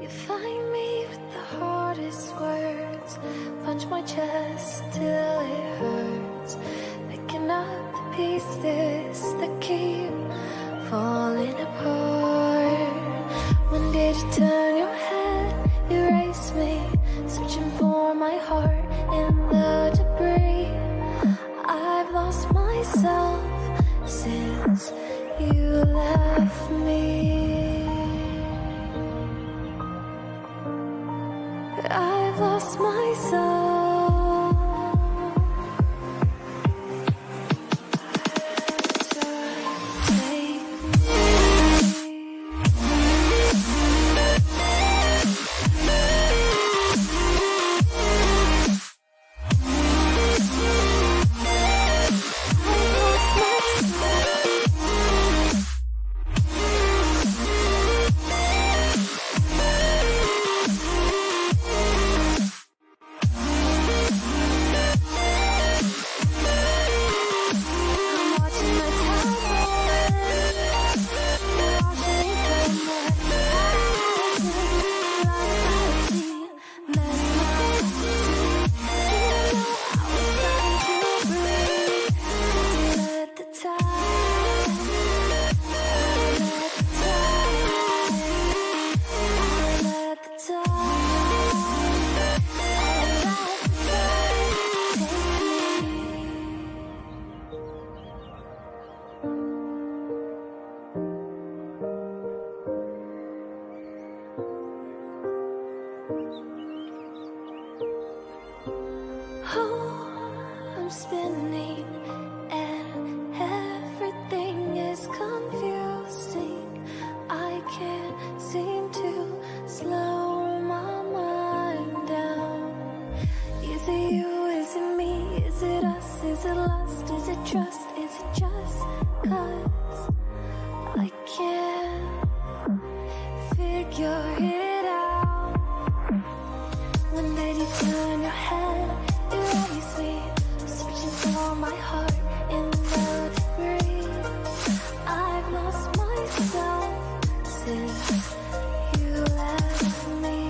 You find me with the hardest words, punch my chest till it hurts, picking up the pieces that keep falling apart. When did you turn your head, erase me, searching for my heart in the debris? I've lost myself since you left me. I've lost myself. I'm spinning and everything is confusing. I can't seem to slow my mind down. Is it you, is it me, is it us, is it lust, is it trust, is it just 'cause I can't figure it out? When did you turn your head, erase me, searching for my heart in the debris? I've lost myself since you left me.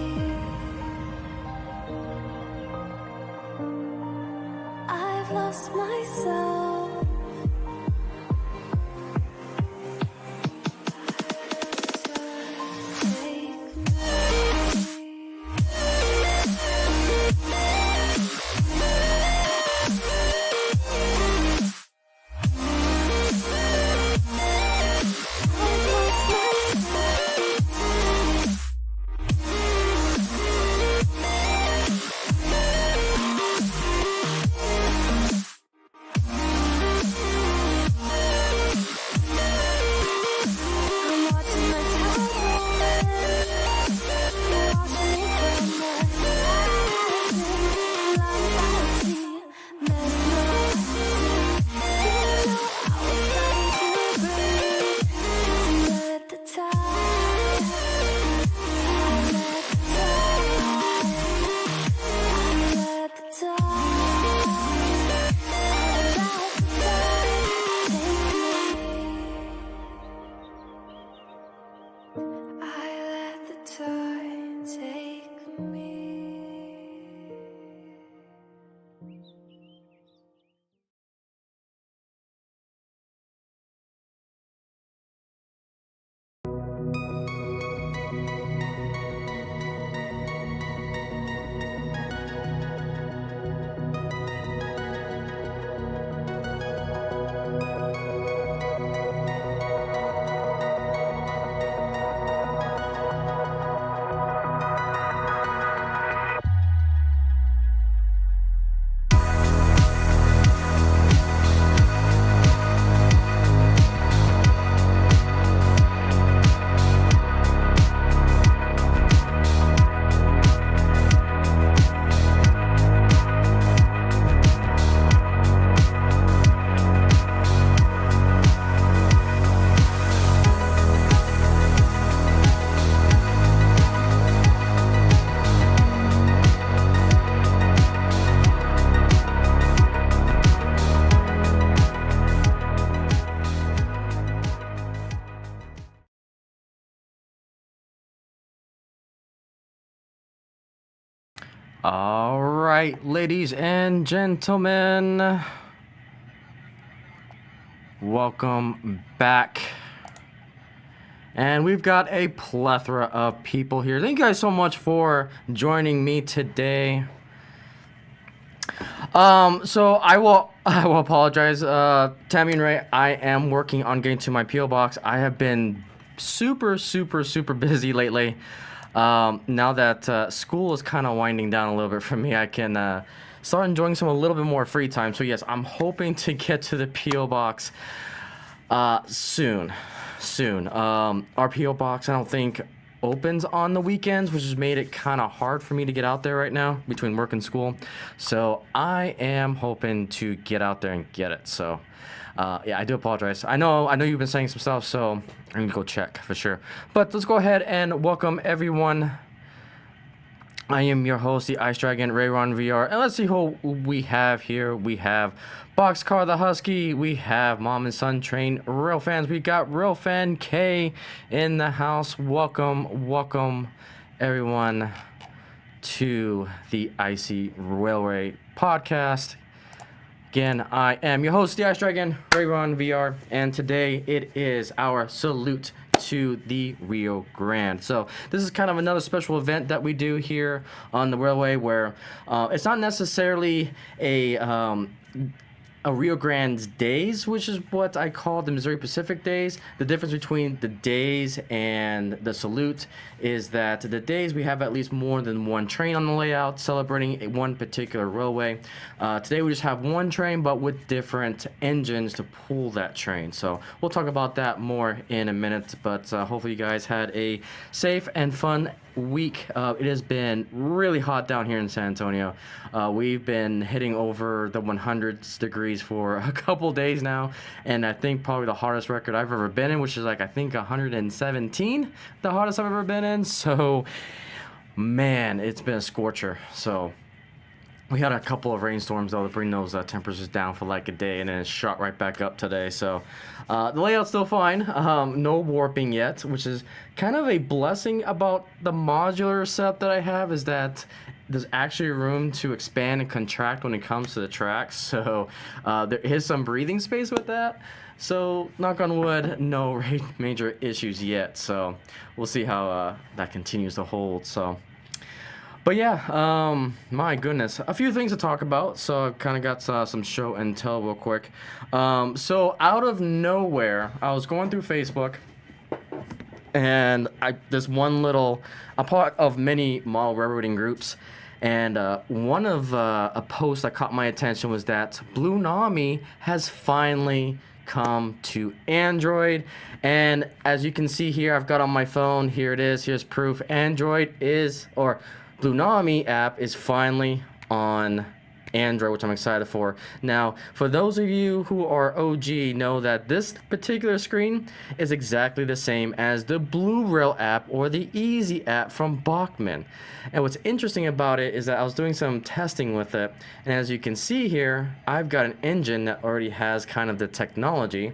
I've lost myself. All right, ladies and gentlemen, welcome back. And we've got a plethora of people here. Thank you guys so much for joining me today. So I will apologize, Tammy and Ray. I am working on getting to my PO box. I have been super busy lately. Now that school is kind of winding down a little bit for me, I can start enjoying a little bit more free time. So yes, I'm hoping to get to the PO box soon. Our PO box, I don't think opens on the weekends, which has made it kind of hard for me to get out there right now between work and school. So I am hoping to get out there and get it. So yeah, I do apologize. I know you've been saying some stuff, so I'm gonna go check for sure. But let's go ahead and welcome everyone. I am your host, the Ice Dragon, Rayron VR, and let's see who we have here. We have Boxcar the Husky, we have Mom and Son Train Rail Fans, we got Rail Fan K in the house. Welcome everyone to the Icey Railway Podcast. Again, I am your host, the Ice Dragon, Rayron VR, and today it is our salute to the Rio Grande. So this is kind of another special event that we do here on the railway where it's not necessarily a Rio Grande's Days, which is what I call the Missouri Pacific Days. The difference between the Days and the Salute is that the Days we have at least more than one train on the layout celebrating one particular railway. Today we just have one train but with different engines to pull that train. So we'll talk about that more in a minute, but hopefully you guys had a safe and fun week. It has been really hot down here in San Antonio. We've been hitting over the 100 degrees for a couple days now, and I think probably the hottest record I've ever been in, which is like I think 117, the hottest I've ever been in. So man, it's been a scorcher. So we had a couple of rainstorms though to bring those temperatures down for like a day, and then it shot right back up today. So the layout's still fine. No warping yet, which is kind of a blessing about the modular setup that I have, is that there's actually room to expand and contract when it comes to the tracks. So there is some breathing space with that. So knock on wood, no major issues yet. So we'll see how that continues to hold. So. But yeah, my goodness, a few things to talk about. So I kind of got some show and tell real quick. So out of nowhere, I was going through Facebook, and this one little, a part of many model railroading groups, and one of a post that caught my attention was that Blue Nami has finally come to Android. And as you can see here, I've got on my phone, here it is, here's proof. Blue Nami app is finally on Android, which I'm excited for. Now, for those of you who are OG, know that this particular screen is exactly the same as the Blue Rail app or the Easy app from Bachmann. And what's interesting about it is that I was doing some testing with it, and as you can see here, I've got an engine that already has kind of the technology.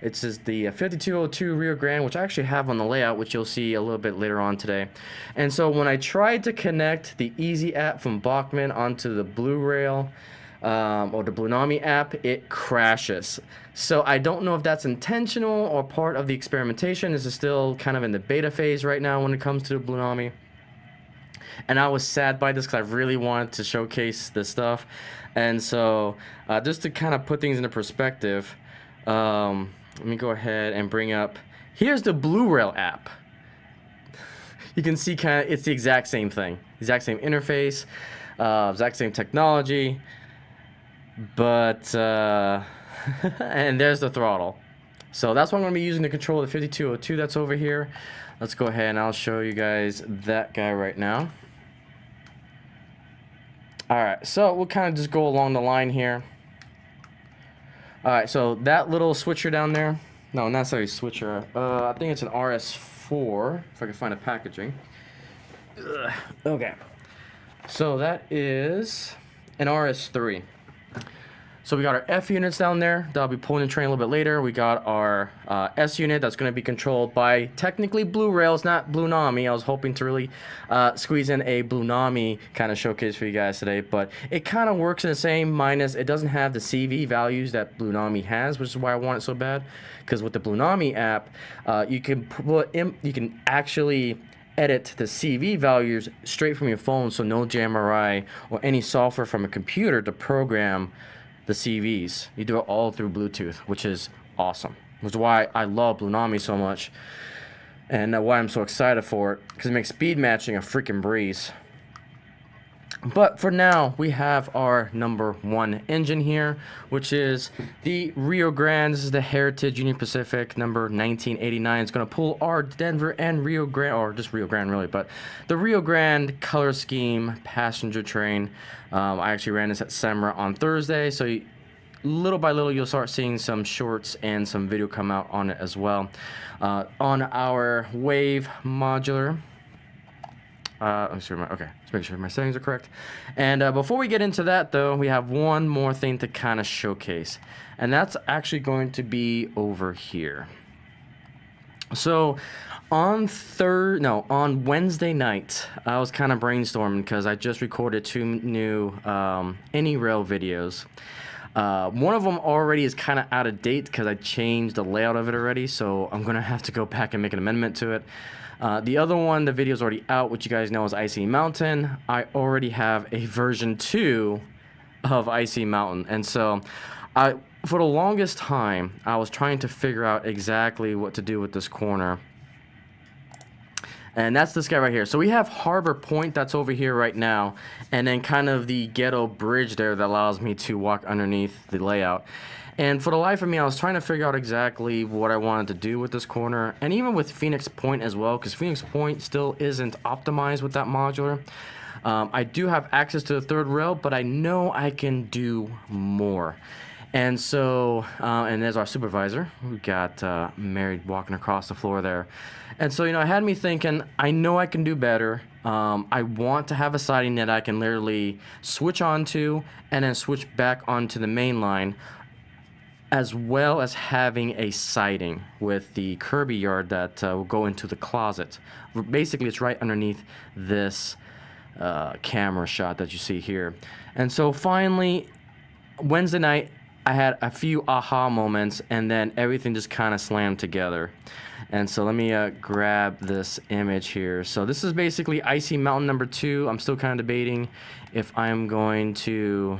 It's just the 5202 Rio Grande, which I actually have on the layout, which you'll see a little bit later on today. And so when I tried to connect the Easy app from Bachmann onto the Blue Rail, or the Blue Nami app, it crashes. So I don't know if that's intentional or part of the experimentation. This is still kind of in the beta phase right now when it comes to the Blue Nami. And I was sad by this because I really wanted to showcase this stuff. And so just to kind of put things into perspective, let me go ahead and bring up, here's the Blue Rail app. You can see kind of, it's the exact same thing. Exact same interface, exact same technology, but, and there's the throttle. So that's what I'm going to be using to control the 5202 that's over here. Let's go ahead and I'll show you guys that guy right now. Alright, so we'll kind of just go along the line here. Alright, so that little switcher down there, no, not necessarily switcher, I think it's an RS4, if I can find the packaging. Okay, so that is an RS3. So we got our F units down there that I'll be pulling the train a little bit later. We got our S unit that's going to be controlled by technically Blue Rails, not Blue Nami. I was hoping to really squeeze in a Blue Nami kind of showcase for you guys today, but it kind of works in the same, minus it doesn't have the CV values that Blue Nami has, which is why I want it so bad. Because with the Blue Nami app, you can actually edit the CV values straight from your phone, so no JMRI or any software from a computer to program the CVs. You do it all through Bluetooth, which is awesome. Which is why I love Blue Nami so much, and why I'm so excited for it, because it makes speed matching a freaking breeze. But for now, we have our number 1 engine here, which is the Rio Grande. This is the Heritage Union Pacific number 1989. It's going to pull our Denver and Rio Grande, or just Rio Grande really, but the Rio Grande color scheme passenger train. I actually ran this at SEMRA on Thursday, so little by little you'll start seeing some shorts and some video come out on it as well. On our Wave modular. Let's make sure my settings are correct. And before we get into that, though, we have one more thing to kind of showcase, and that's actually going to be over here. So on Wednesday night, I was kind of brainstorming because I just recorded 2 new AnyRail videos. One of them already is kind of out of date because I changed the layout of it already, so I'm gonna have to go back and make an amendment to it. The other one, the video's already out, which you guys know is Icey Mountain. I already have a version 2 of Icey Mountain, and so for the longest time, I was trying to figure out exactly what to do with this corner. And that's this guy right here. So we have Harbor Point that's over here right now, and then kind of the ghetto bridge there that allows me to walk underneath the layout. And for the life of me, I was trying to figure out exactly what I wanted to do with this corner, and even with Phoenix Point as well, because Phoenix Point still isn't optimized with that modular. I do have access to the 3rd rail, but I know I can do more. And so, and there's our supervisor. We got Mary walking across the floor there. And so, it had me thinking, I know I can do better. I want to have a siding that I can literally switch onto and then switch back onto the main line, as well as having a siding with the Kirby yard that will go into the closet. Basically, it's right underneath this camera shot that you see here. And so finally, Wednesday night, I had a few aha moments, and then everything just kind of slammed together. And so let me grab this image here. So this is basically Icey Mountain number 2. I'm still kind of debating if I'm going to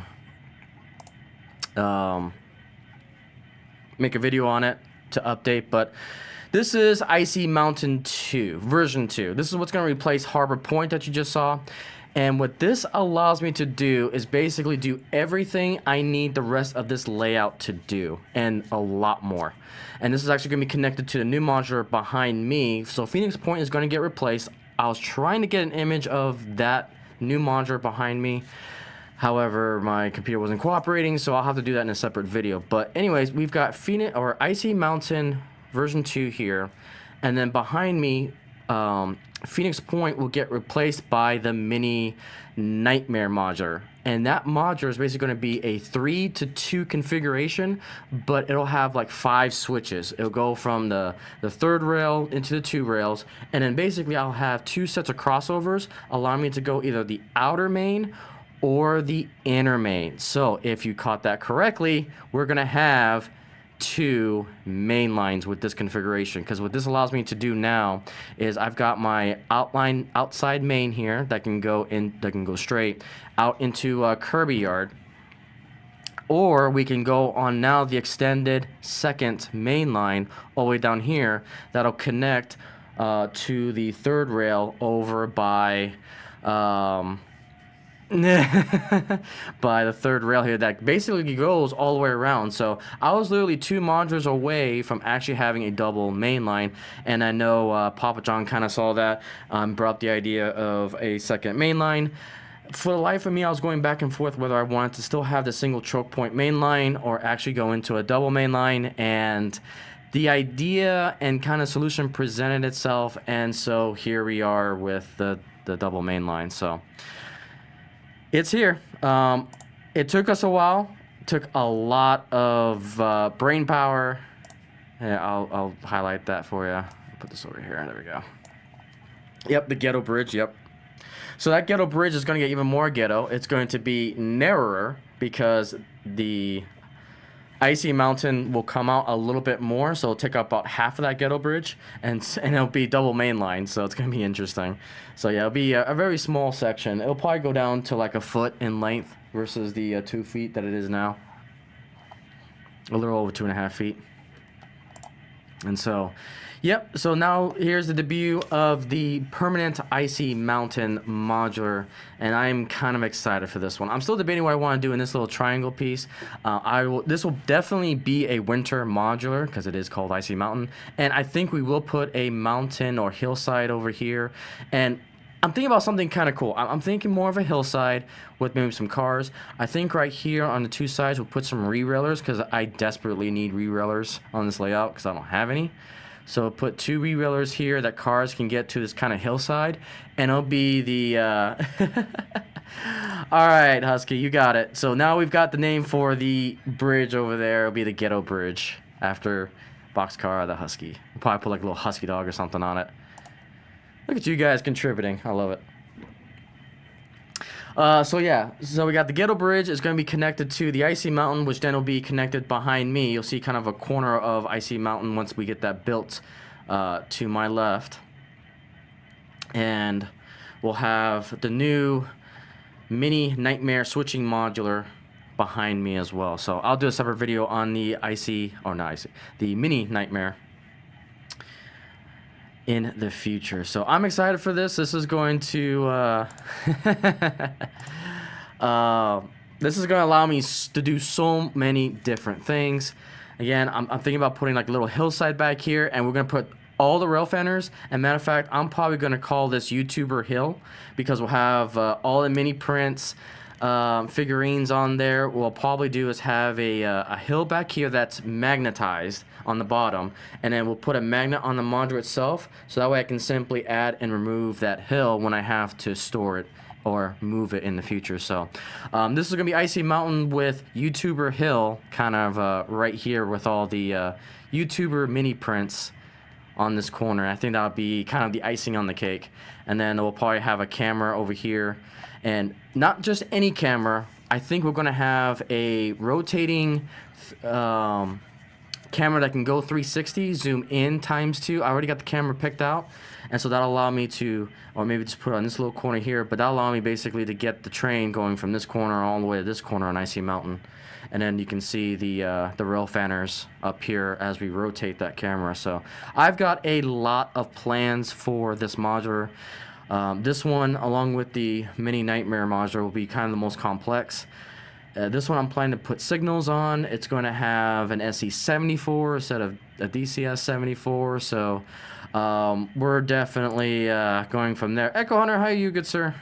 make a video on it to update, but this is Icey Mountain 2, version 2. This is what's going to replace Harbor Point that you just saw. And what this allows me to do is basically do everything I need the rest of this layout to do, and a lot more. And this is actually going to be connected to the new modular behind me. So Phoenix Point is going to get replaced. I was trying to get an image of that new modular behind me. However, my computer wasn't cooperating, so I'll have to do that in a separate video. But anyways, we've got Icey Mountain version 2 here, and then behind me, Phoenix Point will get replaced by the mini Nightmare modular. And that modular is basically going to be a 3-to-2 configuration, but it'll have like 5 switches. It'll go from the 3rd rail into the 2 rails, and then basically I'll have 2 sets of crossovers, allowing me to go either the outer main or the inner main. So if you caught that correctly, we're going to have 2 main lines with this configuration, because what this allows me to do now is I've got my outside main here that can go straight out into Kirby yard, or we can go on now the extended 2nd main line all the way down here that'll connect to the 3rd rail over by by the 3rd rail here that basically goes all the way around. So I was literally 2 modulars away from actually having a double main line, and I know Papa John kind of saw that, brought the idea of a 2nd main line. For the life of me, I was going back and forth whether I wanted to still have the single choke point main line or actually go into a double main line, and the idea and kind of solution presented itself, and so here we are with the double main line. So it's here. It took us a while. took a lot of brain power. Yeah, I'll highlight that for you. I'll put this over here. There we go. Yep, the ghetto bridge. Yep. So that ghetto bridge is going to get even more ghetto. It's going to be narrower because the Icey Mountain will come out a little bit more, so it'll take up about half of that ghetto bridge, and it'll be double main line, so it's going to be interesting. So yeah, it'll be a very small section. It'll probably go down to like a foot in length versus the 2 feet that it is now. A little over 2.5 feet. And so, yep, so now here's the debut of the permanent Icey Mountain modular, and I'm kind of excited for this one. I'm still debating what I want to do in this little triangle piece. This will definitely be a winter modular because it is called Icey Mountain, and I think we will put a mountain or hillside over here, and I'm thinking about something kind of cool. I'm thinking more of a hillside with maybe some cars. I think right here on the 2 sides we'll put some re-railers because I desperately need re-railers on this layout because I don't have any. So we'll put 2 re-railers here that cars can get to this kind of hillside, and it'll be the... All right, Husky, you got it. So now we've got the name for the bridge over there. It'll be the Ghetto Bridge after Boxcar the Husky. We'll probably put like a little husky dog or something on it. Look at you guys contributing. I love it. So yeah, so we got the Ghetto Bridge. It's going to be connected to the Icey Mountain, which then will be connected behind me. You'll see kind of a corner of Icey Mountain once we get that built to my left. And we'll have the new mini Nightmare switching modular behind me as well. So I'll do a separate video on the the mini Nightmare in the future. So I'm excited for this. This is going to this is going to allow me to do so many different things. Again, I'm thinking about putting like a little hillside back here, and we're going to put all the rail fanners. And matter of fact, I'm probably going to call this YouTuber Hill because we'll have all the mini prints, figurines on there. What we'll probably do is have a hill back here that's magnetized on the bottom, and then we'll put a magnet on the module itself, so that way I can simply add and remove that hill when I have to store it or move it in the future. So this is gonna be Icey Mountain with YouTuber Hill kind of right here with all the YouTuber mini prints on this corner. I think that would be kind of the icing on the cake. And then we'll probably have a camera over here, and not just any camera. I think we're gonna have a rotating camera that can go 360, zoom in ×2. I already got the camera picked out, and so that'll allow me to, or maybe just put it on this little corner here, but that'll allow me basically to get the train going from this corner all the way to this corner on Icey Mountain. And then you can see the rail fanners up here as we rotate that camera. So I've got a lot of plans for this modular. This one, along with the mini Nightmare modular, will be kind of the most complex. This one I'm planning to put signals on. It's going to have an SE74 instead of a DCS74. So we're definitely going from there. Echo Hunter, how are you, good sir?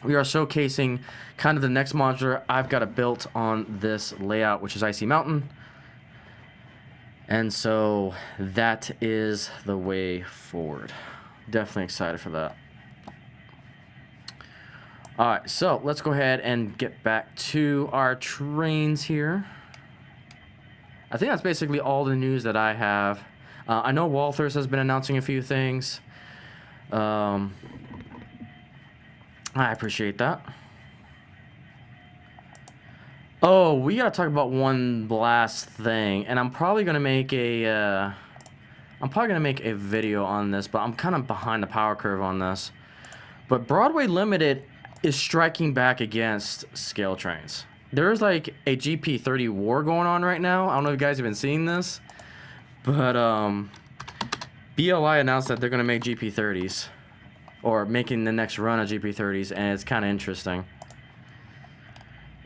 We are showcasing kind of the next modular I've got it built on this layout, which is Icey Mountain. And so that is the way forward. Definitely excited for that. Alright, so let's go ahead and get back to our trains here. I think that's basically all the news that I have. I know Walthers has been announcing a few things. I appreciate that. Oh, we gotta talk about one last thing, and I'm probably gonna make a video on this, but I'm kind of behind the power curve on this. But Broadway Limited is striking back against scale trains. There's like a GP30 war going on right now. I don't know if you guys have been seeing this, but BLI announced that they're gonna make GP30s, or making the next run of GP30s, and it's kind of interesting.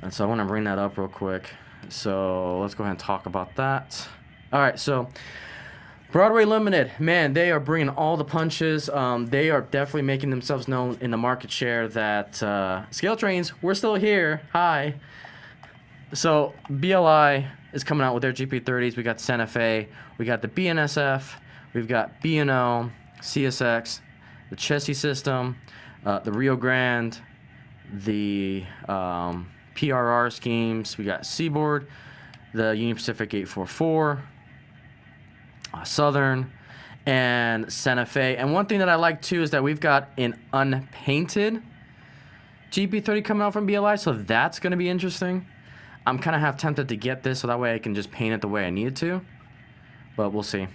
And so I want to bring that up real quick. So let's go ahead and talk about that. All right, so Broadway Limited, man, they are bringing all the punches. They are definitely making themselves known in the market share that scale trains, we're still here. Hi. So BLI is coming out with their GP30s. We got Santa Fe, we got the BNSF, we've got B&O, CSX, the Chessie system, the Rio Grande, the PRR schemes. We got Seaboard, the Union Pacific 844, Southern, and Santa Fe. And one thing that I like too is that we've got an unpainted GP30 coming out from BLI, so that's going to be interesting. I'm kind of half tempted to get this so that way I can just paint it the way I need it to, but we'll see.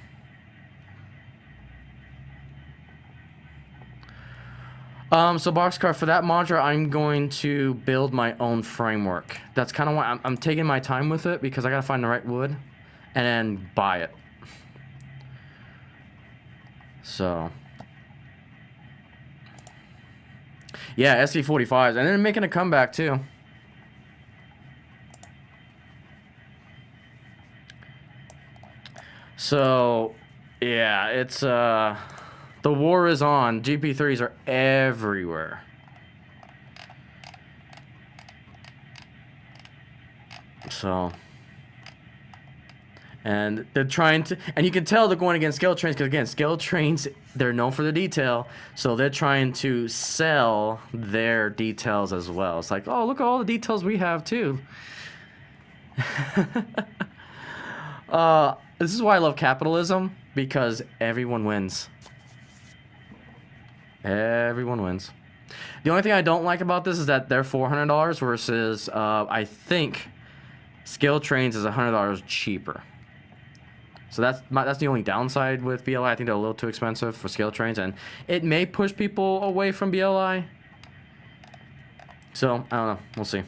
So Boxcar, for that module, I'm going to build my own framework. That's kind of why I'm taking my time with it, because I got to find the right wood and then buy it. So, yeah, SC45s, and then making a comeback too. So, yeah, it's the war is on. GP3s are everywhere. So, and they're trying to, and you can tell they're going against scale trains, because again, scale trains, they're known for the detail, so they're trying to sell their details as well. It's like, oh, look at all the details we have too. This is why I love capitalism, because everyone wins. Everyone wins. The only thing I don't like about this is that they're $400 versus I think scale trains is $100 cheaper. So that's the only downside with BLI. I think they're a little too expensive for scale trains, and it may push people away from BLI. So I don't know. We'll see.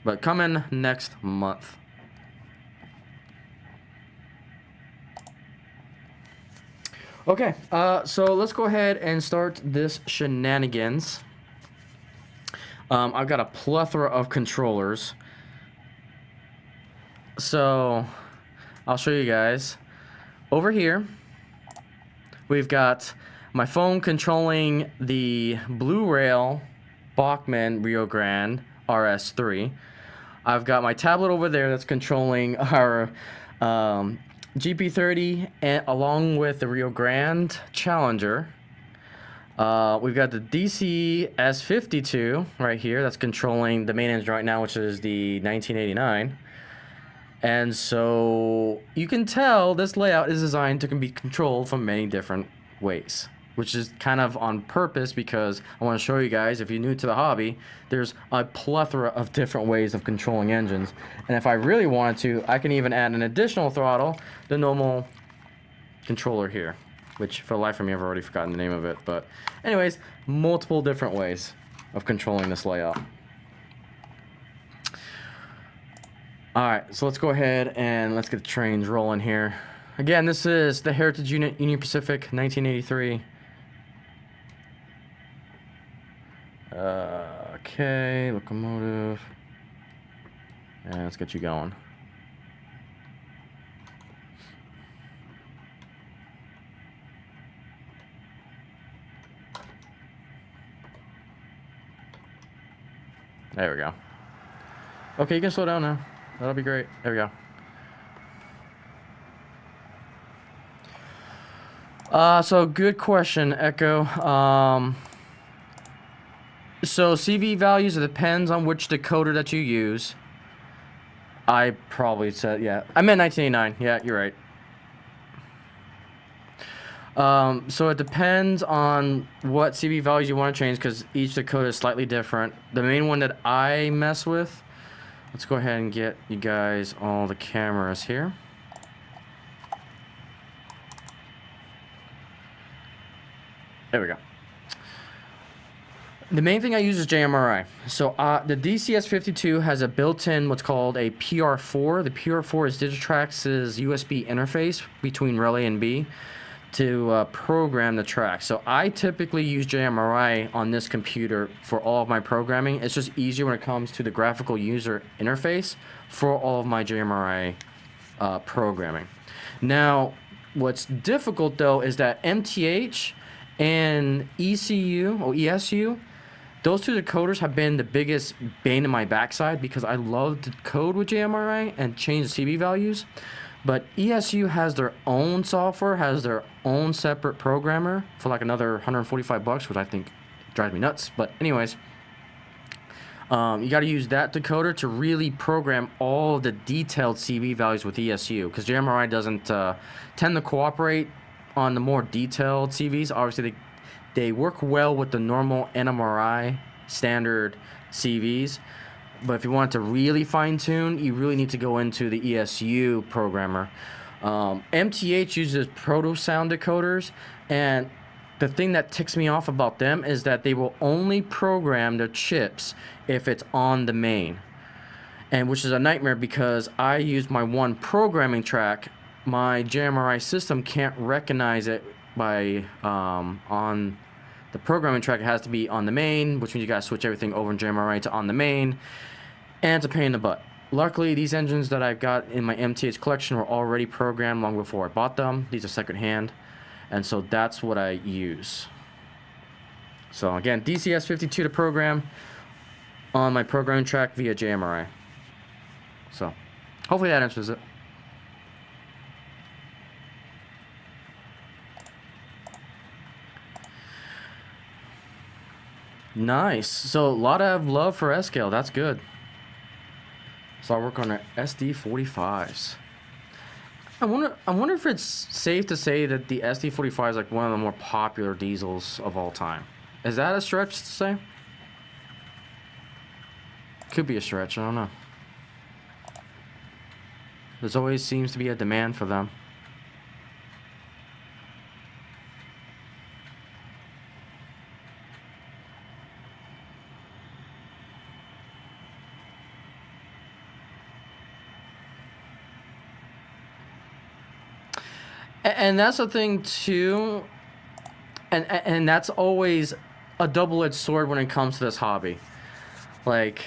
But coming next month. Okay, so let's go ahead and start this shenanigans. I've got a plethora of controllers. So I'll show you guys. Over here, we've got my phone controlling the Blue Rail Bachmann Rio Grande RS3. I've got my tablet over there that's controlling our GP30 and along with the Rio Grande Challenger. We've got the DC S52 right here that's controlling the main engine right now, which is the 1989. And so you can tell this layout is designed to be controlled from many different ways, which is kind of on purpose, because I want to show you guys, if you're new to the hobby, there's a plethora of different ways of controlling engines. And if I really wanted to, I can even add an additional throttle, the normal controller here, which for the life of me, I've already forgotten the name of it. But anyways, multiple different ways of controlling this layout. All right, so let's go ahead and let's get the trains rolling here. Again, this is the Heritage Unit Union Pacific 1983. Okay, locomotive. And let's get you going. There we go. Okay, you can slow down now. That'll be great. There we go. So good question, Echo. So CV values, it depends on which decoder that you use. I probably said, yeah. I meant 1989. Yeah, you're right. So it depends on what CV values you want to change, because each decoder is slightly different. The main one that I mess with, let's go ahead and get you guys all the cameras here. There we go. The main thing I use is JMRI. So the DCS52 has a built-in what's called a PR4. The PR4 is Digitrax's USB interface between Relay and B to program the track. So I typically use JMRI on this computer for all of my programming. It's just easier when it comes to the graphical user interface for all of my JMRI programming. Now, what's difficult though is that MTH and ECU or ESU, those two decoders have been the biggest bane in my backside, because I love to code with JMRI and change the CB values. But ESU has their own software, has their own separate programmer for like another $145, which I think drives me nuts. But anyways, You got to use that decoder to really program all the detailed CV values with ESU, because JMRI doesn't tend to cooperate on the more detailed CVs. Obviously, they work well with the normal NMRI standard CVs, but if you want to really fine tune, you really need to go into the ESU programmer. MTH uses proto sound decoders, and the thing that ticks me off about them is that they will only program their chips if it's on the main, and which is a nightmare because I use my one programming track. My JMRI system can't recognize it by on the programming track. It has to be on the main, which means you gotta switch everything over in JMRI to on the main, and it's a pain in the butt. Luckily, these engines that I've got in my MTH collection were already programmed long before I bought them. These are secondhand, and so that's what I use. So again, DCS52 to program on my programming track via JMRI. So hopefully that answers it. Nice. So a lot of love for S-Scale. That's good. So I'll work on our SD45s. I wonder if it's safe to say that the SD45 is like one of the more popular diesels of all time. Is that a stretch to say? Could be a stretch, I don't know. There's always seems to be a demand for them. And that's the thing too, and that's always a double-edged sword when it comes to this hobby. Like,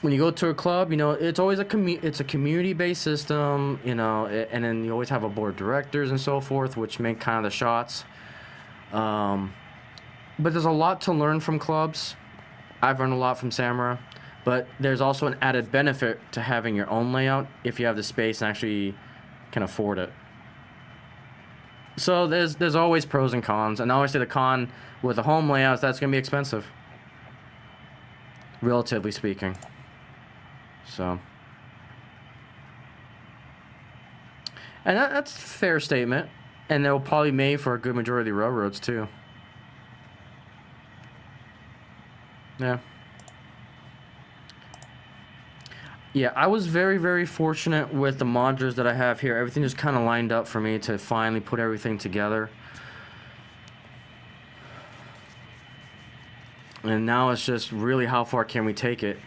when you go to a club, you know, it's always it's a community-based system, you know, and then you always have a board of directors and so forth, which make kind of the shots. But there's a lot to learn from clubs. I've learned a lot from Samurai, but there's also an added benefit to having your own layout if you have the space and actually can afford it. So there's always pros and cons, and obviously the con with the home layouts, that's gonna be expensive, relatively speaking. So, and that's a fair statement, and they'll probably made for a good majority of the railroads too. Yeah. Yeah, I was very, very fortunate with the modulars that I have here. Everything just kind of lined up for me to finally put everything together. And now it's just really how far can we take it?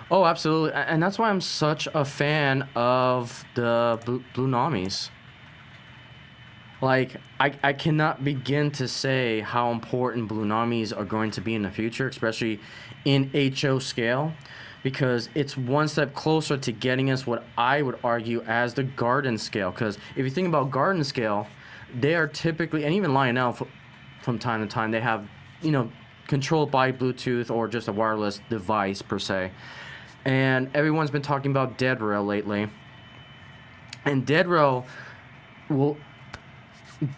Oh, absolutely. And that's why I'm such a fan of the Blue Namis. Like, I cannot begin to say how important Blue Namis are going to be in the future, especially in HO scale, because it's one step closer to getting us what I would argue as the garden scale. Because if you think about garden scale, they are typically, and even Lionel from time to time, they have, you know, controlled by Bluetooth or just a wireless device per se. And everyone's been talking about dead rail lately. And dead rail will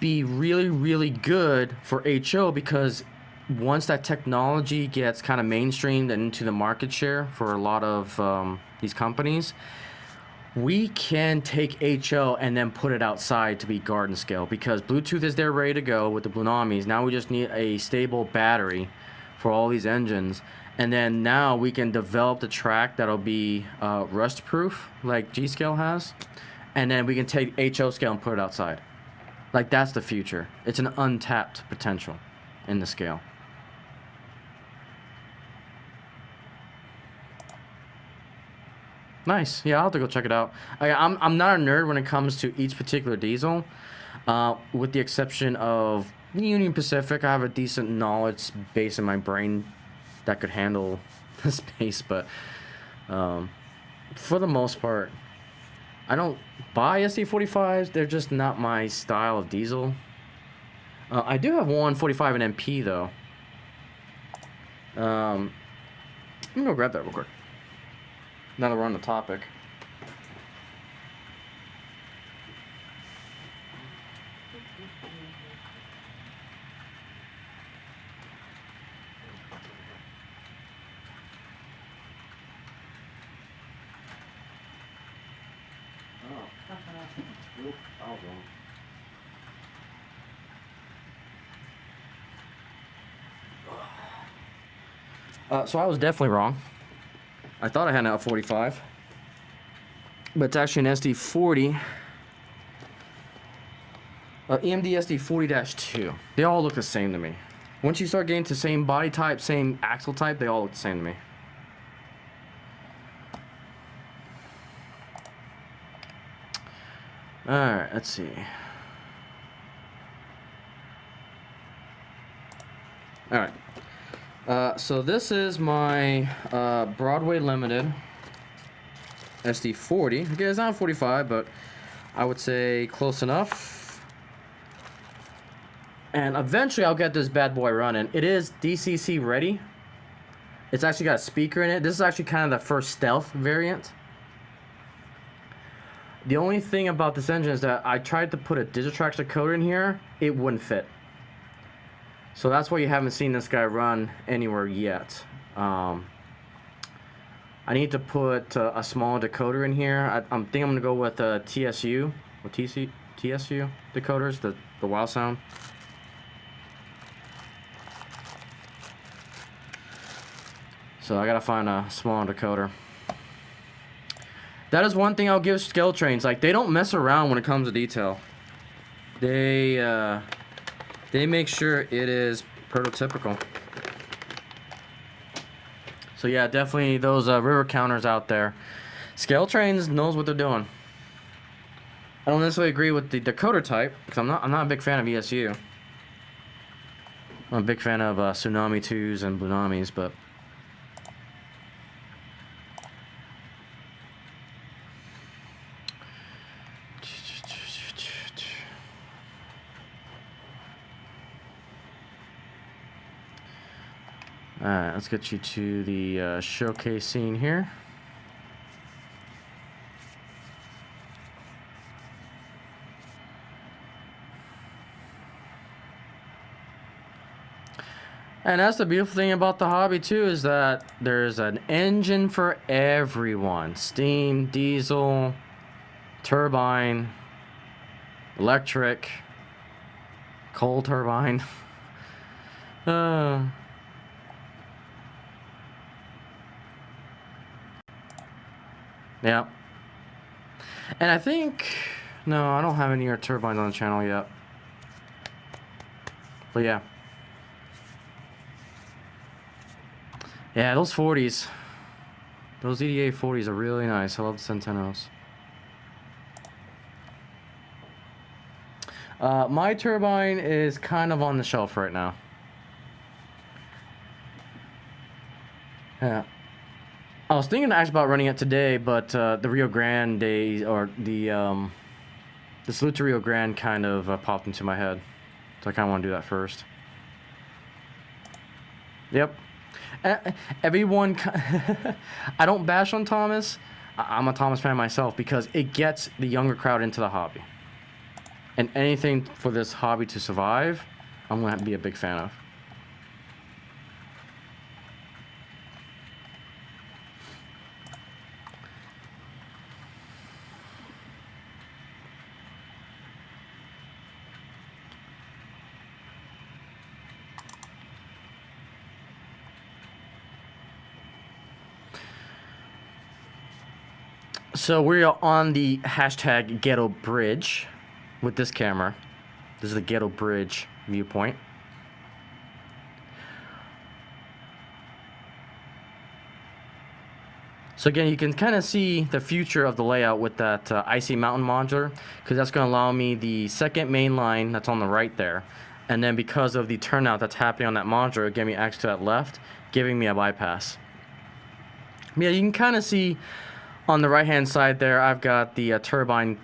be really, really good for HO because once that technology gets kind of mainstreamed and into the market share for a lot of these companies, we can take HO and then put it outside to be garden scale because Bluetooth is there ready to go with the Blue Namis. Now we just need a stable battery for all these engines. And then now we can develop the track that'll be rust proof like G scale has. And then we can take HO scale and put it outside. Like, that's the future. It's an untapped potential in the scale. Nice. Yeah, I'll have to go check it out. I'm not a nerd when it comes to each particular diesel, with the exception of Union Pacific. I have a decent knowledge base in my brain that could handle the space, but for the most part, I don't buy SD45s. They're just not my style of diesel. I do have one 45 in MP though. I'm gonna go grab that real quick. Now that we're on the topic. Nope, I was wrong. So I was definitely wrong. I thought I had an L45, but it's actually an SD40. EMD SD40-2. They all look the same to me. Once you start getting to same body type, same axle type, they all look the same to me. Alright, let's see. Alright. So this is my Broadway Limited SD40. Again, it's not 45, but I would say close enough. And eventually I'll get this bad boy running. It is DCC ready. It's actually got a speaker in it. This is actually kind of the first stealth variant. The only thing about this engine is that I tried to put a Digitrax decoder in here. It wouldn't fit. So that's why you haven't seen this guy run anywhere yet. I need to put a small decoder in here. I think I'm going to go with a TSU. Or TSU decoders, the wow sound. So I gotta find a small decoder. That is one thing I'll give scale trains. Like, they don't mess around when it comes to detail. They make sure it is prototypical. So yeah, definitely those river counters out there. Scale trains knows what they're doing. I don't necessarily agree with the decoder type because I'm not a big fan of ESU. I'm a big fan of Tsunami 2s and Blunamis, but. Alright, let's get you to the showcase scene here. And that's the beautiful thing about the hobby too, is that there's an engine for everyone. Steam, diesel, turbine, electric, coal turbine. Yeah. And I think, no, I don't have any other turbines on the channel yet. But yeah. Yeah, those 40s. Those EDA 40s are really nice. I love the Centenos. My turbine is kind of on the shelf right now. Yeah. I was thinking actually about running it today, but the Rio Grande days, or the Salute to Rio Grande kind of popped into my head. So I kind of want to do that first. Yep. Everyone, I don't bash on Thomas. I'm a Thomas fan myself because it gets the younger crowd into the hobby. And anything for this hobby to survive, I'm going to be a big fan of. So we are on the hashtag Ghetto Bridge with this camera. This is the Ghetto Bridge viewpoint. So again, you can kind of see the future of the layout with that Icey mountain modular, because that's going to allow me the second main line that's on the right there. And then because of the turnout that's happening on that modular, it gave me access to that left, giving me a bypass. Yeah, you can kind of see on the right hand side there, I've got the turbine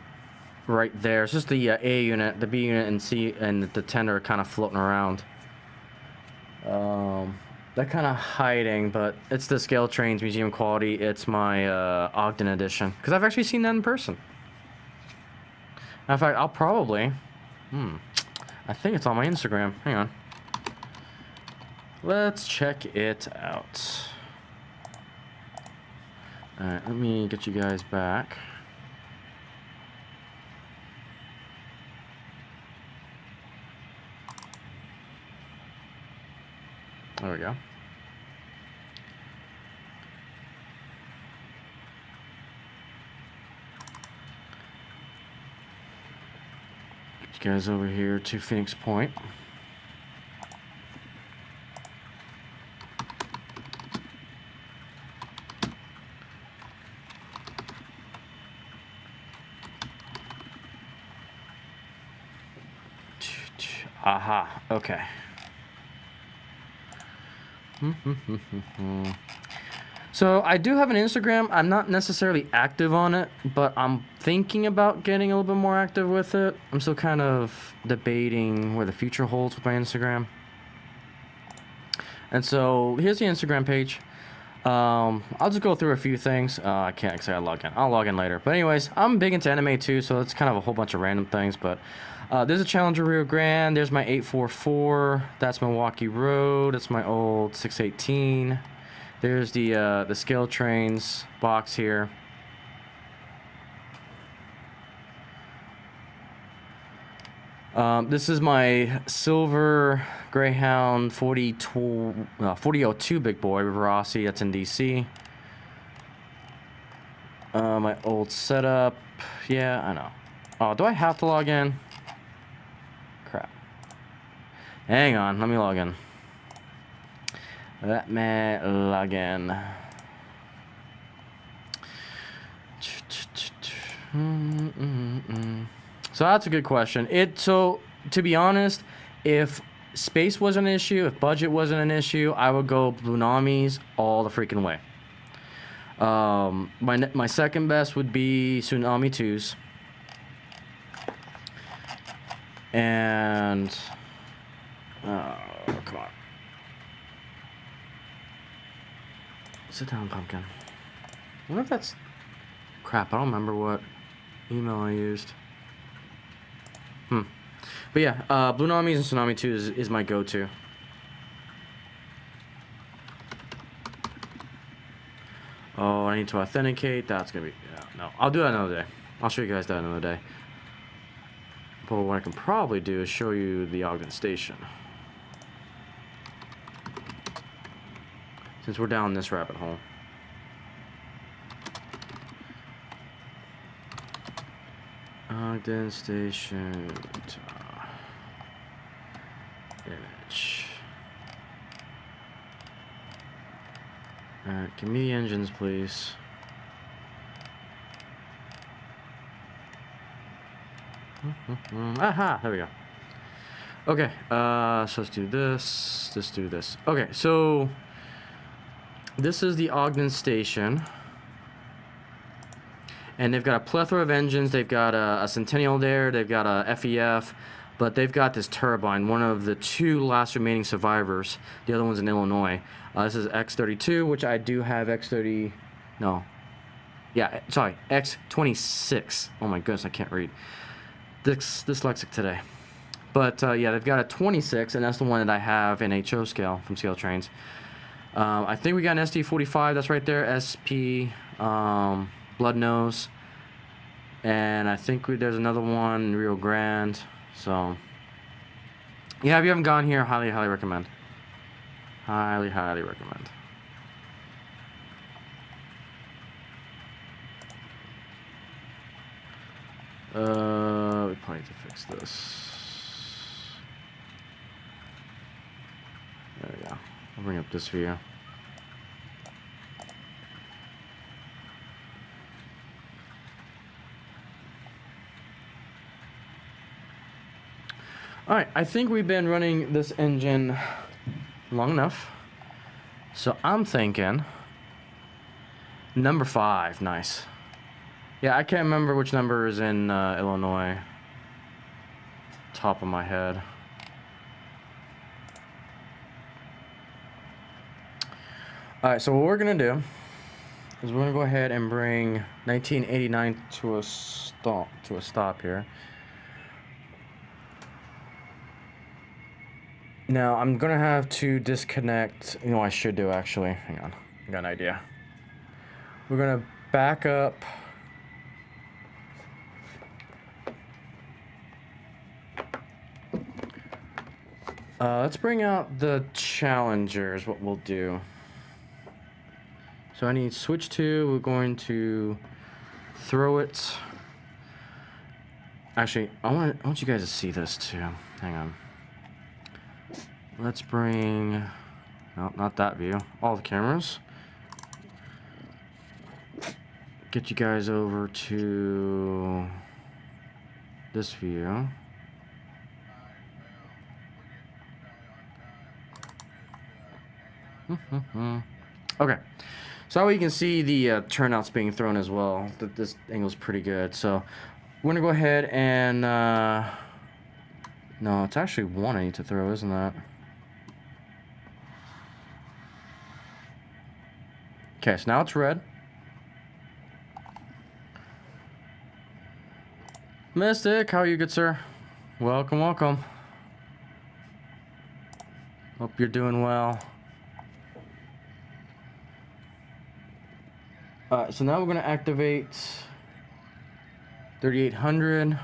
right there. It's just the A unit, the B unit, and C and the tender are kind of floating around. They're kind of hiding, but it's the Scale Trains museum quality. It's my Ogden edition, because I've actually seen that in person. In fact, I'll probably, I think it's on my Instagram. Hang on. Let's check it out. Alright, let me get you guys back. There we go. You guys over here to Phoenix Point. Aha, okay. So I do have an Instagram. I'm not necessarily active on it, but I'm thinking about getting a little bit more active with it. I'm still kind of debating where the future holds with my Instagram. And so here's the Instagram page. I'll just go through a few things. I can't because I gotta log in. I'll log in later. But anyways, I'm big into anime too, so it's kind of a whole bunch of random things. But there's a Challenger Rio Grande. There's my 844. That's Milwaukee Road. That's my old 618. There's the scale trains box here. This is my silver Greyhound 4002 big boy with Rossi. That's in DC. My old setup. Yeah, I know. Oh, do I have to log in? Crap. Hang on, let me log in. Let me log in. So that's a good question. So to be honest, if space wasn't an issue, if budget wasn't an issue, I would go Blunamis all the freaking way. My second best would be Tsunami 2s. And come on. Sit down, pumpkin. I wonder if that's crap. I don't remember what email I used. But yeah, Blunamis and Tsunami 2 is my go-to. Oh, I need to authenticate. That's gonna be no. I'll do that another day. I'll show you guys that another day. But what I can probably do is show you the Ogden Station. Since we're down this rabbit hole. Ogden Station. Image. Alright, give me the engines, please. Aha, there we go. Okay, so let's do this. Let's do this. Okay, so this is the Ogden Station. And they've got a plethora of engines. They've got a Centennial there. They've got a FEF. But they've got this turbine, one of the two last remaining survivors. The other one's in Illinois. This is X32, which I do have X30... No. Yeah, sorry, X26. Oh my goodness, I can't read. Dyslexic today. But yeah, they've got a 26, and that's the one that I have in HO scale from Scale Trains. I think we got an SD45. That's right there. SP... Blood Nose, and I think there's another one in Rio Grande. So yeah, if you haven't gone here, highly recommend. Highly recommend. We probably need to fix this. There we go. I'll bring up this view. Alright, I think we've been running this engine long enough. So I'm thinking number 5, nice. Yeah, I can't remember which number is in Illinois. Top of my head. Alright, so what we're gonna do is we're gonna go ahead and bring 1989 to a stop here. Now, I'm going to have to disconnect. You know what I should do, actually. Hang on. I got an idea. We're going to back up. Let's bring out the Challenger is what we'll do. So I need switch 2. We're going to throw it. Actually, I want you guys to see this too. Hang on. Let's bring... No, not that view. All the cameras. Get you guys over to this view. Okay. So that way you can see the turnouts being thrown as well. This angle's pretty good. So we're going to go ahead and... no, it's actually 1 I need to throw, isn't that? Okay, so now it's red. Mystic, how are you, good sir? Welcome, welcome. Hope you're doing well. So now we're going to activate 3800.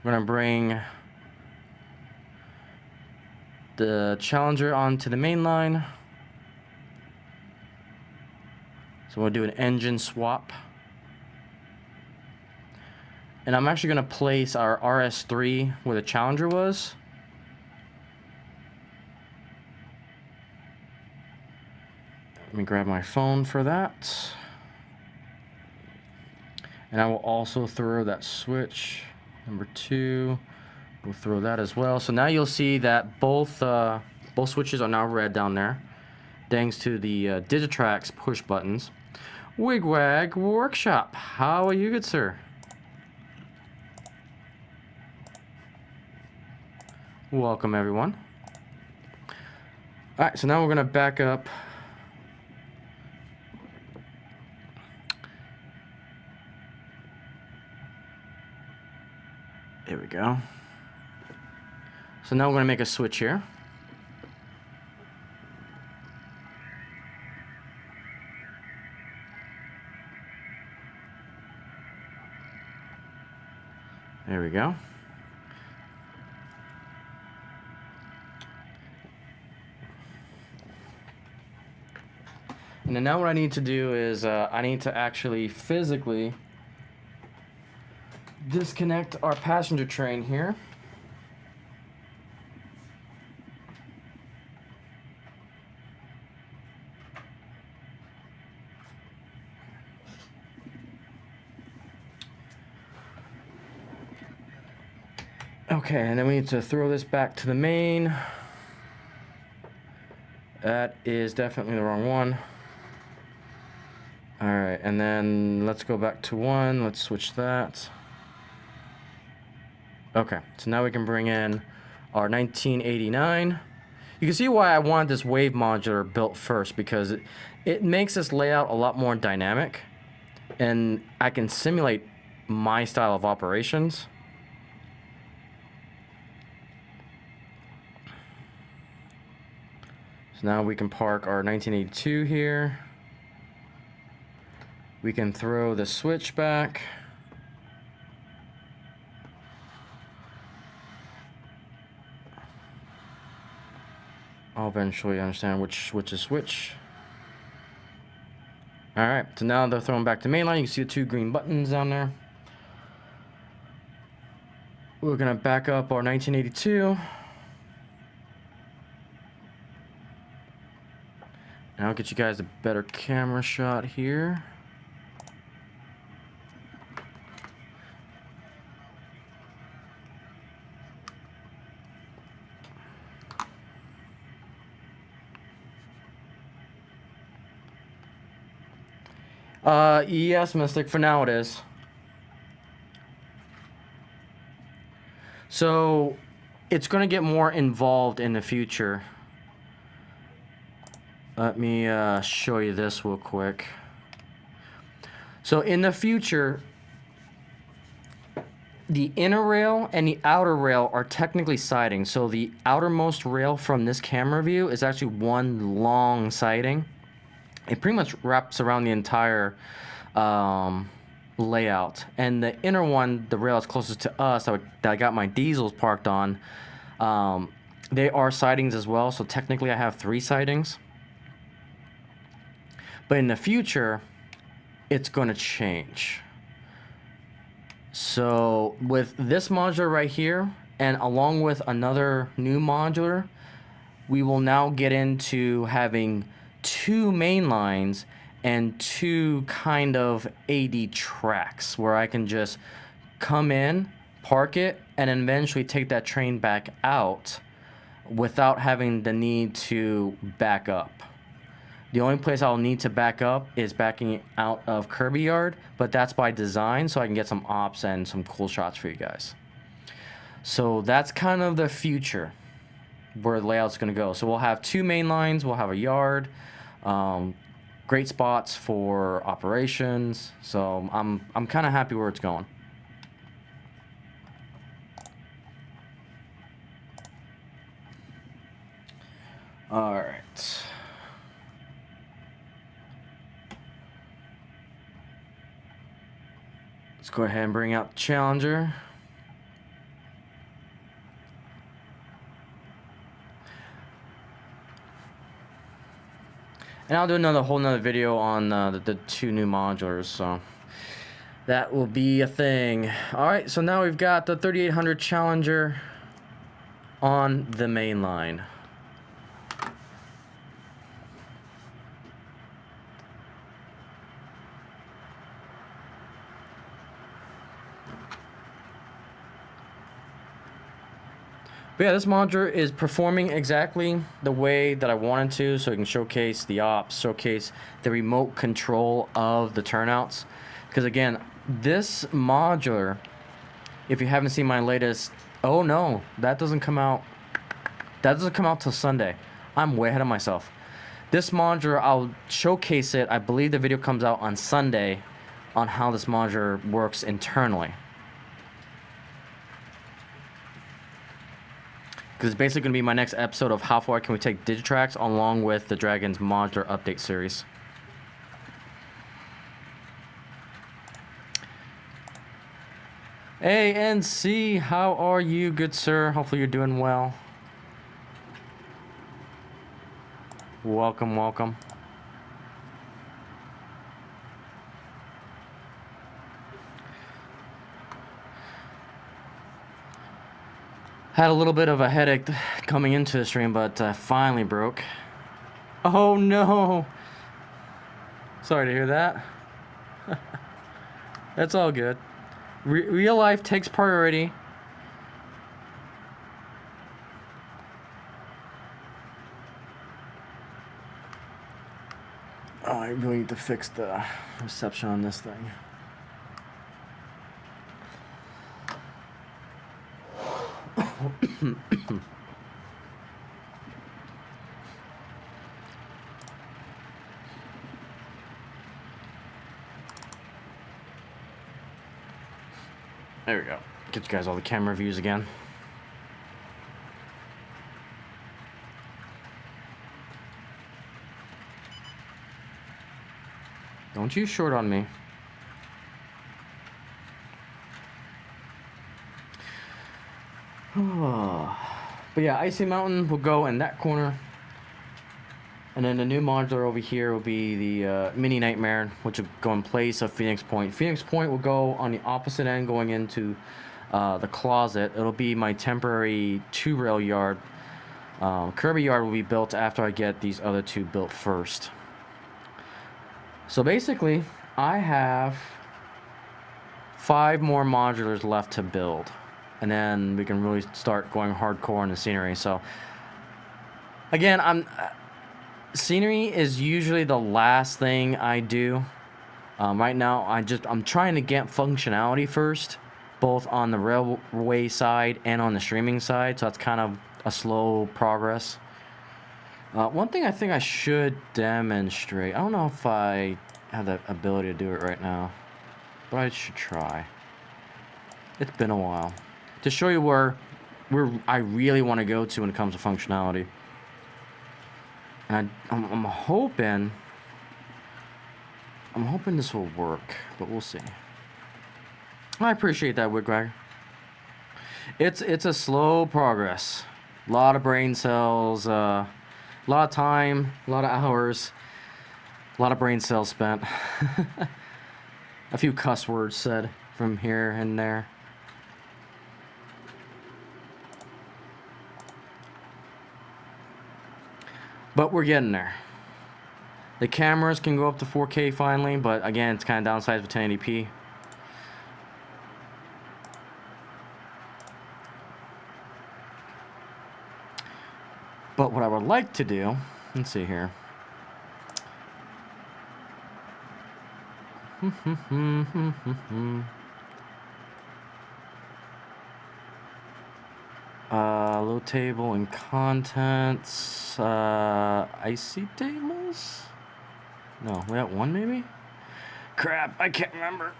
We're going to bring the Challenger onto the main line. So we'll do an engine swap. And I'm actually going to place our RS3 where the Challenger was. Let me grab my phone for that. And I will also throw that switch, number 2. We'll throw that as well. So now you'll see that both switches are now red down there, thanks to the Digitrax push buttons. Wigwag Workshop, how are you, good sir? Welcome, everyone. All right, so now we're gonna back up. There we go. So now we're gonna make a switch here. There we go. And then now what I need to do is I need to actually physically disconnect our passenger train here. Okay, and then we need to throw this back to the main. That is definitely the wrong one. All right, and then let's go back to 1. Let's switch that. Okay, so now we can bring in our 1989. You can see why I wanted this wave modular built first, because it makes this layout a lot more dynamic, and I can simulate my style of operations. So now we can park our 1982 here. We can throw the switch back. I'll eventually understand which is which. All right, so now they're thrown back to mainline. You can see the 2 green buttons down there. We're gonna back up our 1982. And I'll get you guys a better camera shot here. Yes, Mystic, for now it is. So, it's going to get more involved in the future. Let me show you this real quick. So, in the future, the inner rail and the outer rail are technically siding. So, the outermost rail from this camera view is actually one long siding. It pretty much wraps around the entire layout, and the inner one, the rail is closest to us that I got my diesels parked on, they are sidings as well. So technically I have 3 sidings. But in the future, it's going to change. So with this modular right here, and along with another new modular, we will now get into having 2 main lines and 2 kind of AD tracks where I can just come in, park it, and then eventually take that train back out without having the need to back up. The only place I'll need to back up is backing out of Kirby Yard, but that's by design so I can get some ops and some cool shots for you guys. So that's kind of the future where the layout's going to go. So we'll have 2 main lines, we'll have a yard, great spots for operations. So I'm kind of happy where it's going. All right. Let's go ahead and bring out the Challenger. And I'll do whole nother video on the 2 new modulars, so that will be a thing. All right, so now we've got the 3800 Challenger on the main line. But yeah, this modular is performing exactly the way that I wanted to, so it can showcase the ops, showcase the remote control of the turnouts. Because again, this modular, if you haven't seen my latest, oh no, that doesn't come out till Sunday. I'm way ahead of myself. This modular, I'll showcase it. I believe the video comes out on Sunday on how this modular works internally. Because it's basically going to be my next episode of how far can we take Digitrax along with the Dragon's modular update series. Hey, NC, how are you, good sir? Hopefully you're doing well. Welcome, welcome. Had a little bit of a headache coming into the stream, but finally broke. Oh no! Sorry to hear that. That's all good. Real life takes priority. Oh, I really need to fix the reception on this thing. There we go. Get you guys all the camera views again. Don't you short on me. But yeah, Icey Mountain will go in that corner. And then the new modular over here will be the Mini Nightmare, which will go in place of Phoenix Point. Phoenix Point will go on the opposite end going into the closet. It'll be my temporary 2-rail yard. Kirby Yard will be built after I get these other 2 built first. So basically, I have 5 more modulars left to build. And then we can really start going hardcore on the scenery. So again, scenery is usually the last thing I do. Right now, I'm trying to get functionality first, both on the railway side and on the streaming side. So that's kind of a slow progress. One thing I think I should demonstrate. I don't know if I have the ability to do it right now, but I should try. It's been a while. To show you where I really want to go to when it comes to functionality. And I'm hoping this will work, but we'll see. I appreciate that, Wigwag. It's a slow progress. A lot of brain cells, a lot of time, a lot of hours, a lot of brain cells spent. A few cuss words said from here and there. But we're getting there. The cameras can go up to 4K finally, but again, it's kind of downsized with 1080p. But what I would like to do, let's see here. Low table and contents. Icey tables? No, we got one maybe? Crap, I can't remember.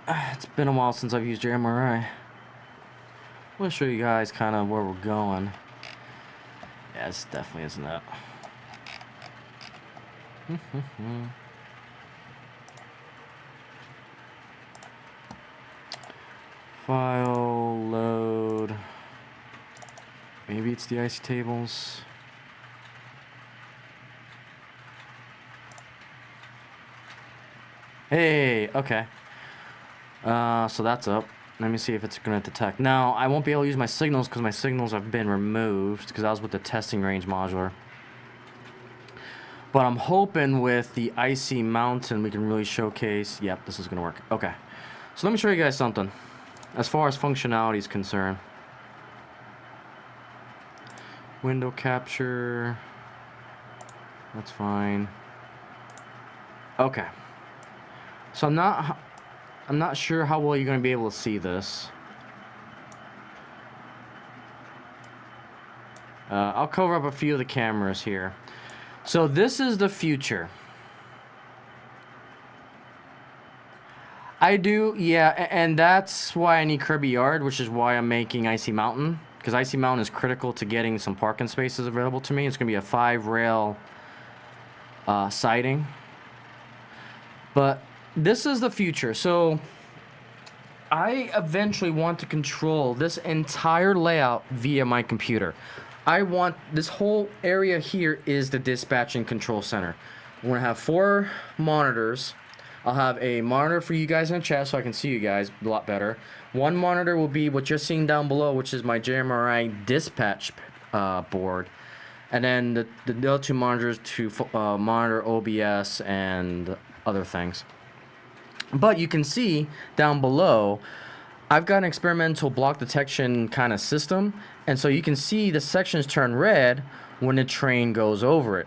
It's been a while since I've used JMRI. I'm gonna show you guys kind of where we're going. Yeah, this definitely isn't it. File load. Maybe it's the Icey tables. Hey, okay. So that's up. Let me see if it's going to detect. Now, I won't be able to use my signals because my signals have been removed because I was with the testing range modular. But I'm hoping with the Icey mountain we can really showcase. Yep, this is going to work. Okay. So let me show you guys something as far as functionality is concerned. Window capture. That's fine. Okay. So I'm not sure how well you're going to be able to see this. I'll cover up a few of the cameras here. So this is the future. Yeah, and that's why I need Kirby Yard, which is why I'm making Icey Mountain. Because Icey Mountain is critical to getting some parking spaces available to me. It's going to be a 5-rail siding. But this is the future. So I eventually want to control this entire layout via my computer. I want this whole area here is the dispatching control center. We're going to have 4 monitors. I'll have a monitor for you guys in the chat so I can see you guys a lot better. One monitor will be what you're seeing down below, which is my JMRI dispatch board. And then the other 2 monitors to monitor OBS and other things. But you can see down below, I've got an experimental block detection kind of system. And so you can see the sections turn red when the train goes over it.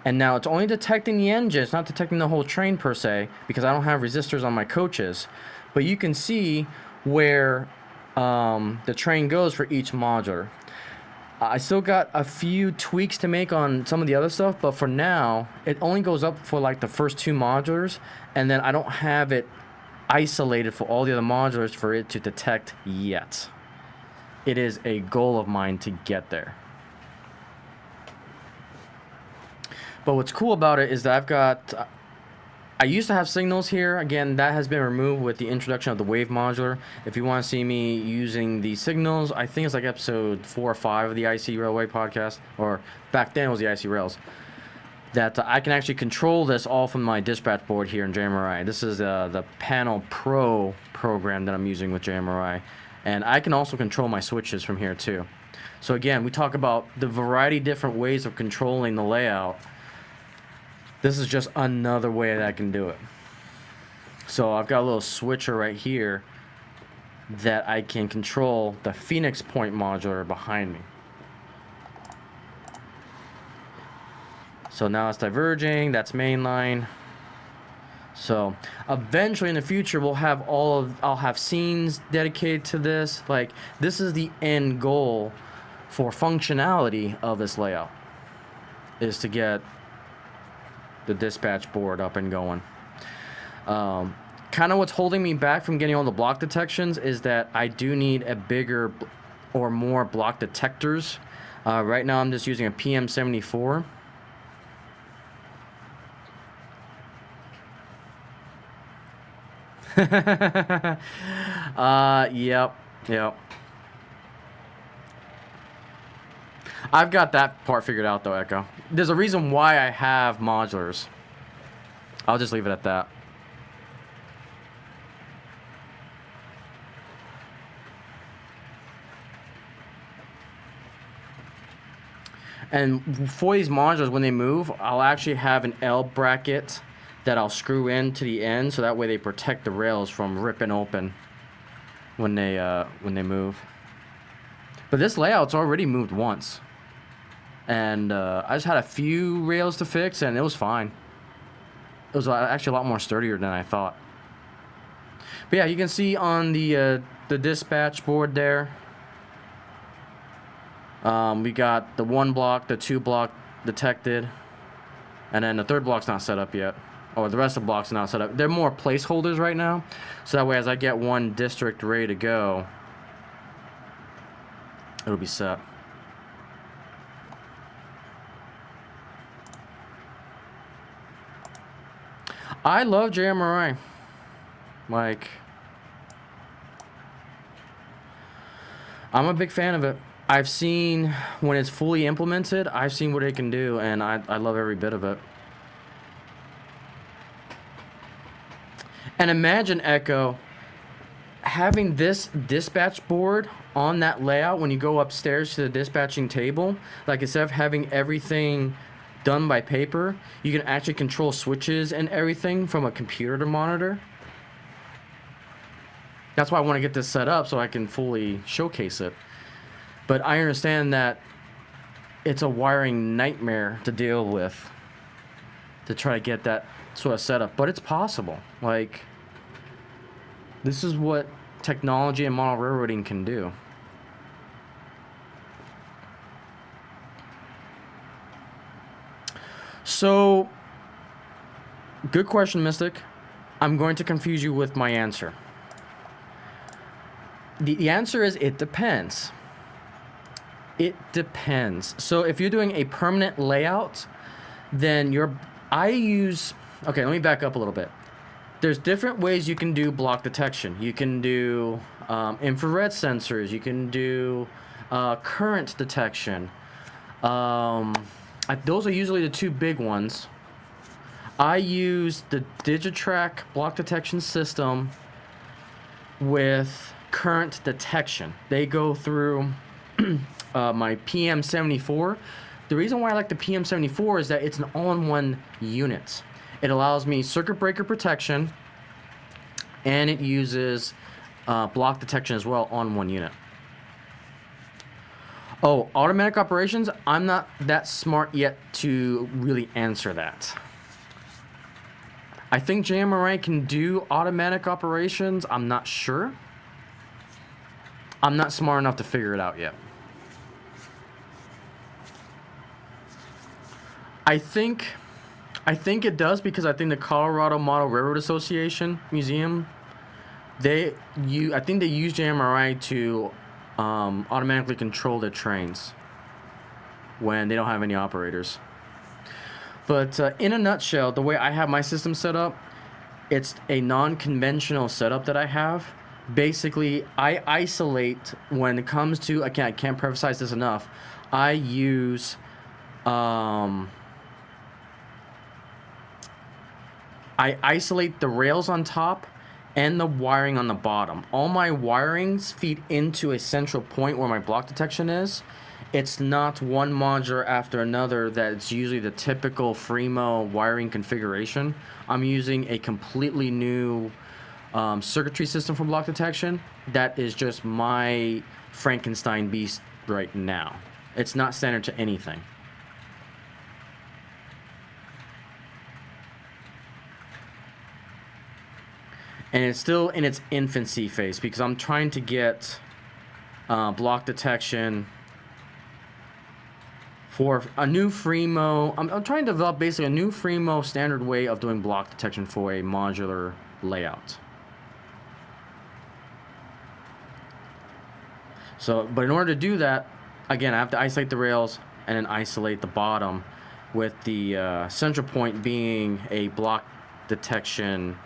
And now it's only detecting the engine. It's not detecting the whole train per se, because I don't have resistors on my coaches. But you can see where the train goes for each modular. I still got a few tweaks to make on some of the other stuff, but for now, it only goes up for like the first 2 modulars, and then I don't have it isolated for all the other modulars for it to detect yet. It is a goal of mine to get there. But what's cool about it is that I've got... I used to have signals here. Again, that has been removed with the introduction of the wave modular. If you want to see me using the signals, I think it's like episode 4 or 5 of the Icey Railway podcast, or back then it was the Icey Rails, that I can actually control this all from my dispatch board here in JMRI. This is the Panel Pro program that I'm using with JMRI. And I can also control my switches from here too. So again, we talk about the variety of different ways of controlling the layout. This is just another way that I can do it. So I've got a little switcher right here that I can control the Phoenix Point modular behind me. So now it's diverging, that's mainline. So eventually in the future we'll have I'll have scenes dedicated to this. Like, this is the end goal for functionality of this layout, is to get the dispatch board up and going. Kind of what's holding me back from getting all the block detections is that I do need a bigger or more block detectors. Right now I'm just using a PM74. Yep. I've got that part figured out though, Echo. There's a reason why I have modulars. I'll just leave it at that. And for these modulars, when they move, I'll actually have an L bracket that I'll screw into the end, so that way they protect the rails from ripping open when they move. But this layout's already moved once, and I just had a few rails to fix, and it was fine. It was actually a lot more sturdier than I thought. But yeah, you can see on the dispatch board there, we got the 1 block, the 2 block detected, and then the 3rd block's not set up yet. Or the rest of the blocks are not set up. They're more placeholders right now, so that way as I get one district ready to go, it'll be set. I love JMRI. Like, I'm a big fan of it. I've seen when it's fully implemented, I've seen what it can do, and I love every bit of it. And imagine, Echo, having this dispatch board on that layout when you go upstairs to the dispatching table. Like, instead of having everything done by paper, you can actually control switches and everything from a computer to monitor. That's why I want to get this set up so I can fully showcase it. But I understand that it's a wiring nightmare to deal with to try to get that sort of setup, but it's possible. Like, this is what technology and model railroading can do. So, good question, Mystic. I'm going to confuse you with my answer. The answer is it depends. It depends. So if you're doing a permanent layout, then okay, let me back up a little bit. There's different ways you can do block detection. You can do infrared sensors. You can do current detection. Those are usually the 2 big ones. I use the Digitrack block detection system with current detection. They go through my PM74. The reason why I like the PM74 is that it's an all-in-one unit. It allows me circuit breaker protection, and it uses block detection as well on one unit. Oh, automatic operations? I'm not that smart yet to really answer that. I think JMRI can do automatic operations. I'm not sure. I'm not smart enough to figure it out yet. I think it does, because I think the Colorado Model Railroad Association Museum, I think they use JMRI to automatically control their trains when they don't have any operators. But in a nutshell, the way I have my system set up, it's a non-conventional setup that I have. Basically, I isolate when it comes to, I can't emphasize this enough, I use I isolate the rails on top and the wiring on the bottom. All my wirings feed into a central point where my block detection is. It's not one modular after another that's usually the typical Fremo wiring configuration. I'm using a completely new circuitry system for block detection that is just my Frankenstein beast right now. It's not standard to anything. And it's still in its infancy phase, because I'm trying to get block detection for a new Fremo. I'm trying to develop basically a new Fremo standard way of doing block detection for a modular layout. So, but in order to do that, again, I have to isolate the rails and then isolate the bottom, with the central point being a block detection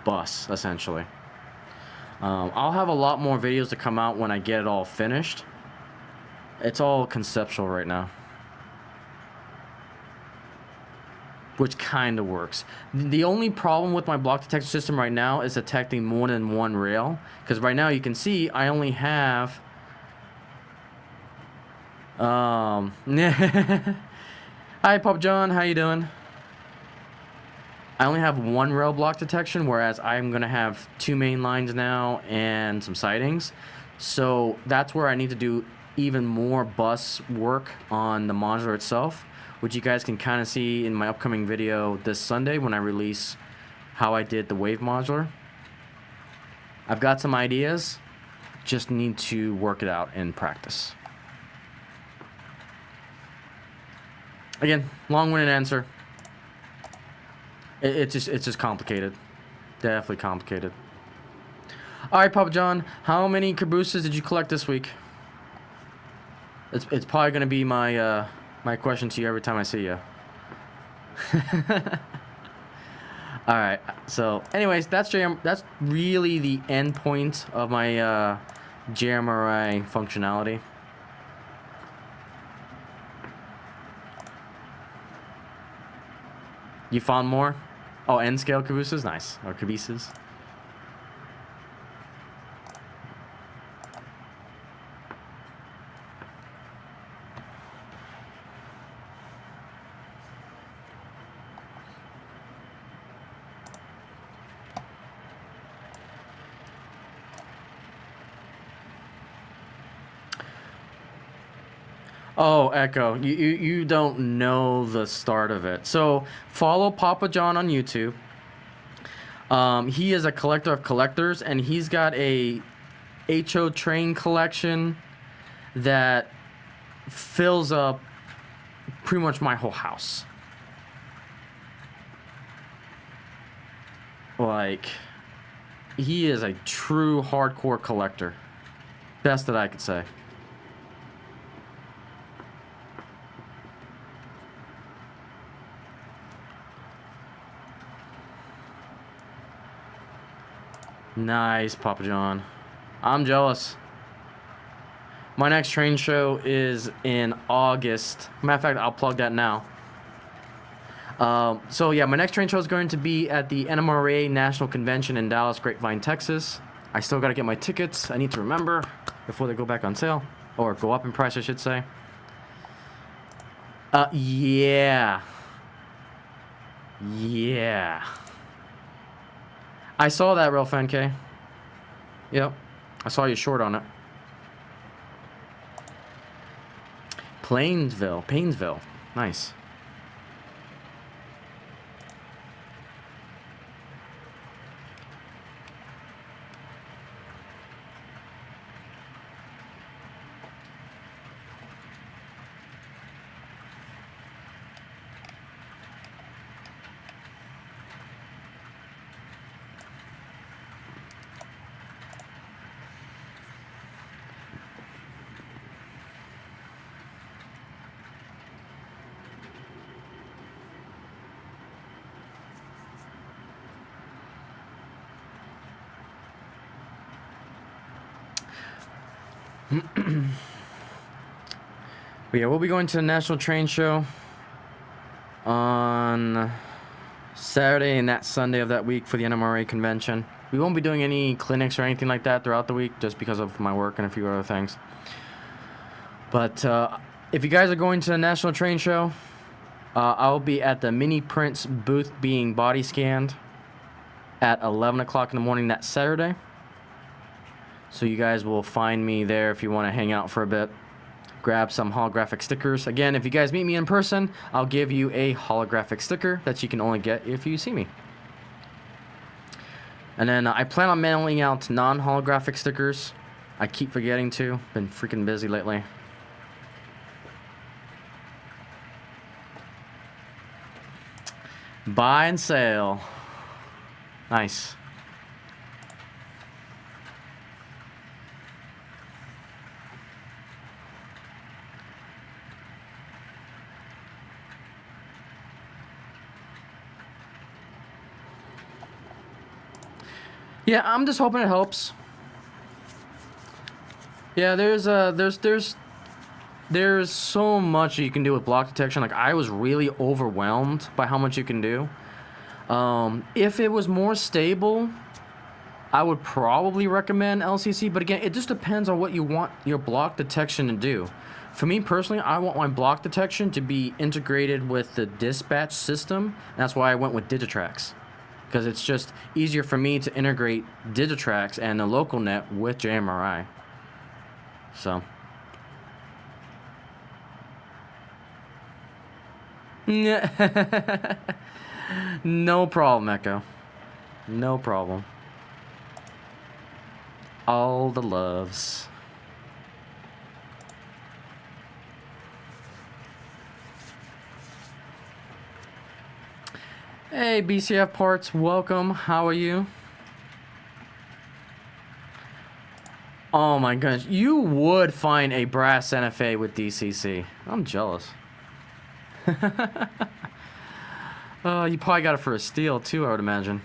bus, essentially. I'll have a lot more videos to come out when I get it all finished. It's all conceptual right now, which kind of works. The only problem with my block detection system right now is detecting more than one rail, because right now you can see I only have hi Pop John, how you doing? I only have one rail block detection, whereas I'm gonna have 2 main lines now and some sidings. So that's where I need to do even more bus work on the modular itself, which you guys can kind of see in my upcoming video this Sunday when I release how I did the wave modular. I've got some ideas, just need to work it out in practice. Again, long-winded answer. It's just complicated. Definitely complicated. All right, Papa John, how many cabooses did you collect this week? It's probably gonna be my my question to you every time I see you. All right. So, anyways, that's really the end point of my JMRI functionality. You found more? Oh, N scale cabooses? Nice. Or cabooses. Oh, Echo, you don't know the start of it. So follow Papa John on YouTube. He is a collector of collectors, and he's got a HO train collection that fills up pretty much my whole house. Like, he is a true hardcore collector. Best that I could say. Nice, Papa John. I'm jealous. My next train show is in August. Matter of fact, I'll plug that now. So yeah, my next train show is going to be at the NMRA National Convention in Dallas, Grapevine, Texas. I still got to get my tickets. I need to remember before they go back on sale. Or go up in price, I should say. Yeah. Yeah. I saw that, Real Fan K. Yep. I saw you short on it. Painesville. Nice. But yeah, we'll be going to the National Train Show on Saturday and that Sunday of that week for the NMRA convention. We won't be doing any clinics or anything like that throughout the week just because of my work and a few other things. But if you guys are going to the National Train Show, I'll be at the Mini Prince booth being body scanned at 11 o'clock in the morning that Saturday. So you guys will find me there if you want to hang out for a bit. Grab some holographic stickers. Again, if you guys meet me in person, I'll give you a holographic sticker that you can only get if you see me. And then I plan on mailing out non-holographic stickers. I keep forgetting to. Been freaking busy lately. Buy and sale. Nice. Yeah, I'm just hoping it helps. Yeah, there's there's so much you can do with block detection. Like, I was really overwhelmed by how much you can do. If it was more stable, I would probably recommend LCC, but again, it just depends on what you want your block detection to do. For me personally, I want my block detection to be integrated with the dispatch system. That's why I went with Digitrax, because it's just easier for me to integrate Digitrax and the local net with JMRI. So. No problem, Echo. No problem. All the loves. Hey, BCF Parts, welcome. How are you? Oh my goodness, you would find a brass NFA with DCC. I'm jealous. You probably got it for a steal too, I would imagine.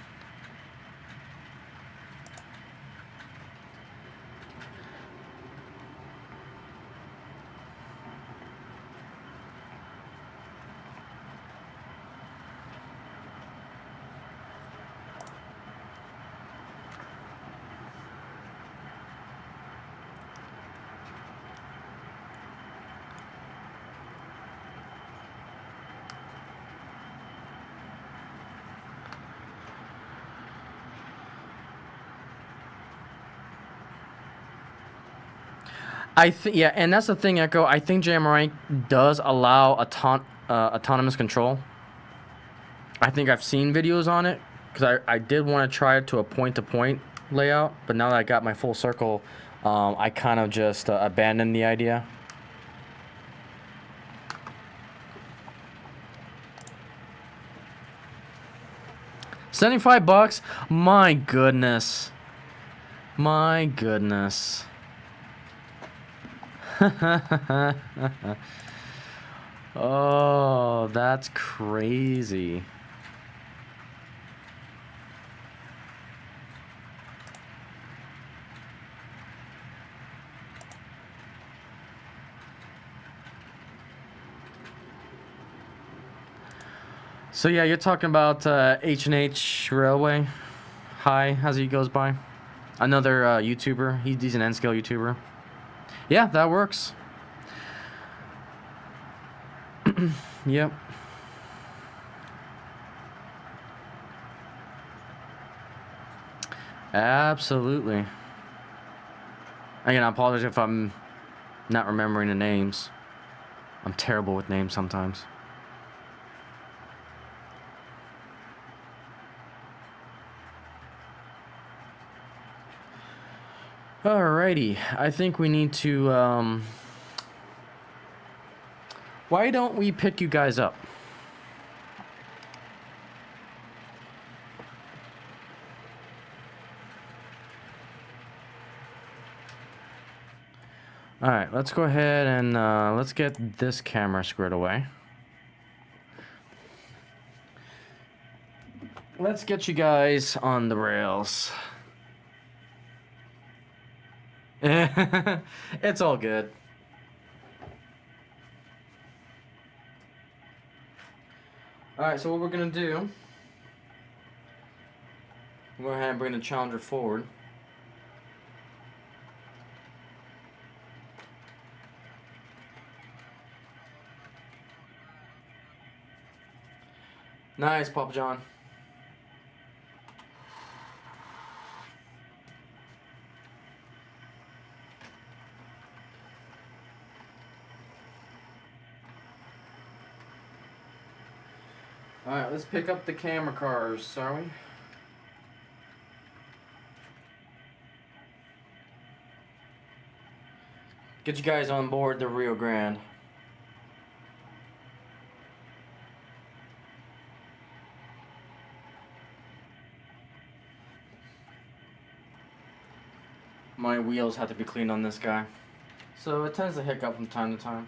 Yeah, and that's the thing, Echo. I think JMRI does allow autonomous control. I think I've seen videos on it, because I did want to try it to a point-to-point layout, but now that I got my full circle, I kind of just abandoned the idea. $75? My goodness. My goodness. Oh, that's crazy. So yeah, you're talking about H&H Railway. Hi, as he goes by. Another YouTuber. He's an N-scale YouTuber. Yeah, that works. Yep. Absolutely. Again, I apologize if I'm not remembering the names. I'm terrible with names sometimes. Alrighty, I think we need to, why don't we pick you guys up? Alright, let's go ahead and, let's get this camera squared away. Let's get you guys on the rails. It's all good. Alright, so what we're gonna do, go ahead and bring the Challenger forward. Nice, Papa John. Alright, let's pick up the camera cars, are we? Get you guys on board the Rio Grande. My wheels have to be cleaned on this guy, so it tends to hiccup from time to time.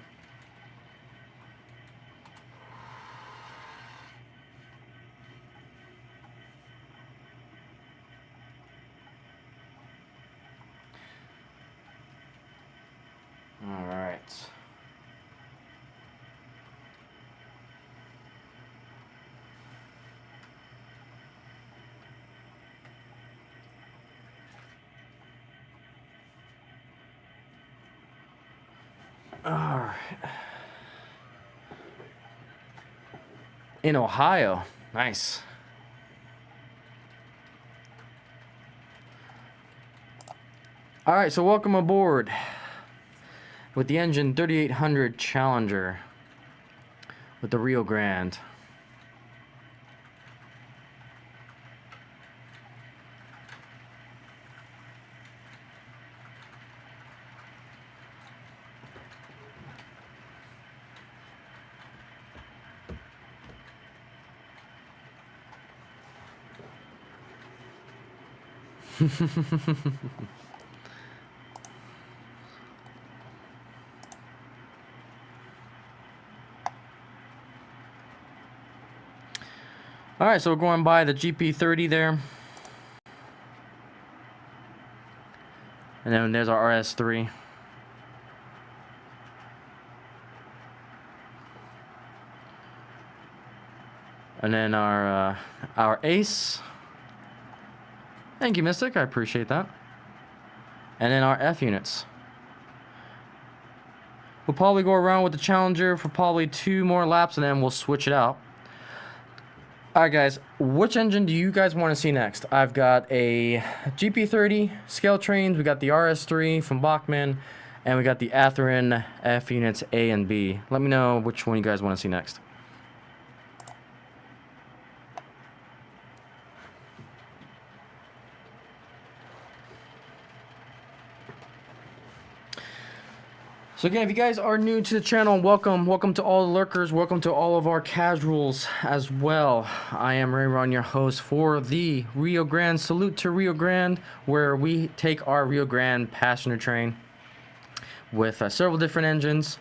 Alright. Alright. In Ohio. Nice. Alright, so welcome aboard with the engine 3800 Challenger with the Rio Grande. Alright, so we're going by the GP30 there. And then there's our RS3. And then our Ace. Thank you, Mystic. I appreciate that. And then our F units. We'll probably go around with the Challenger for probably 2 more laps, and then we'll switch it out. Alright, guys. Which engine do you guys want to see next? I've got a GP30 scale trains. We got the RS3 from Bachmann. And we got the Atherin F units A and B. Let me know which one you guys want to see next. So again, if you guys are new to the channel, welcome to all the lurkers, welcome to all of our casuals as well. I am Ray Ron, your host for the Rio Grande Salute to Rio Grande, where we take our Rio Grande passenger train with several different engines,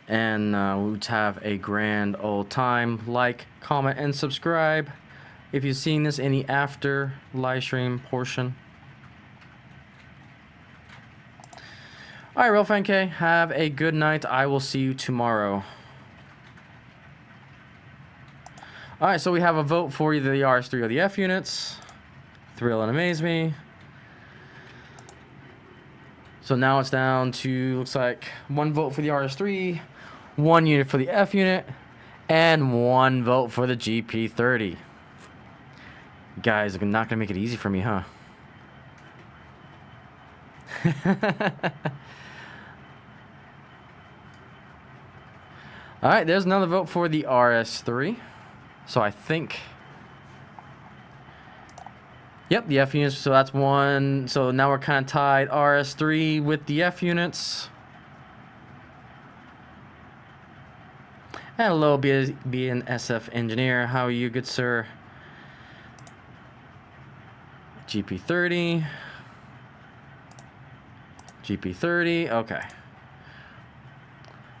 and we have a grand old time. Like, comment, and subscribe if you've seen this in the after live stream portion. Alright, Real Fan K, have a good night. I will see you tomorrow. Alright, so we have a vote for either the RS3 or the F units. Thrill and Amaze Me. So now it's down to, looks like, 1 vote for the RS3, 1 unit for the F unit, and 1 vote for the GP30. You guys are not going to make it easy for me, huh? Alright, there's another vote for the RS3. So I think... Yep, the F units, so that's 1. So now we're kind of tied, RS3 with the F units. Hello, BNSF engineer. How are you, good sir? GP30. GP30, okay.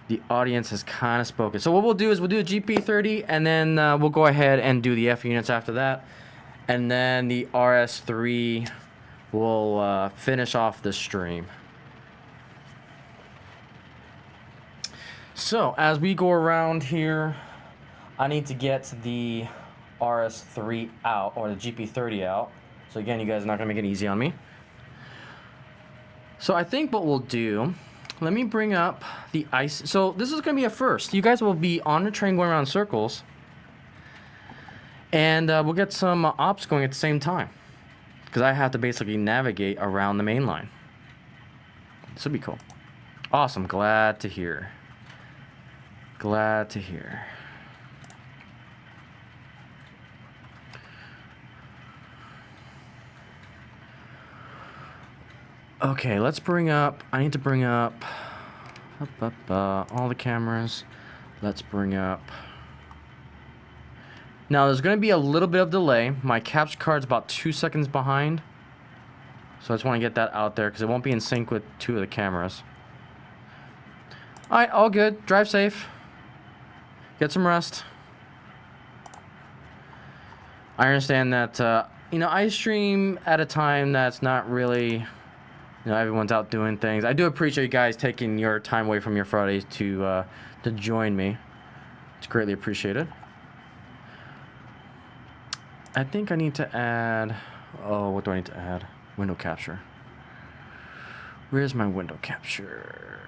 The audience has kind of spoken. So what we'll do is we'll do a GP30, and then we'll go ahead and do the F units after that. And then the RS3 will finish off the stream. So as we go around here, I need to get the RS3 out, or the GP30 out. So again, you guys are not going to make it easy on me. So I think what we'll do, let me bring up the Icey. So this is going to be a first. You guys will be on the train going around in circles. And we'll get some ops going at the same time. Because I have to basically navigate around the main line. This will be cool. Awesome. Glad to hear. Glad to hear. Okay, let's bring up, I need to bring up all the cameras. Let's bring up. Now there's going to be a little bit of delay. My capture card's about 2 seconds behind. So I just want to get that out there because it won't be in sync with 2 of the cameras. Alright, all good. Drive safe. Get some rest. I understand that, you know, I stream at a time that's not really... You know, everyone's out doing things. I do appreciate you guys taking your time away from your Fridays to join me. It's greatly appreciated. I think I need to add... Oh, what do I need to add? Window capture. Where's my window capture?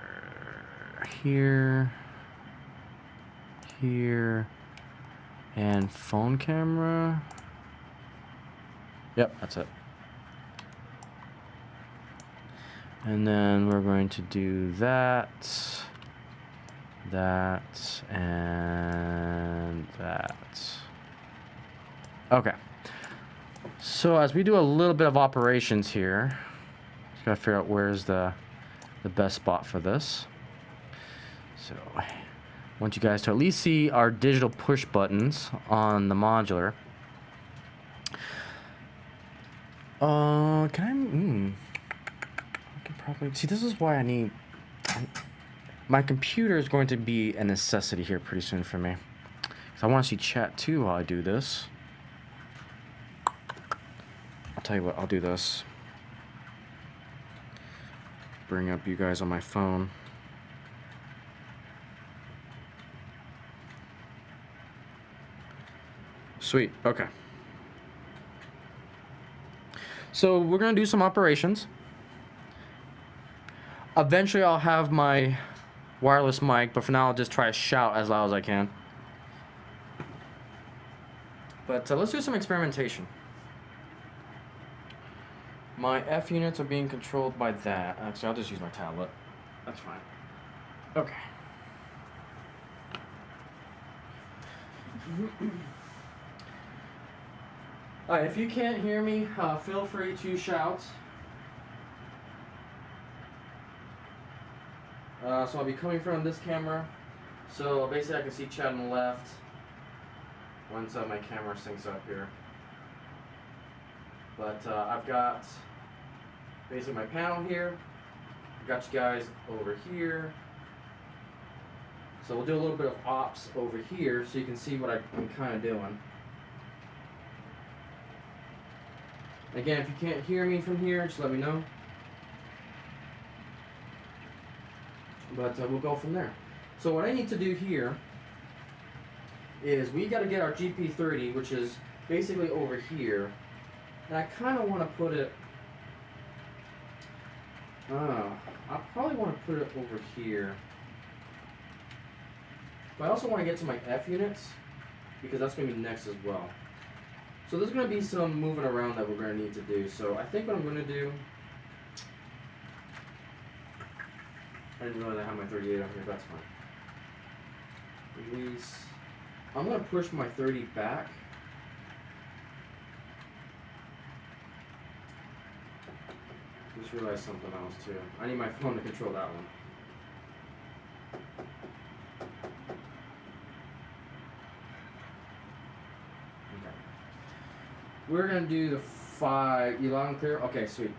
Here, and phone camera. Yep, that's it. And then we're going to do that, and that. Okay. So as we do a little bit of operations here, just gotta figure out where's the best spot for this. So I want you guys to at least see our digital push buttons on the modular. I can probably see. This is why I need. My computer is going to be a necessity here pretty soon for me. So I want to see chat too while I do this. I'll tell you what. I'll do this. Bring up you guys on my phone. Sweet. Okay. So we're gonna do some operations. Eventually I'll have my wireless mic, but for now I'll just try to shout as loud as I can. But let's do some experimentation. My F units are being controlled by that. Actually, I'll just use my tablet. That's fine. Okay. Alright, if you can't hear me, feel free to shout. So I'll be coming from this camera. So basically I can see chat on the left once my camera syncs up here. But I've got basically my panel here. I've got you guys over here. So we'll do a little bit of ops over here so you can see what I'm kind of doing. Again, if you can't hear me from here, just let me know. But we'll go from there. So what I need to do here is we got to get our GP30, which is basically over here. And I kind of want to put it... I probably want to put it over here. But I also want to get to my F units, because that's going to be next as well. So there's going to be some moving around that we're going to need to do. So I think what I'm going to do... I didn't realize I have my 38 on here, that's fine. Release. I'm going to push my 30 back. Just realized something else too. I need my phone to control that one. Okay. We're going to do the 5. You loud and clear? Okay, sweet.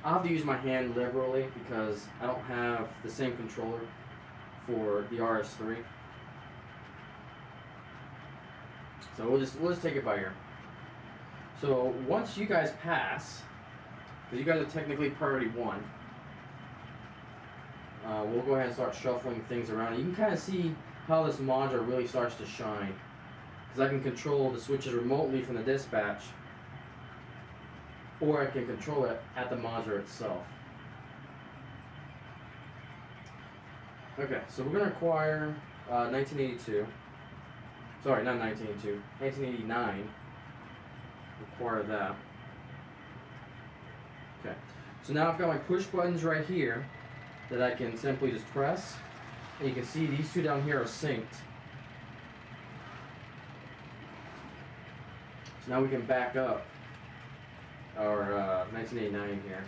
I'll have to use my hand liberally because I don't have the same controller for the RS3. So we'll just take it by ear. So once you guys pass, because you guys are technically priority 1, we'll go ahead and start shuffling things around. You can kind of see how this module really starts to shine, because I can control the switches remotely from the dispatch, or I can control it at the module itself. Okay, so we're going to acquire 1982. Sorry, not 1982. 1989. Acquire that. Okay, so now I've got my push buttons right here that I can simply just press. And you can see these two down here are synced. So now we can back up our 1989 here.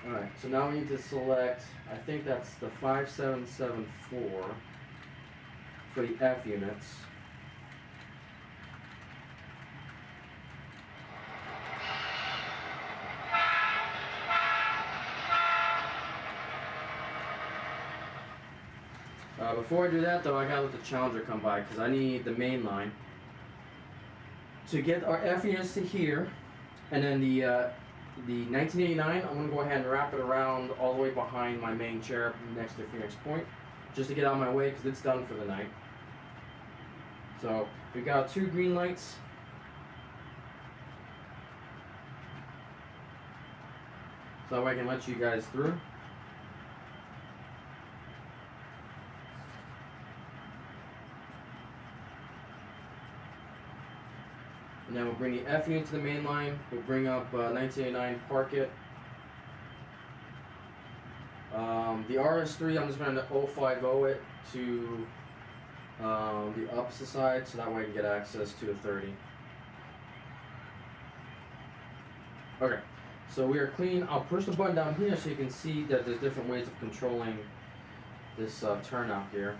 Alright, so now we need to select, I think that's the 5774 for the F units. Before I do that though, I gotta let the Challenger come by because I need the main line to get our F units to here, and then the The 1989, I'm going to go ahead and wrap it around all the way behind my main chair next to Phoenix Point, just to get out of my way because it's done for the night. So we got 2 green lights. So that way I can let you guys through. And then we'll bring the F unit to the main line. We'll bring up 1989, park it. The RS3, I'm just going to 050 it to the opposite side, so that way I can get access to the 30. Okay, so we are clean. I'll push the button down here so you can see that there's different ways of controlling this turnout here.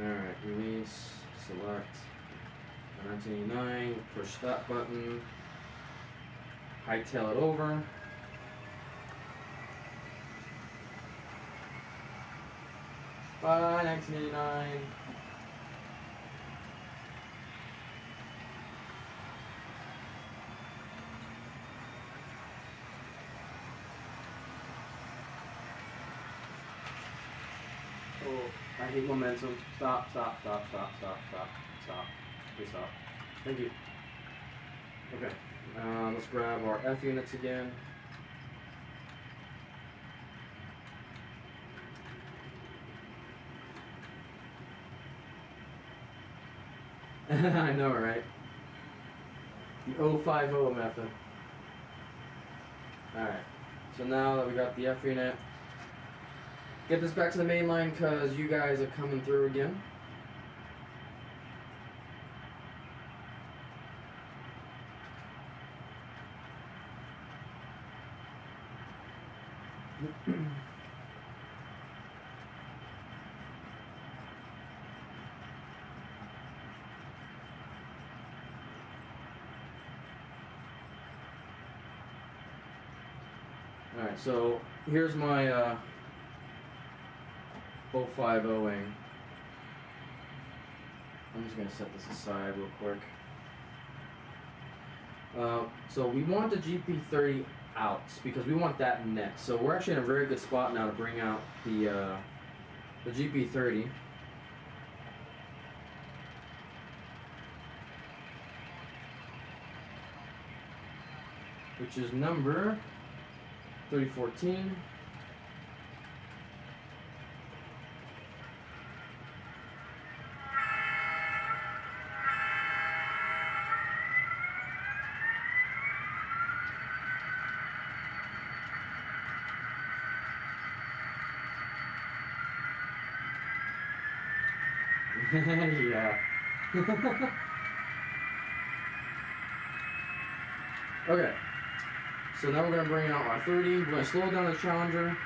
Alright, release, select 1989, push that button, hightail it over. Bye, 1989. Oh, I hate momentum. Stop, stop, stop, stop, stop, stop, stop. Please stop. Thank you. Okay, let's grab our F units again. I know, right? The 050 method. Alright, so now that we got the F unit, get this back to the main line because you guys are coming through again. Alright, so here's my 050ing. I'm just going to set this aside real quick. So we want the GP30 out because we want that next. So we're actually in a very good spot now to bring out the GP30. Which is number 3014. Yeah. Okay. So now we're going to bring out our 30. We're going to slow down the Challenger.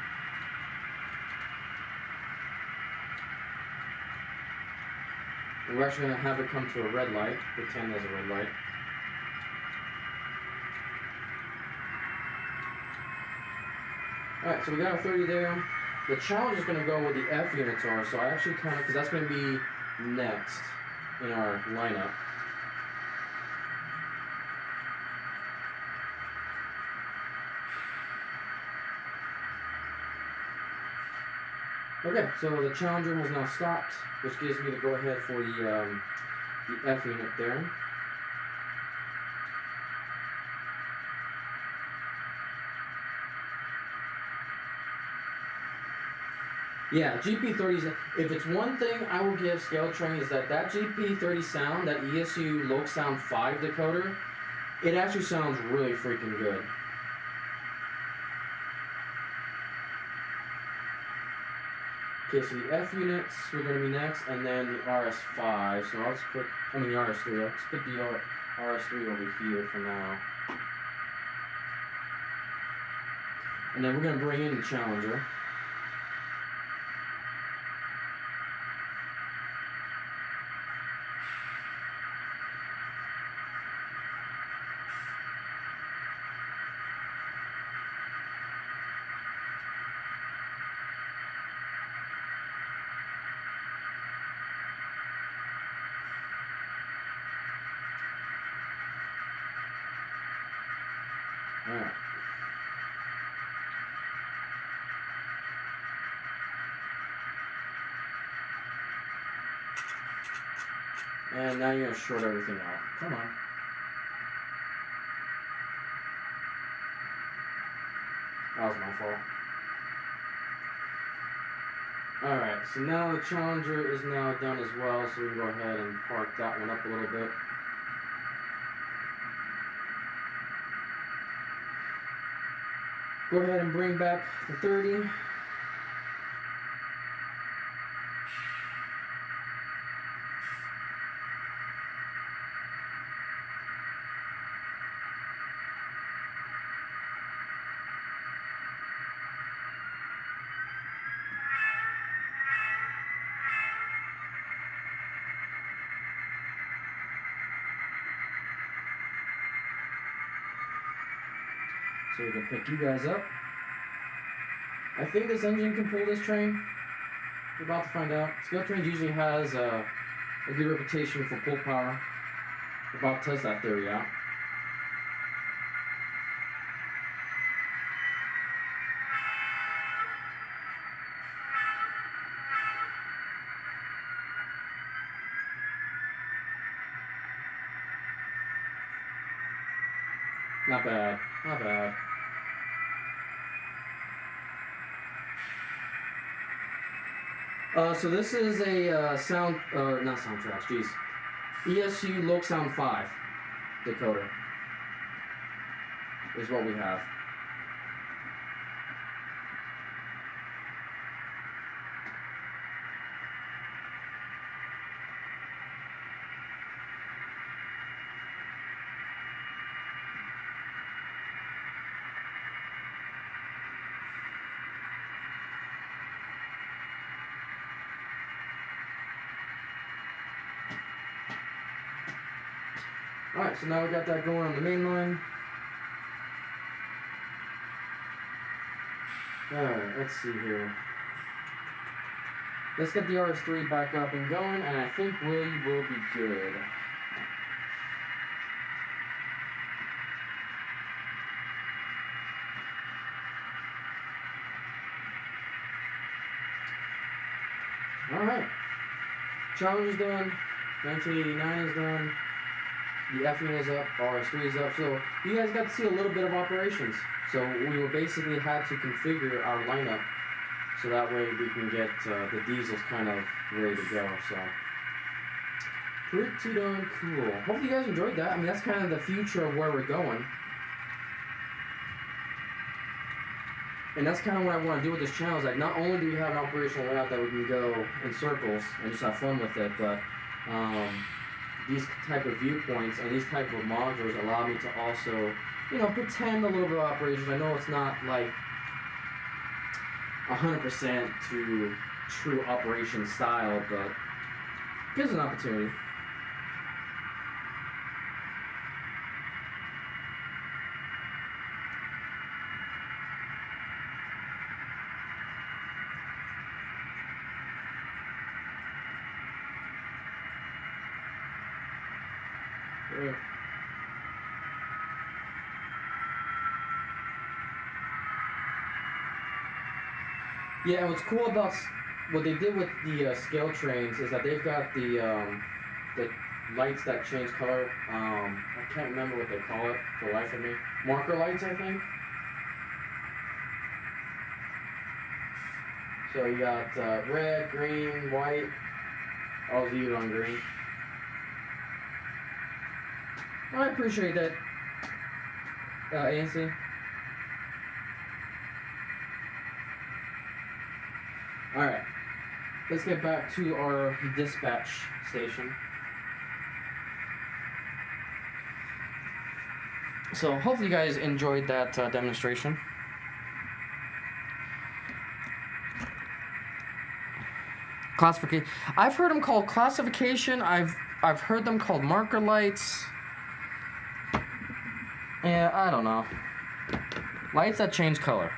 And we're actually going to have it come to a red light. Pretend there's a red light. Alright, so we got our 30 there. The Challenger is going to go where the F units are. So I actually kind of, because that's going to be next in our lineup. Okay, so the Challenger has now stopped, which gives me the go-ahead for the F unit there. Yeah, GP30s, if it's one thing I will give Scale Train is that GP30 sound, that ESU Loc Sound 5 decoder, it actually sounds really freaking good. Okay, so the F units we're going to be next, and then the RS5. So I'll just put, the RS3. I'll just put the RS3 over here for now. And then we're going to bring in the Challenger. Alright. And now you're going to short everything out. Come on. That was my fault. Alright, so now the Challenger is now done as well, so we can go ahead and park that one up a little bit. Go ahead and bring back the 30. So we can pick you guys up. I think this engine can pull this train. We're about to find out. Scale Trains usually has a good reputation for pull power. We're about to test that theory out. Not bad, not bad. So this is a not soundtrack, jeez. ESU Loc Sound 5 decoder is what we have. Alright, so now we got that going on the main line. Alright, let's see here. Let's get the RS3 back up and going, and I think we will be good. Alright. Challenge is done. 1989 is done. The F unit is up, RS3 is up, so you guys got to see a little bit of operations. So we will basically had to configure our lineup so that way we can get the diesels kind of ready to go. So pretty darn cool. Hope you guys enjoyed that. I mean, that's kind of the future of where we're going. And that's kind of what I want to do with this channel, is like not only do we have an operational layout that we can go in circles and just have fun with it, but these type of viewpoints and these type of modules allow me to also, you know, pretend a little bit of operations. I know it's not like 100% to true operation style, but gives an opportunity. Yeah, and what's cool about what they did with the scale trains is that they've got the lights that change color. I can't remember what they call it for the life of me. Marker lights, I think. So you got red, green, white. I'll leave it on green. I appreciate that, Icey. Alright, let's get back to our dispatch station. So hopefully you guys enjoyed that demonstration. Classification. I've heard them called classification. I've heard them called marker lights. Yeah, I don't know. Lights that change color.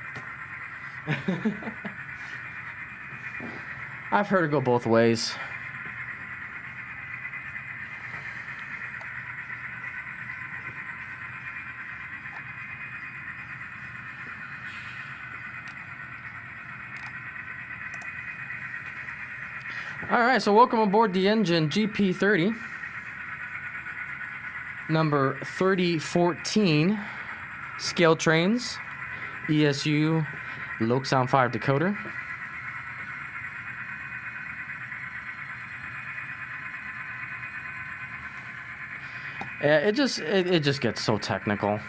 I've heard it go both ways. All right, so welcome aboard the engine GP30, number 3014, scale trains, ESU, Loc Sound 5 decoder. It just gets so technical.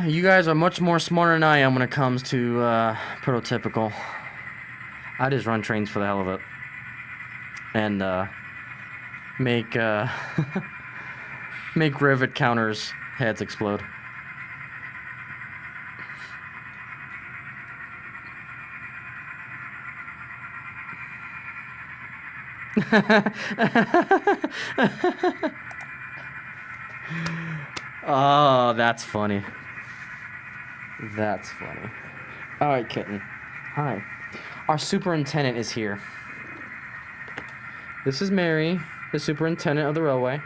You guys are much more smarter than I am when it comes to prototypical. I just run trains for the hell of it, and make make rivet counters heads explode. Oh, that's funny. That's funny. All right, kitten. Hi. Our superintendent is here. This is Mary, the superintendent of the railway.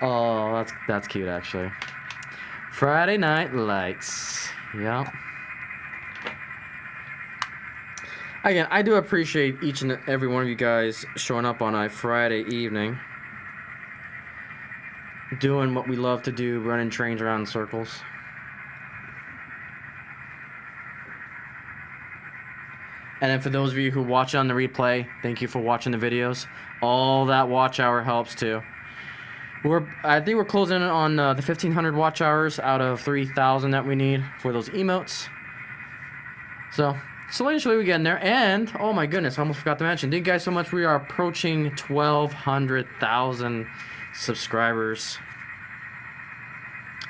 Oh, that's cute, actually. Friday Night Lights. Yep. Again, I do appreciate each and every one of you guys showing up on a Friday evening, doing what we love to do, running trains around in circles. And then for those of you who watch on the replay, thank you for watching the videos. All that watch hour helps too. I think we're closing on the 1,500 watch hours out of 3,000 that we need for those emotes. So slowly and surely we're getting there. And oh my goodness, I almost forgot to mention. Thank you guys so much. We are approaching 1,200,000 subscribers.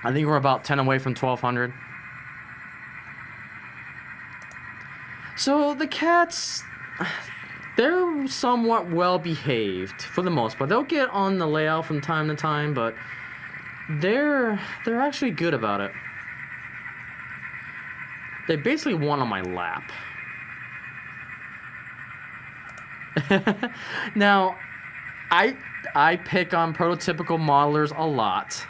I think we're about 10 away from 1,200. So the cats, they're somewhat well behaved for the most part. They'll get on the layout from time to time, but they're actually good about it. They basically want on my lap. Now, I pick on prototypical modelers a lot.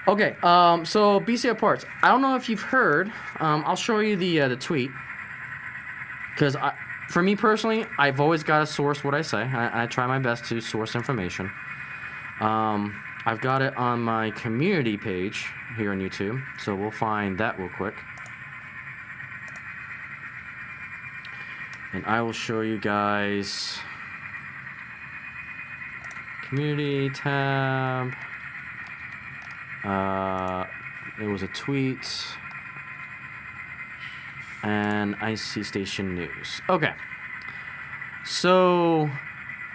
Okay, so BCF parts. I don't know if you've heard. I'll show you the tweet. Because for me personally, I've always got to source what I say. I try my best to source information. I've got it on my community page here on YouTube, so we'll find that real quick. And I will show you guys community tab. It was a tweet and Icey Station News. Okay, so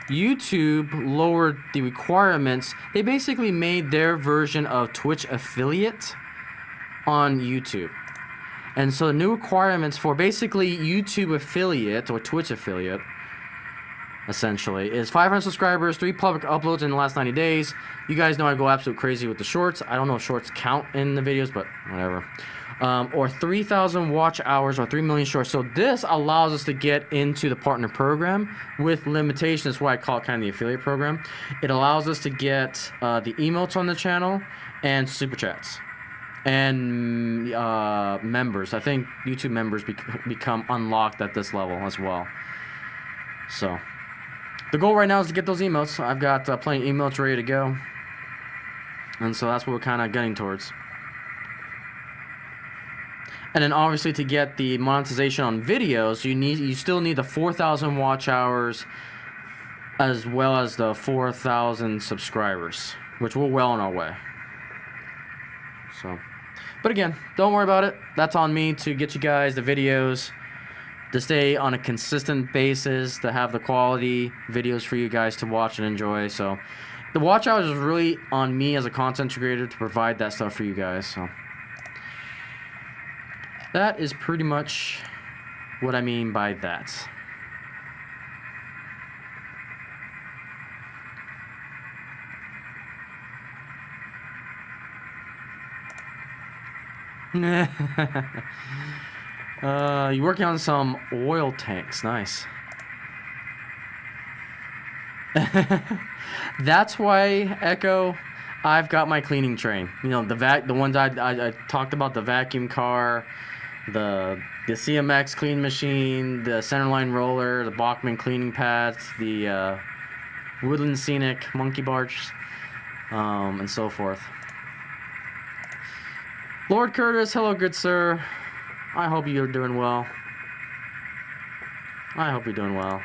YouTube lowered the requirements. They basically made their version of Twitch affiliate on YouTube. And so the new requirements for basically YouTube affiliate or Twitch affiliate essentially is 500 subscribers, 3 public uploads in the last 90 days. You guys know I go absolute crazy with the shorts. I don't know if shorts count in the videos, but whatever. Or 3,000 watch hours or 3 million shorts. So this allows us to get into the partner program with limitations. That's why I call it kind of the affiliate program. It allows us to get the emotes on the channel and super chats and members. I think YouTube members become unlocked at this level as well. So the goal right now is to get those emotes. I've got plenty of emotes ready to go, and so that's what we're kind of gunning towards. And then obviously to get the monetization on videos, you still need the 4,000 watch hours as well as the 4,000 subscribers, which we're well on our way. So, but again, don't worry about it. That's on me to get you guys the videos, to stay on a consistent basis, to have the quality videos for you guys to watch and enjoy. So the watch hours is really on me as a content creator to provide that stuff for you guys. So that is pretty much what I mean by that. You working on some oil tanks? Nice. That's why, Echo, I've got my cleaning train. You know, the ones I talked about, the vacuum car, the CMX clean machine, the centerline roller, the Bachman cleaning pads, the Woodland Scenic monkey bars, and so forth. Lord Curtis, hello, good sir. I hope you're doing well. I hope you're doing well.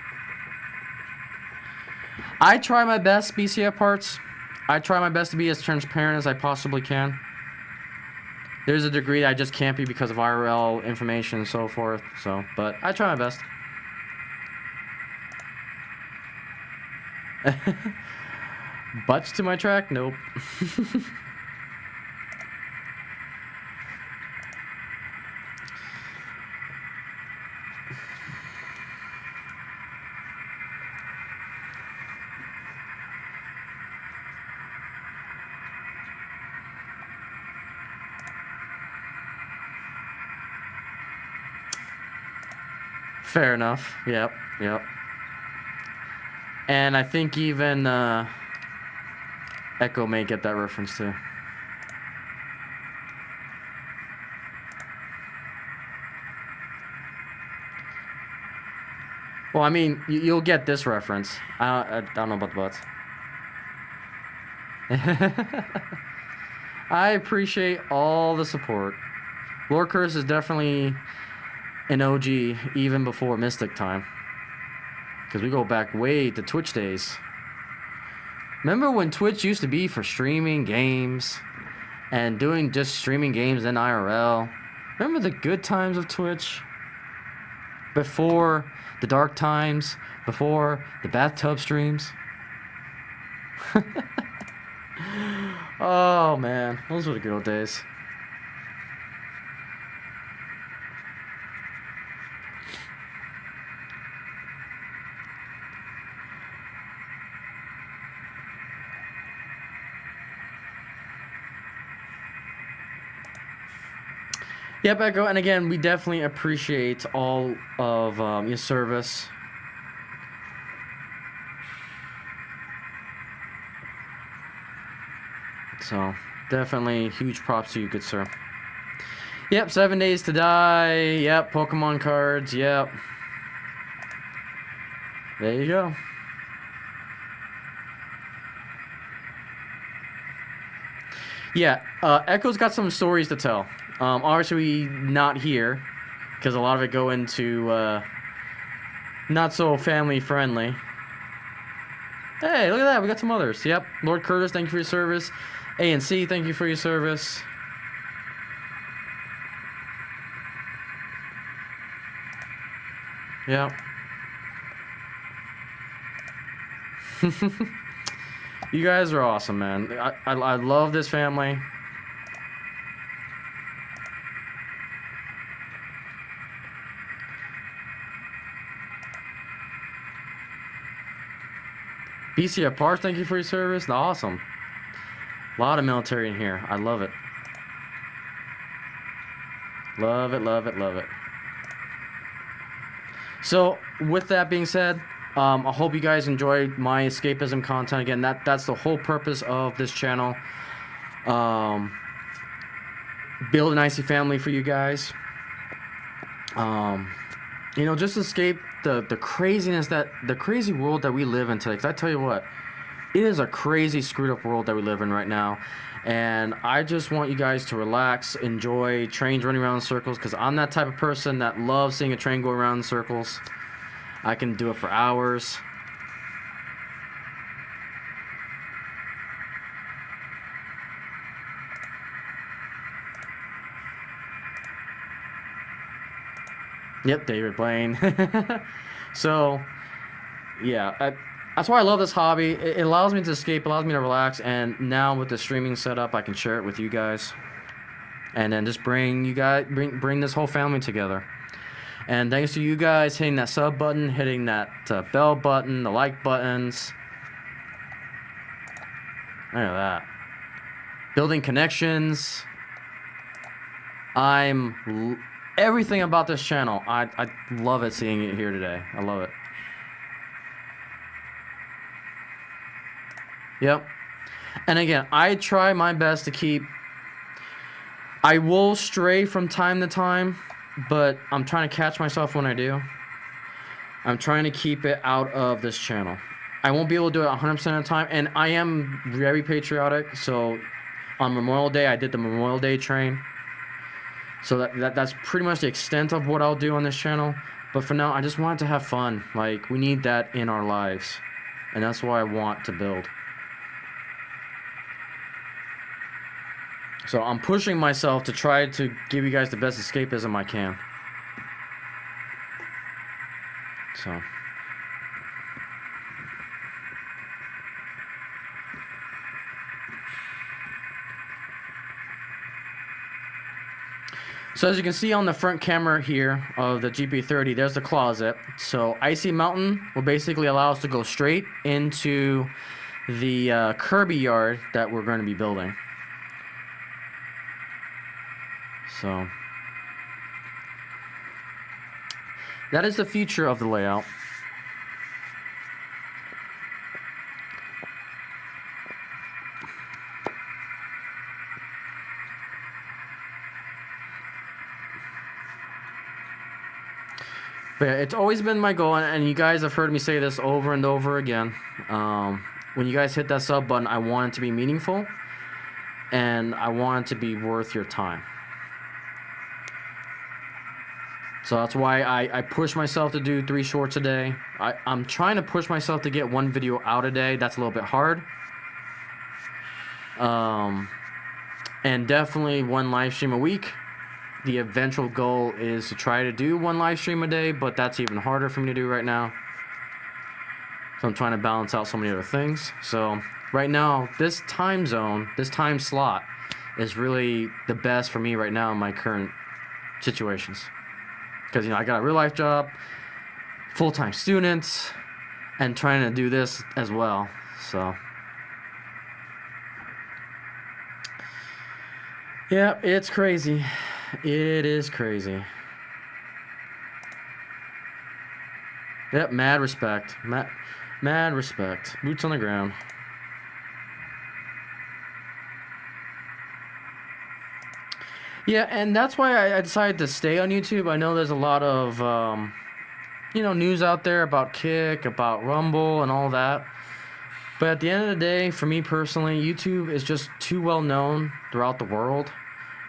I try my best, BCF parts. I try my best to be as transparent as I possibly can. There's a degree I just can't be because of IRL information and so forth. So, but I try my best. Butts to my track? Nope. Fair enough. Yep. Yep. And I think even Echo may get that reference too. Well, I mean, you'll get this reference. I don't know about the butts. I appreciate all the support. Lord Curse is definitely an OG even before Mystic time. Because we go back way to Twitch days. Remember when Twitch used to be for streaming games and doing just streaming games in IRL? Remember the good times of Twitch? Before the dark times, before the bathtub streams? Oh man, those were the good old days. Yep, Echo, and again, we definitely appreciate all of your service. So, definitely huge props to you, good sir. Yep, 7 days to die. Yep, Pokemon cards. Yep. There you go. Yeah, Echo's got some stories to tell. Obviously not here, because a lot of it go into not so family friendly. Hey, look at that, we got some others. Yep, Lord Curtis, thank you for your service. A&C, thank you for your service. Yep. You guys are awesome, man. I love this family. BCF Park, thank you for your service. Awesome. A lot of military in here. I love it. Love it, love it, love it. So, with that being said, I hope you guys enjoyed my escapism content. Again, that's the whole purpose of this channel. Build an Icey family for you guys. You know, just escape the craziness the crazy world that we live in today. Because I tell you what, it is a crazy, screwed up world that we live in right now. And I just want you guys to relax, enjoy trains running around in circles. Because I'm that type of person that loves seeing a train go around in circles. I can do it for hours. Yep, David Blaine. So, yeah, that's why I love this hobby. It allows me to escape, allows me to relax, and now with the streaming setup, I can share it with you guys, and then just bring this whole family together. And thanks to you guys hitting that sub button, hitting that bell button, the like buttons. Look at that. Building connections. Everything about this channel, I love it seeing it here today. I love it. Yep. And again, I try my best to keep... I will stray from time to time, but I'm trying to catch myself when I do. I'm trying to keep it out of this channel. I won't be able to do it 100% of the time, and I am very patriotic, so on Memorial Day, I did the Memorial Day train. So that's pretty much the extent of what I'll do on this channel. But for now, I just wanted to have fun. Like, we need that in our lives. And that's why I want to build. So I'm pushing myself to try to give you guys the best escapism I can. So as you can see on the front camera here of the GP30, there's the closet. So Icey Mountain will basically allow us to go straight into the Kirby yard that we're going to be building. So that is the future of the layout. But yeah, it's always been my goal, and you guys have heard me say this over and over again. When you guys hit that sub button, I want it to be meaningful, and I want it to be worth your time. So that's why I push myself to do 3 shorts a day. I'm trying to push myself to get 1 video out a day. That's a little bit hard. And definitely 1 live stream a week. The eventual goal is to try to do 1 live stream a day, but that's even harder for me to do right now. So I'm trying to balance out so many other things. So right now, this time zone, this time slot is really the best for me right now in my current situations. Because, you know, I got a real life job, full-time students, and trying to do this as well. So yeah, it's crazy. It is crazy. Yep, mad respect. Mad respect. Boots on the ground. Yeah, and that's why I decided to stay on YouTube. I know there's a lot of, you know, news out there about Kick, about Rumble, and all that. But at the end of the day, for me personally, YouTube is just too well known throughout the world.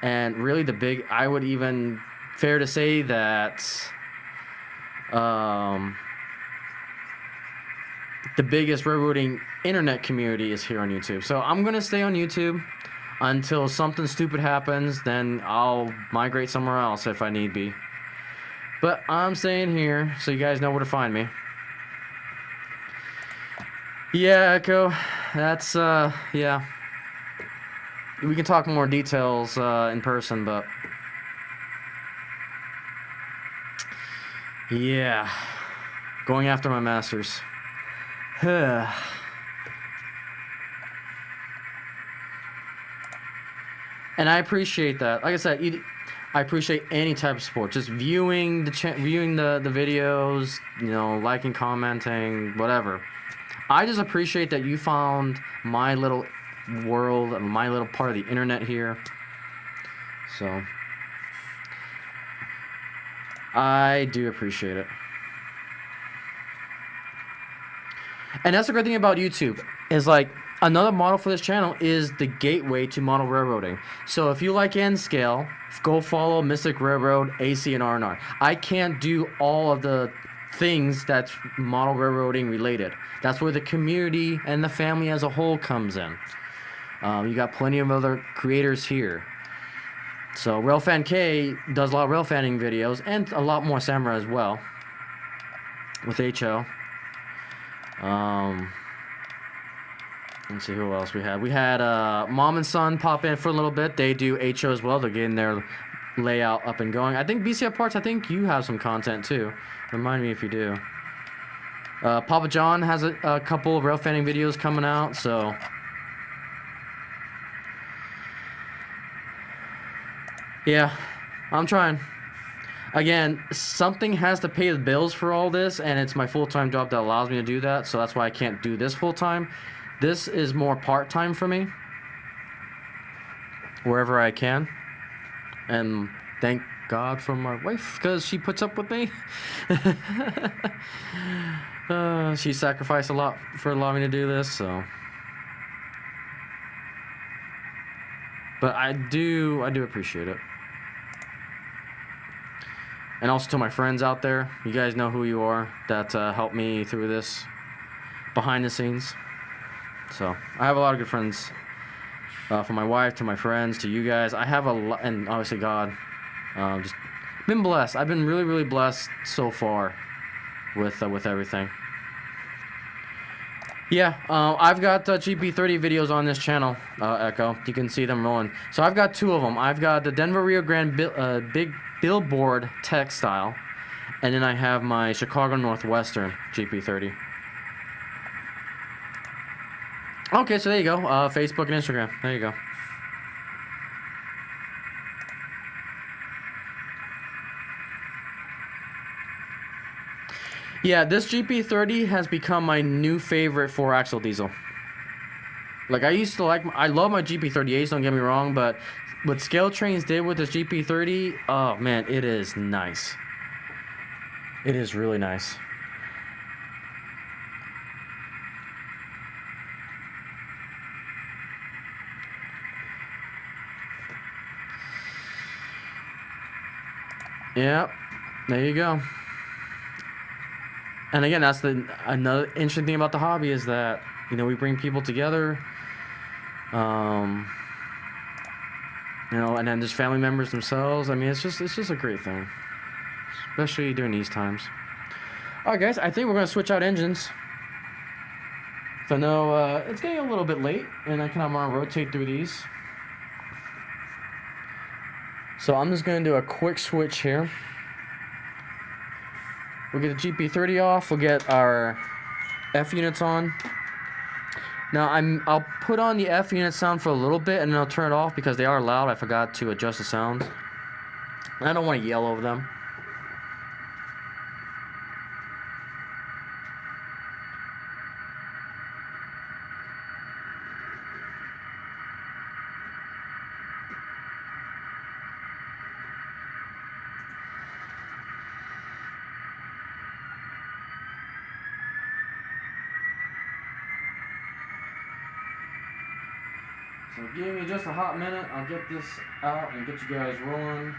And really I would even fair to say that the biggest railroading internet community is here on YouTube. So I'm going to stay on YouTube until something stupid happens. Then I'll migrate somewhere else if I need be. But I'm staying here so you guys know where to find me. Yeah, Echo. That's, yeah. We can talk more details in person, but yeah, going after my masters. And I appreciate that. Like I said, I appreciate any type of support. Just viewing the videos, you know, liking, commenting, whatever. I just appreciate that you found my little world, my little part of the internet here. So I do appreciate it. And that's the great thing about YouTube, is like another model for this channel is the gateway to model railroading. So if you like N-Scale, go follow Mystic Railroad, AC, and R&R. I can't do all of the things that's model railroading related. That's where the community and the family as a whole comes in. You got plenty of other creators here. So Railfan K does a lot of railfanning videos and a lot more samurai as well with HO. Let's see who else we had. We had Mom and Son pop in for a little bit. They do HO as well. They're getting their layout up and going. I think BCF Parts, I think you have some content too. Remind me if you do. Papa John has a couple of railfanning videos coming out, so yeah, I'm trying. Again, something has to pay the bills for all this, and it's my full-time job that allows me to do that, so that's why I can't do this full-time. This is more part-time for me, wherever I can. And thank God for my wife, because she puts up with me. She sacrificed a lot for allowing me to do this, so. But I do appreciate it. And also to my friends out there, you guys know who you are, that helped me through this behind the scenes. So I have a lot of good friends, from my wife to my friends to you guys. I have a lot, and obviously God. Just been blessed. I've been really, really blessed so far with everything. Yeah, I've got GP30 videos on this channel, Echo. You can see them rolling. So I've got 2 of them. I've got the Denver Rio Grande big billboard textile, and then I have my Chicago Northwestern GP30. Okay, so there you go. Facebook and Instagram. There you go. Yeah, this GP30 has become my new favorite 4-axle diesel. Like, I used to I love my GP38s, don't get me wrong, but what Scale Trains did with this GP30, oh man, it is nice. It is really nice. Yep, there you go. And again, that's another interesting thing about the hobby is that, you know, we bring people together, you know, and then just family members themselves. I mean, it's just a great thing, especially during these times. All right, guys, I think we're gonna switch out engines. So I know it's getting a little bit late, and I kind of want to rotate through these. So I'm just gonna do a quick switch here. We'll get the GP30 off. We'll get our F units on. Now I'll put on the F unit sound for a little bit and then I'll turn it off because they are loud. I forgot to adjust the sounds. I don't want to yell over them. So give me just a hot minute. I'll get this out and get you guys rolling.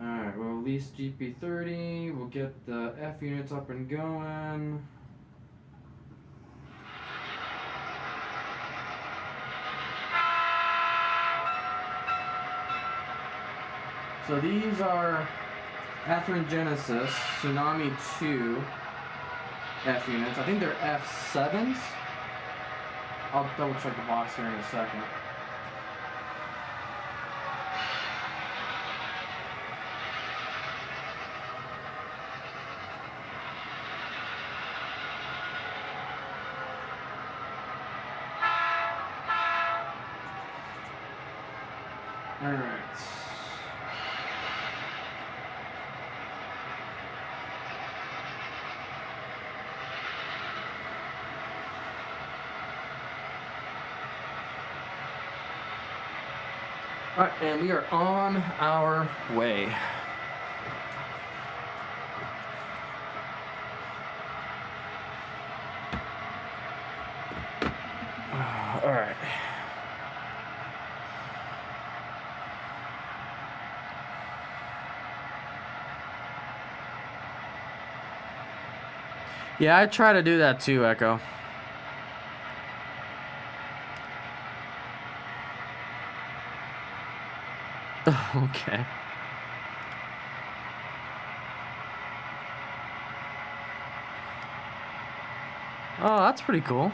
Alright, we'll release GP30. We'll get the F units up and going. So these are Catherine Genesis Tsunami 2 F units. I think they're F7s. I'll double check the box here in a second. All right. All right, and we are on our way. All right. Yeah, I try to do that too, Echo. Okay. Oh, that's pretty cool.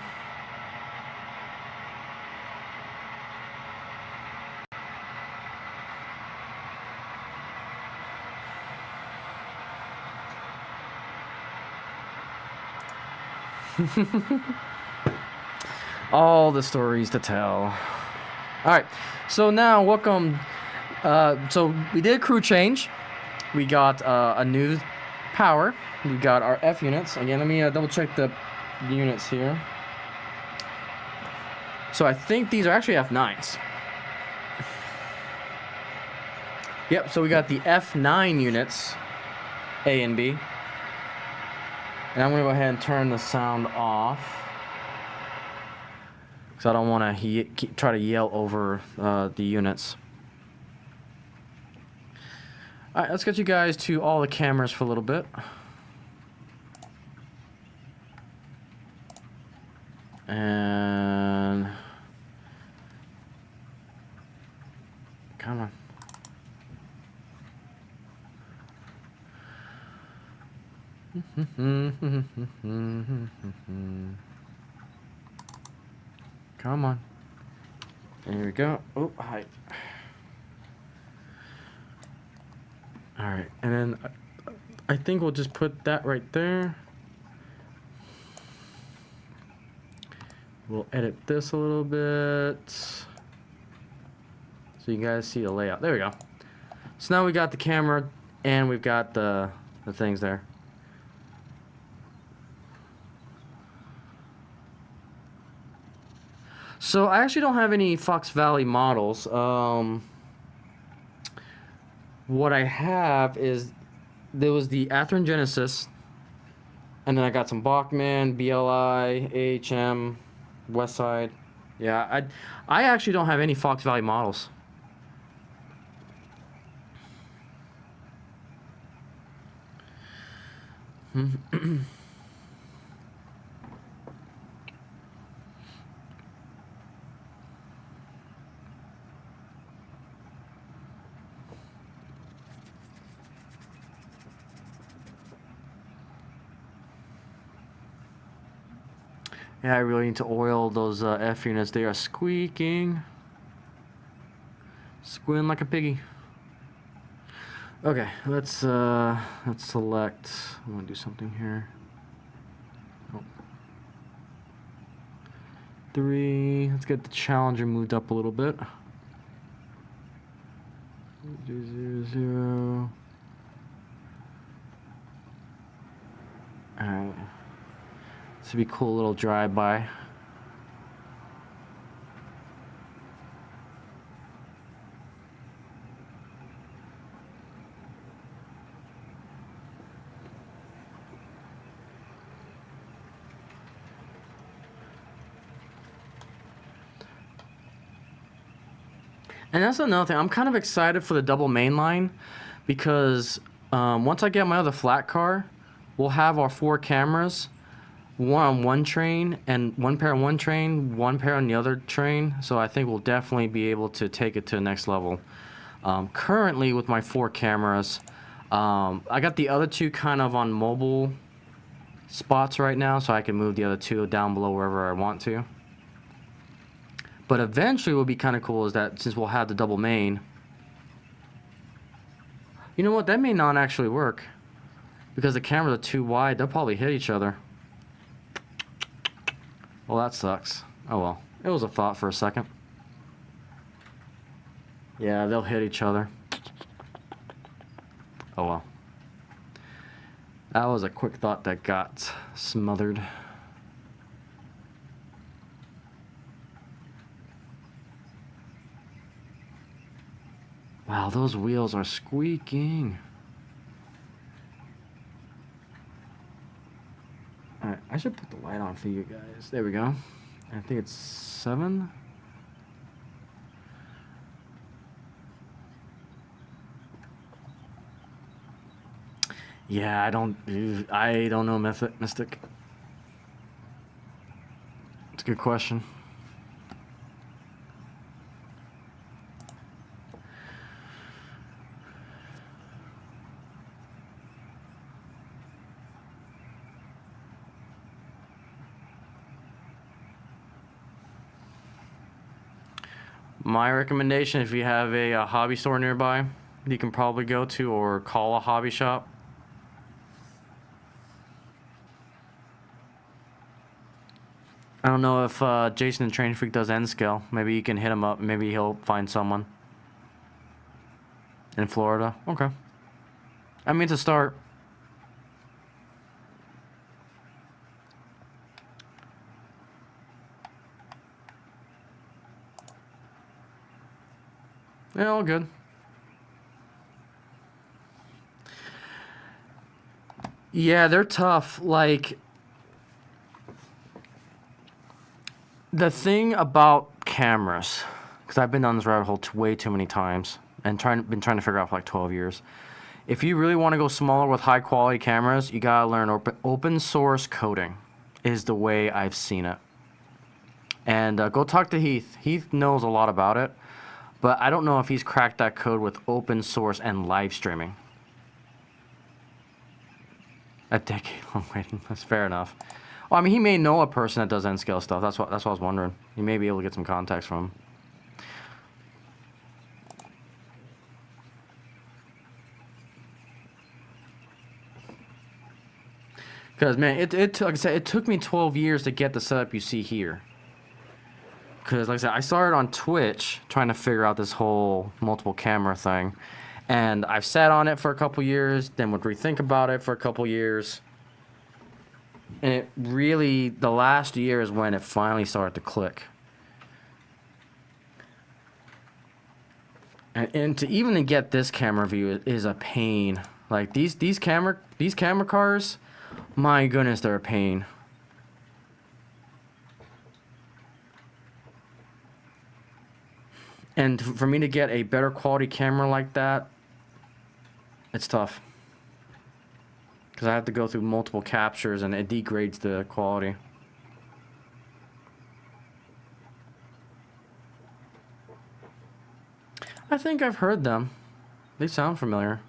All the stories to tell. All right, so now welcome. So we did a crew change. We got a new power. We got our F units. Again, let me double check the units here. So I think these are actually F9s. Yep, so we got the F9 units, A and B. And I'm going to go ahead and turn the sound off, because I don't want to try to yell over the units. All right, let's get you guys to all the cameras for a little bit. And come on. Come on. There we go. Oh, hi. All right, and then I think we'll just put that right there. We'll edit this a little bit so you guys see the layout. There we go. So now we got the camera and we've got the things there. So I actually don't have any Fox Valley models. What I have is, there was the Athearn Genesis, and then I got some Bachmann, BLI, AHM, Westside. Yeah, I actually don't have any Fox Valley models. Yeah, I really need to oil those F units. They are squeaking. Squealing like a piggy. Okay, let's select. I'm gonna do something here. Oh. 3. Let's get the Challenger moved up a little bit. 0, 0. Alright. This would be a cool little drive-by. And that's another thing. I'm kind of excited for the double main line, because once I get my other flat car, we'll have our 4 cameras. One on one train, and one pair on one train, one pair on the other train. So I think we'll definitely be able to take it to the next level. Currently, with my 4 cameras, I got the other 2 kind of on mobile spots right now, so I can move the other 2 down below wherever I want to. But eventually, what will be kind of cool is that since we'll have the double main, you know what? That may not actually work, because the cameras are too wide. They'll probably hit each other. Well, that sucks. Oh well. It was a thought for a second. Yeah, they'll hit each other. Oh well. That was a quick thought that got smothered. Wow, those wheels are squeaking. Alright, I should put the light on for you guys. There we go. I think it's 7. Yeah, I don't know, Mystic. It's a good question. My recommendation, if you have a hobby store nearby, you can probably go to, or call a hobby shop. I don't know if Jason and Train Freak does N scale. Maybe you can hit him up. Maybe he'll find someone in Florida. Okay. I mean, to start. Yeah, all good. Yeah, they're tough. Like, the thing about cameras, because I've been down this rabbit hole way too many times and been trying to figure out for like 12 years. If you really want to go smaller with high quality cameras, you gotta learn open source coding is the way I've seen it. And go talk to Heath. Heath knows a lot about it, but I don't know if he's cracked that code with open source and live streaming. A decade long waiting list. Fair enough. Well, I mean, he may know a person that does N-scale stuff. That's what I was wondering. He may be able to get some contacts from him. Because, man, like I said, it took me 12 years to get the setup you see here. Because, like I said, I started on Twitch trying to figure out this whole multiple camera thing. And I've sat on it for a couple years, then would rethink about it for a couple years. And it really, the last year is when it finally started to click. And to even to get this camera view is a pain. Like these camera cars, my goodness, they're a pain. And for me to get a better quality camera like that, it's tough. Because I have to go through multiple captures and it degrades the quality. I think I've heard them. They sound familiar.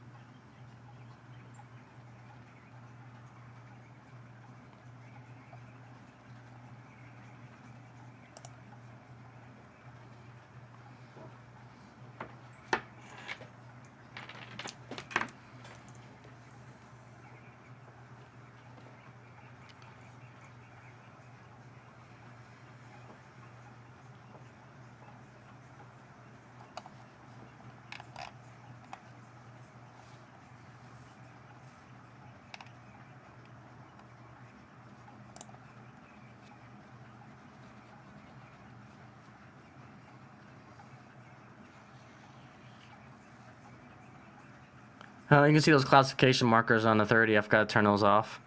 You can see those classification markers on the 30. I've got to turn those off.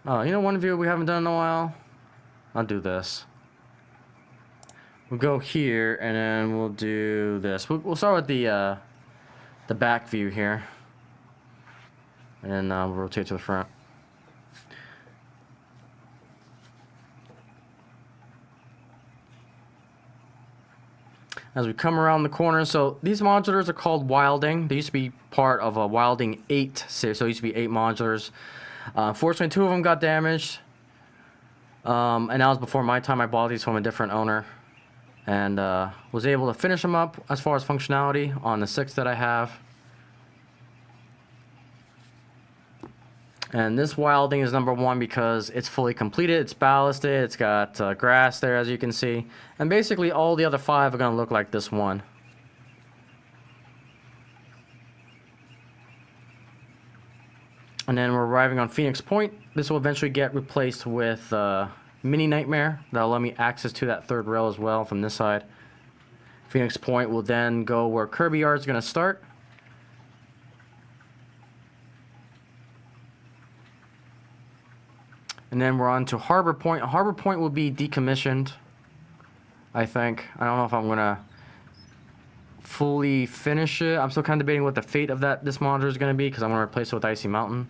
Oh, you know one view we haven't done in a while? I'll do this. We'll go here, and then we'll do this. We'll start with the back view here. And then we'll rotate to the front. As we come around the corner, so these modulars are called Wilding. They used to be part of a Wilding 8 series, so it used to be 8 modulars. Fortunately, 2 of them got damaged. And that was before my time. I bought these from a different owner. And was able to finish them up as far as functionality on the 6 that I have. And this Wilding is number 1 because it's fully completed, it's ballasted, it's got grass there as you can see. And basically all the other 5 are going to look like this one. And then we're arriving on Phoenix Point. This will eventually get replaced with Mini Nightmare. That'll let me access to that 3rd rail as well from this side. Phoenix Point will then go where Kirby Yard is going to start. And then we're on to Harbor Point. Harbor Point will be decommissioned, I think. I don't know if I'm going to fully finish it. I'm still kind of debating what the fate of this monitor is going to be because I'm going to replace it with Icy Mountain.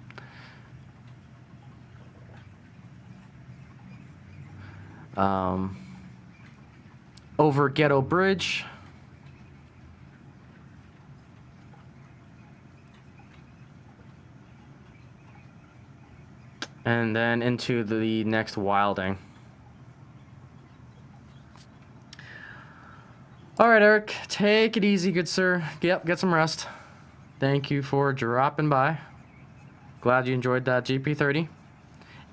Over Ghetto Bridge. And then into the next Wilding. All right, Eric, take it easy, good sir. Yep, get some rest. Thank you for dropping by. Glad you enjoyed that GP30.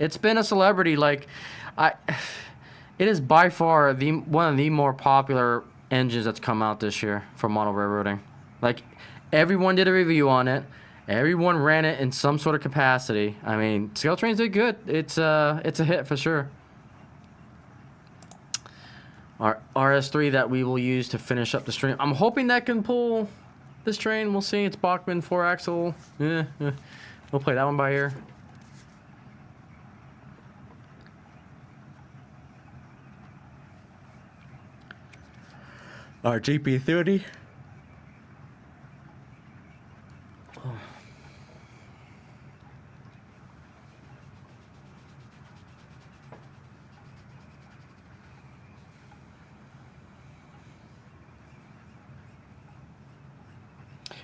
It's been a celebrity. Like, I, it is by far one of the more popular engines that's come out this year for model railroading. Like, everyone did a review on it. Everyone ran it in some sort of capacity. I mean, Scale Trains did good. It's a hit for sure. Our RS3 that we will use to finish up the stream. I'm hoping that can pull this train. We'll see. It's Bachmann 4-axle. We'll play that one by ear. Our GP30. Oh.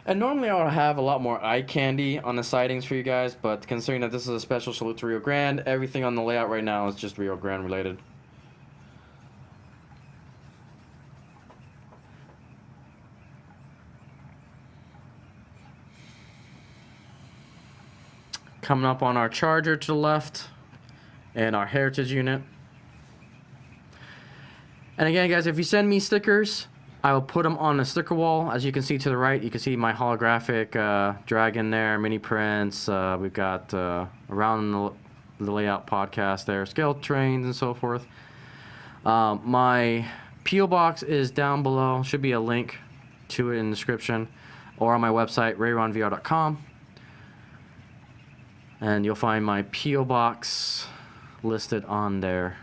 And normally I would have a lot more eye candy on the sightings for you guys, but considering that this is a special salute to Rio Grande, everything on the layout right now is just Rio Grande related. Coming up on our Charger to the left and our Heritage unit. And again, guys, if you send me stickers, I will put them on the sticker wall. As you can see to the right, you can see my holographic dragon there, mini prints. We've got around the layout podcast there, scale trains and so forth. My P.O. box is down below. Should be a link to it in the description or on my website, rayronvr.com. And you'll find my P.O. box listed on there.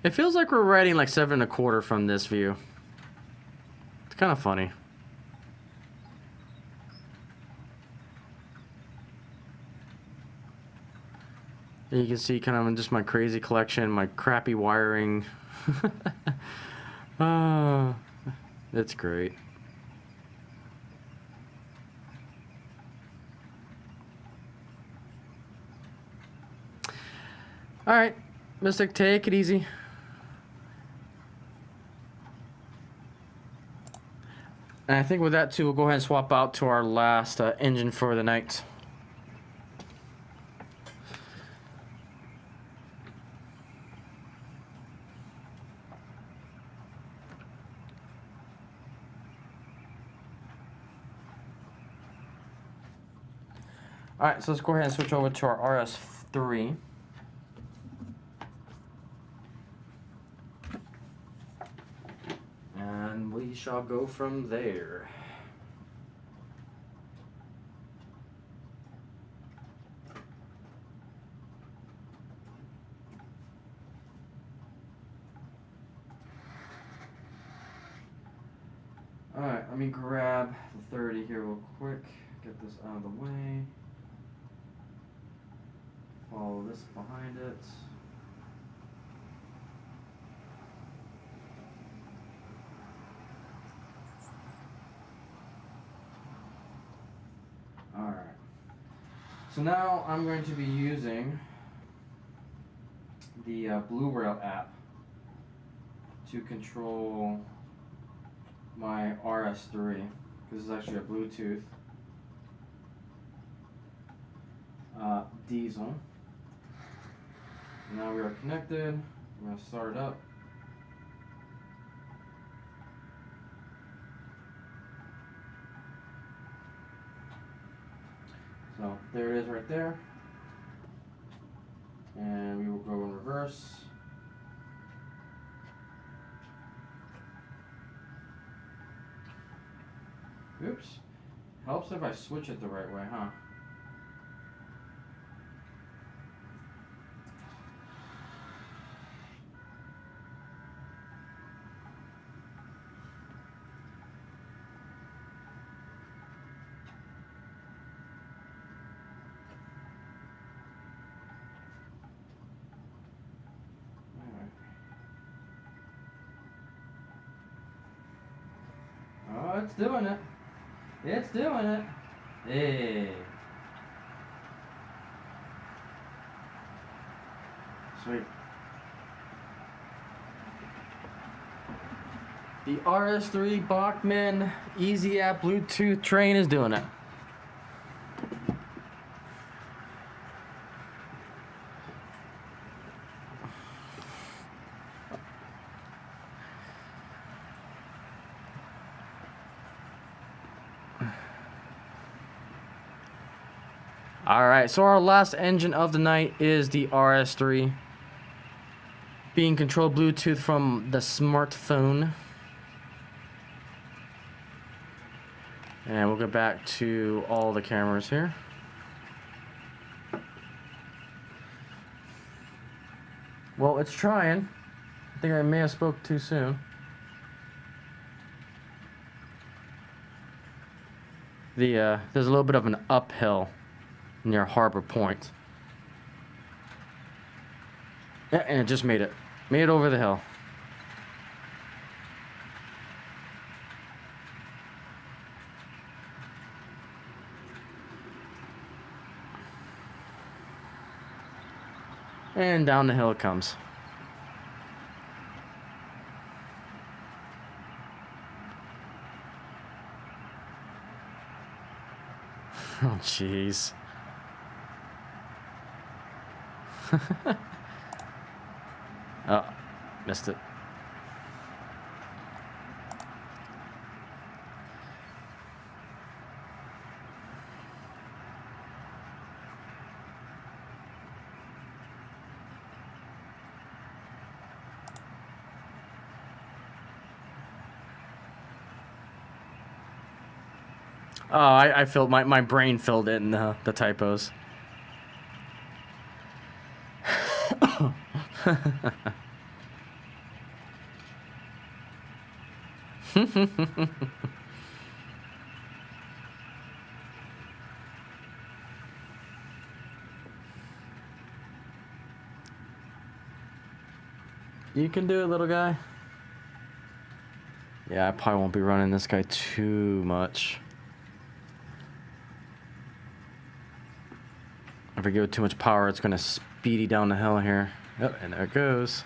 It feels like we're riding like 7 1/4 from this view. It's kind of funny. And you can see kind of just my crazy collection, my crappy wiring. It's great. All right, Mystic, take it easy. And I think with that too, we'll go ahead and swap out to our last engine for the night. All right, so let's go ahead and switch over to our RS3. And we shall go from there. All right, let me grab the 30 here real quick. Get this out of the way. Follow this behind it. Alright. So now I'm going to be using the Blue Rail app to control my RS3. This is actually a Bluetooth diesel. Now we are connected. We're going to start it up. So there it is right there. And we will go in reverse. Oops. Helps if I switch it the right way, huh? Oh, it's doing it. It's doing it. Hey. Sweet. The RS3 Bachmann Easy App Bluetooth train is doing it. All right, so our last engine of the night is the RS3, being controlled Bluetooth from the smartphone. And we'll go back to all the cameras here. Well, it's trying. I think I may have spoke too soon. There's a little bit of an uphill near Harbor Point. Yeah, and it just made it. Made it over the hill. And down the hill it comes. Oh, jeez. Oh, missed it. Oh, I filled my brain filled in the typos. You can do it, little guy. Yeah, I probably won't be running this guy too much. If I give it too much power, it's gonna speedy down the hill here. Yep, and there it goes.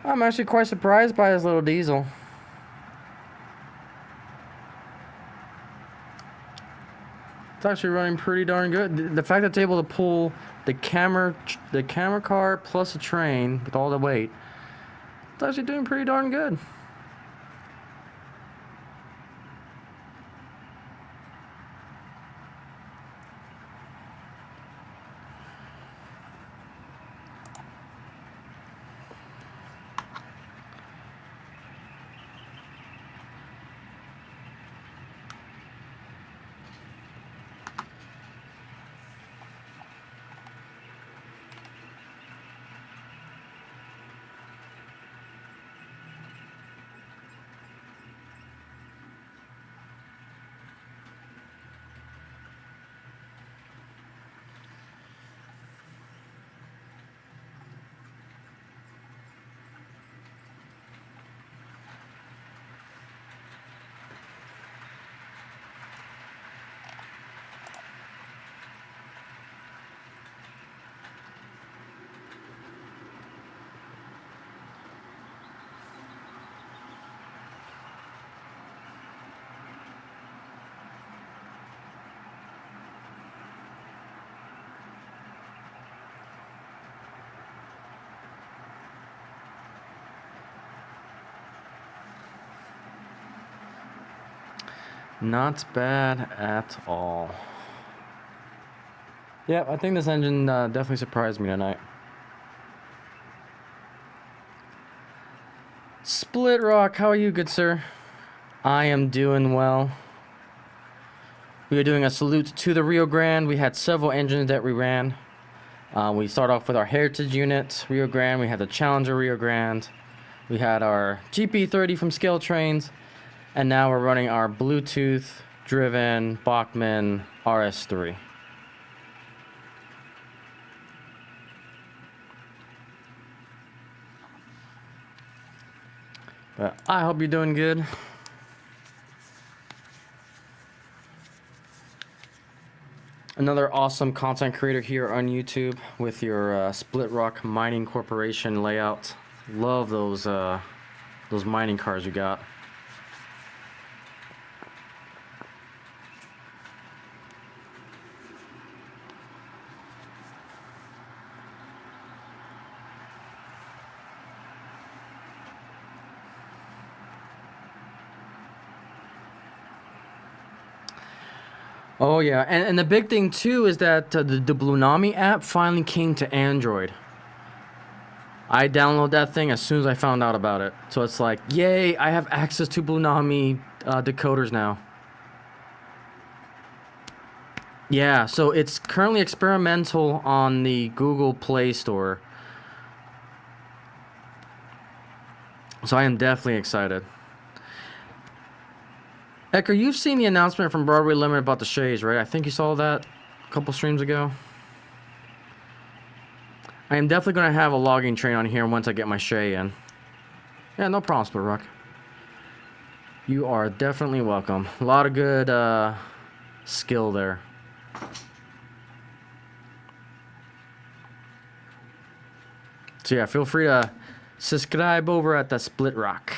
I'm actually quite surprised by this little diesel. It's actually running pretty darn good. The fact that it's able to pull the camera car plus a train with all the weight, it's actually doing pretty darn good. Not bad at all. Yep, I think this engine definitely surprised me tonight. Split Rock, how are you, good sir? I am doing well. We are doing a salute to the Rio Grande. We had several engines that we ran. We start off with our Heritage unit, Rio Grande. We had the Challenger Rio Grande. We had our GP30 from Scale Trains. And now we're running our Bluetooth-driven Bachmann RS3. But I hope you're doing good. Another awesome content creator here on YouTube with your Split Rock Mining Corporation layout. Love those mining cars you got. Oh yeah, and the big thing too is that the Blunami app finally came to Android. I downloaded that thing as soon as I found out about it. So it's like, yay, I have access to Blunami decoders now. Yeah, so it's currently experimental on the Google Play Store. So I am definitely excited. Ecker, you've seen the announcement from Broadway Limited about the Shays, right? I think you saw that a couple streams ago. I am definitely going to have a logging train on here once I get my Shay in. Yeah, no problem, Split Rock. You are definitely welcome. A lot of good skill there. So yeah, feel free to subscribe over at the Split Rock.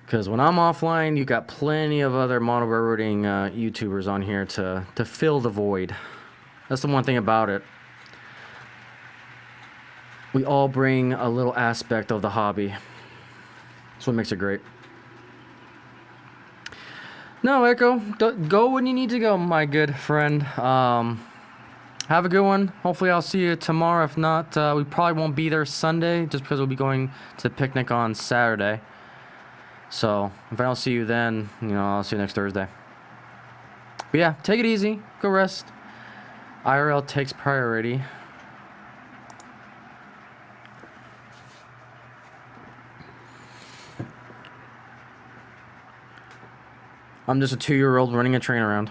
Because when I'm offline, you got plenty of other model railroading YouTubers on here to fill the void. That's the one thing about it. We all bring a little aspect of the hobby. That's what makes it great. No, Echo, go when you need to go, my good friend. Have a good one. Hopefully I'll see you tomorrow. If not, we probably won't be there Sunday just because we'll be going to the picnic on Saturday. So if I don't see you then, I'll see you next Thursday. But yeah, take it easy. Go rest. IRL takes priority. I'm just a 2-year-old running a train around.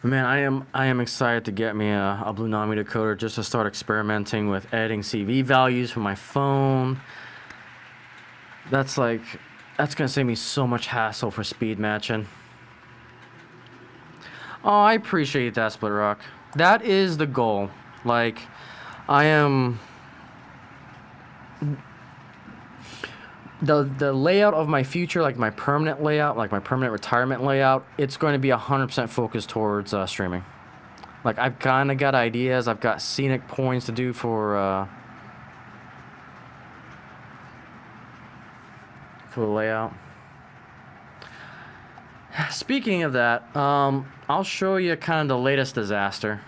Man, I am excited to get me a Blunami decoder just to start experimenting with editing CV values for my phone. That's gonna save me so much hassle for speed matching. Oh, I appreciate that, Split Rock. That is the goal. Like, I am... The layout of my future, like my permanent layout, like my permanent retirement layout, it's going to be 100% focused towards streaming. Like, I've kind of got ideas. I've got scenic points to do for the layout. Speaking of that, I'll show you kind of the latest disaster.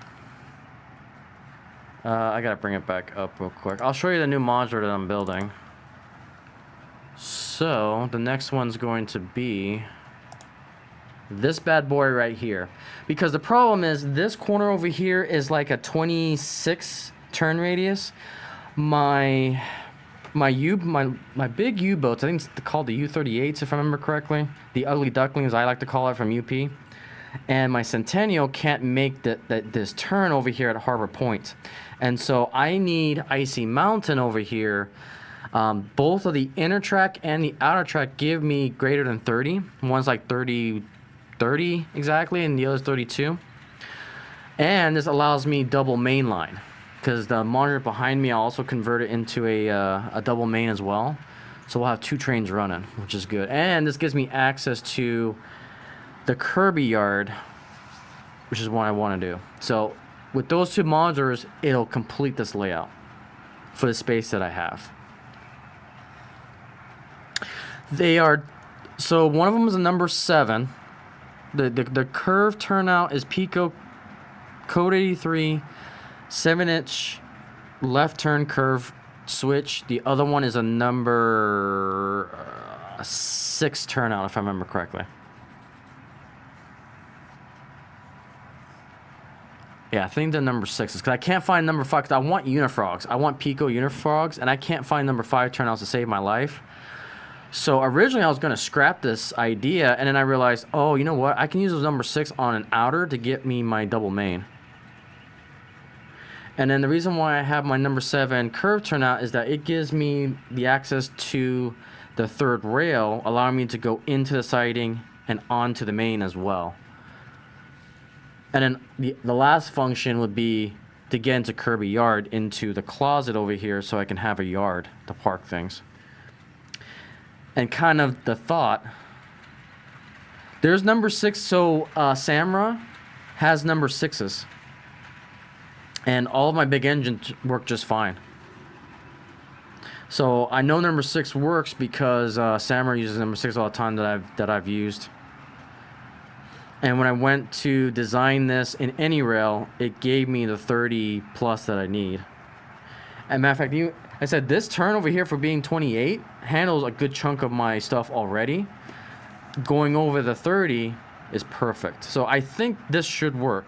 I gotta bring it back up real quick. I'll show you the new modular that I'm building. So the next one's going to be this bad boy right here, because the problem is this corner over here is like a 26 turn radius. My big U-boats, I think it's called the U-38s if I remember correctly, the ugly ducklings I like to call it from UP, and my Centennial can't make this turn over here at Harbor Point, and so I need Icey Mountain over here. Both of the inner track and the outer track give me greater than 30. One's like 30 exactly, and the other's 32. And this allows me double main line, because the monitor behind me I'll also convert it into a double main as well. So we'll have 2 trains running, which is good. And this gives me access to the Kirby yard, which is what I want to do. So with those 2 monitors, it'll complete this layout for the space that I have. They are, so one of them is a number 7, The curve turnout is Pico Code 83, 7-inch left turn curve switch. The other one is a number 6 turnout, if I remember correctly. Yeah, I think the number 6 is because I can't find number 5 because I want unifrogs. I want Pico unifrogs, and I can't find number 5 turnouts to save my life. So originally I was going to scrap this idea, and then I realized, oh, you know what? I can use those number 6 on an outer to get me my double main. And then the reason why I have my number 7 curve turnout is that it gives me the access to the third rail, allowing me to go into the siding and onto the main as well. And then the last function would be to get into Kirby yard, into the closet over here, so I can have a yard to park things. And kind of the thought, there's number 6, so Samra has number 6s. And all of my big engines work just fine. So I know number 6 works because Samra uses number 6 all the time that I've used. And when I went to design this in any rail, it gave me the 30 plus that I need. And matter of fact, I said this turn over here for being 28 handles a good chunk of my stuff already. Going over the 30 is perfect. So I think this should work.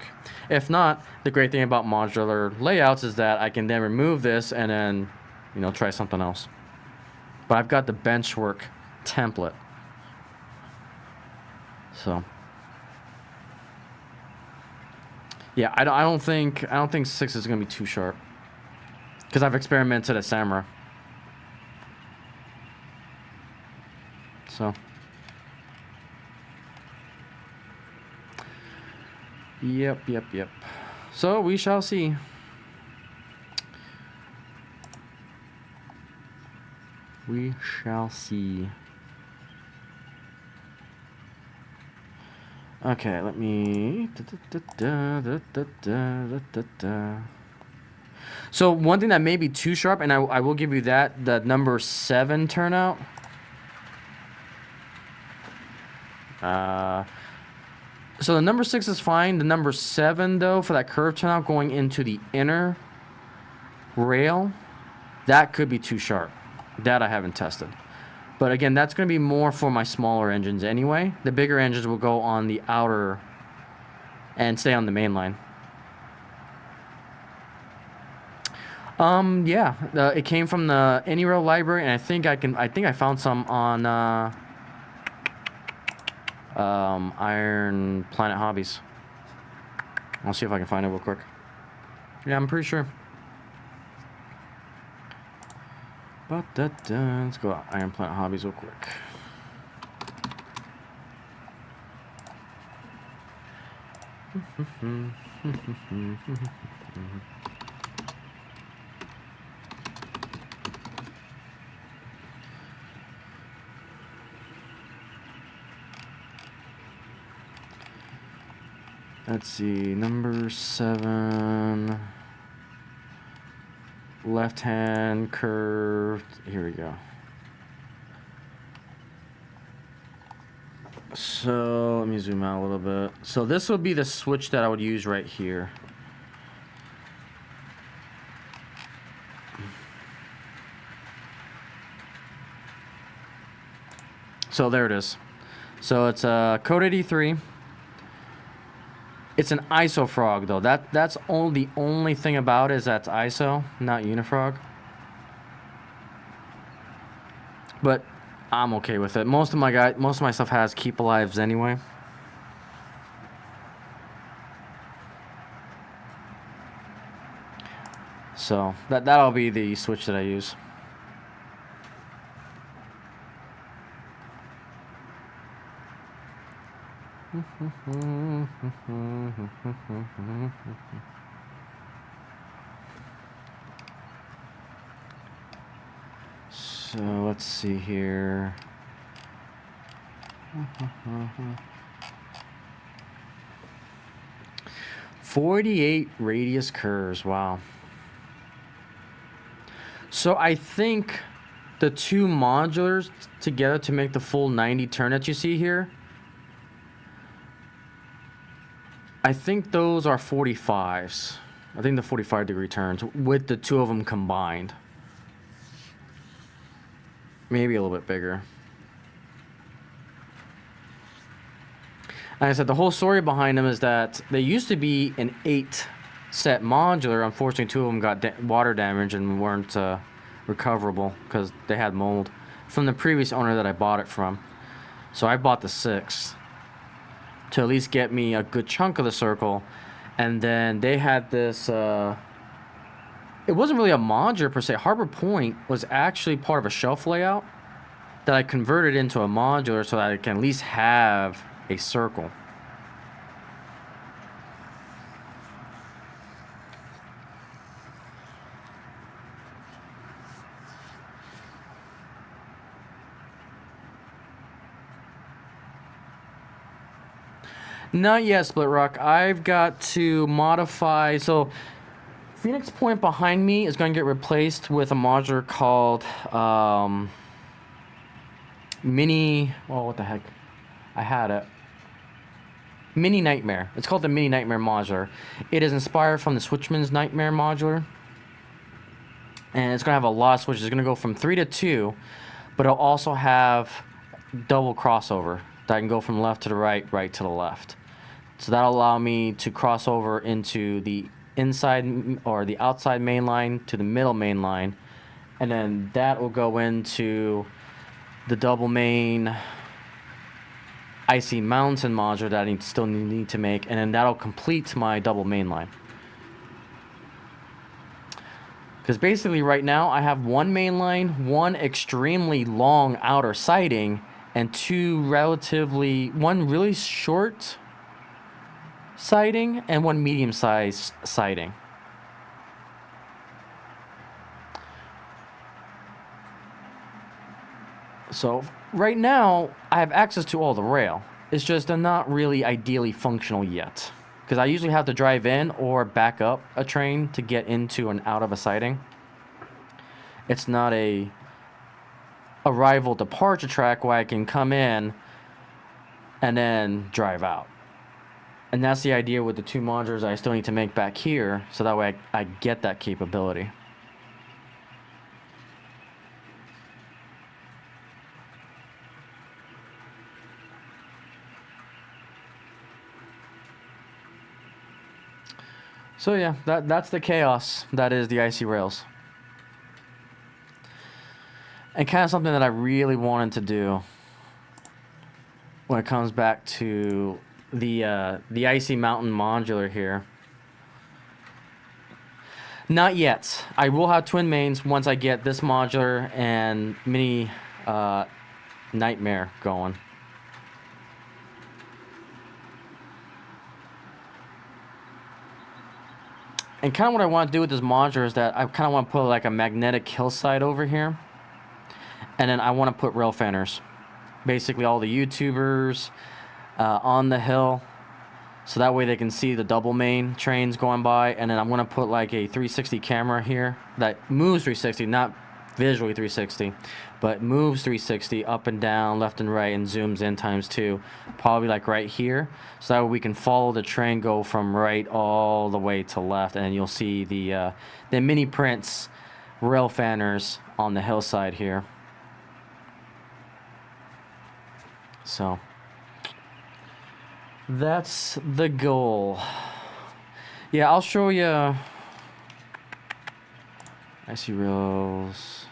If not, the great thing about modular layouts is that I can then remove this and then, try something else. But I've got the benchwork template. So yeah, I don't think 6 is gonna be too sharp because I've experimented at Samra. So yep. So we shall see. We shall see. Okay, let me. So one thing that may be too sharp, and I will give you that, the number 7 turnout. So the number 6 is fine. The number 7 though, for that curve turnout going into the inner rail, that could be too sharp. That I haven't tested. But again, that's going to be more for my smaller engines anyway. The bigger engines will go on the outer and stay on the main line. Yeah, it came from the AnyRail library, and I think I found some on Iron Planet Hobbies. I'll see if I can find it real quick. Yeah, I'm pretty sure. Let's go Iron Planet Hobbies real quick. Let's see, number 7. Left hand curved. Here we go. So let me zoom out a little bit. So this would be the switch that I would use right here. So there it is. So it's a Code 83. It's an ISO frog though. That's the only thing about it is that's ISO, not unifrog. But I'm okay with it. Most of my stuff has keep alives anyway. So that'll be the switch that I use. So let's see here. 48 radius curves. Wow. So I think the two modulars together to make the full 90 turn that you see here, I think those are 45s. I think the 45-degree turns with the two of them combined. Maybe a little bit bigger. Like I said, the whole story behind them is that they used to be an 8-set modular. Unfortunately, two of them got water damage and weren't recoverable because they had mold from the previous owner that I bought it from. So I bought the 6 to at least get me a good chunk of the circle. And then they had this, it wasn't really a modular per se. Harbor Point was actually part of a shelf layout that I converted into a modular so that I can at least have a circle. Not yet, Split Rock. I've got to modify. So, Phoenix Point behind me is going to get replaced with a modular called Mini. Oh, what the heck? I had it. Mini Nightmare. It's called the Mini Nightmare modular. It is inspired from the Switchman's Nightmare modular. And it's going to have a lot of switches. It's going to go from 3 to 2, but it'll also have double crossover that can go from left to the right, right to the left. So that'll allow me to cross over into the inside or the outside main line to the middle main line. And then that will go into the double main Icey Mountain module that I still need to make. And then that'll complete my double main line. Because basically right now I have one main line, one extremely long outer siding, and one really short siding and one medium-sized siding. So right now I have access to all the rail. It's just they're not really ideally functional yet. Because I usually have to drive in or back up a train to get into and out of a siding. It's not a arrival departure track where I can come in and then drive out. And that's the idea with the two modulars I still need to make back here, so that way I get that capability. So yeah, that's the chaos that is the Icey rails. And kind of something that I really wanted to do when it comes back to the Icey Mountain modular here. Not yet. I will have twin mains once I get this modular and Mini Nightmare going. And kind of what I want to do with this modular is that I kind of want to put like a magnetic hillside over here. And then I want to put rail fanners. Basically all the YouTubers on the hill. So that way they can see the double main trains going by. And then I'm going to put like a 360 camera here that moves 360, not visually 360, but moves 360 up and down, left and right, and zooms in ×2. Probably like right here. So that way we can follow the train go from right all the way to left. And then you'll see the mini prints rail fanners on the hillside here. So that's the goal. Yeah, I'll show you. Icey rails.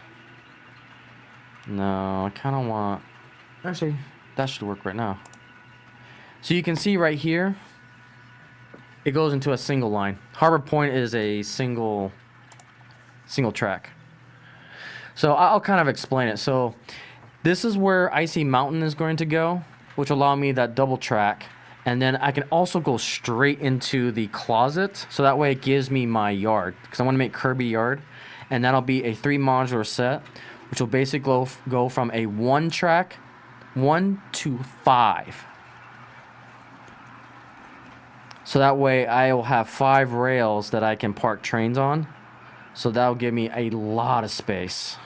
No, I kind of want. Actually, that should work right now. So you can see right here, it goes into a single line. Harbor Point is a single track. So I'll kind of explain it. So this is where Icey Mountain is going to go, which will allow me that double track. And then I can also go straight into the closet. So that way it gives me my yard. Because I want to make Kirby yard. And that'll be a 3 modular set, which will basically go from a 1 track, 1 to 5. So that way I will have 5 rails that I can park trains on. So that'll give me a lot of space.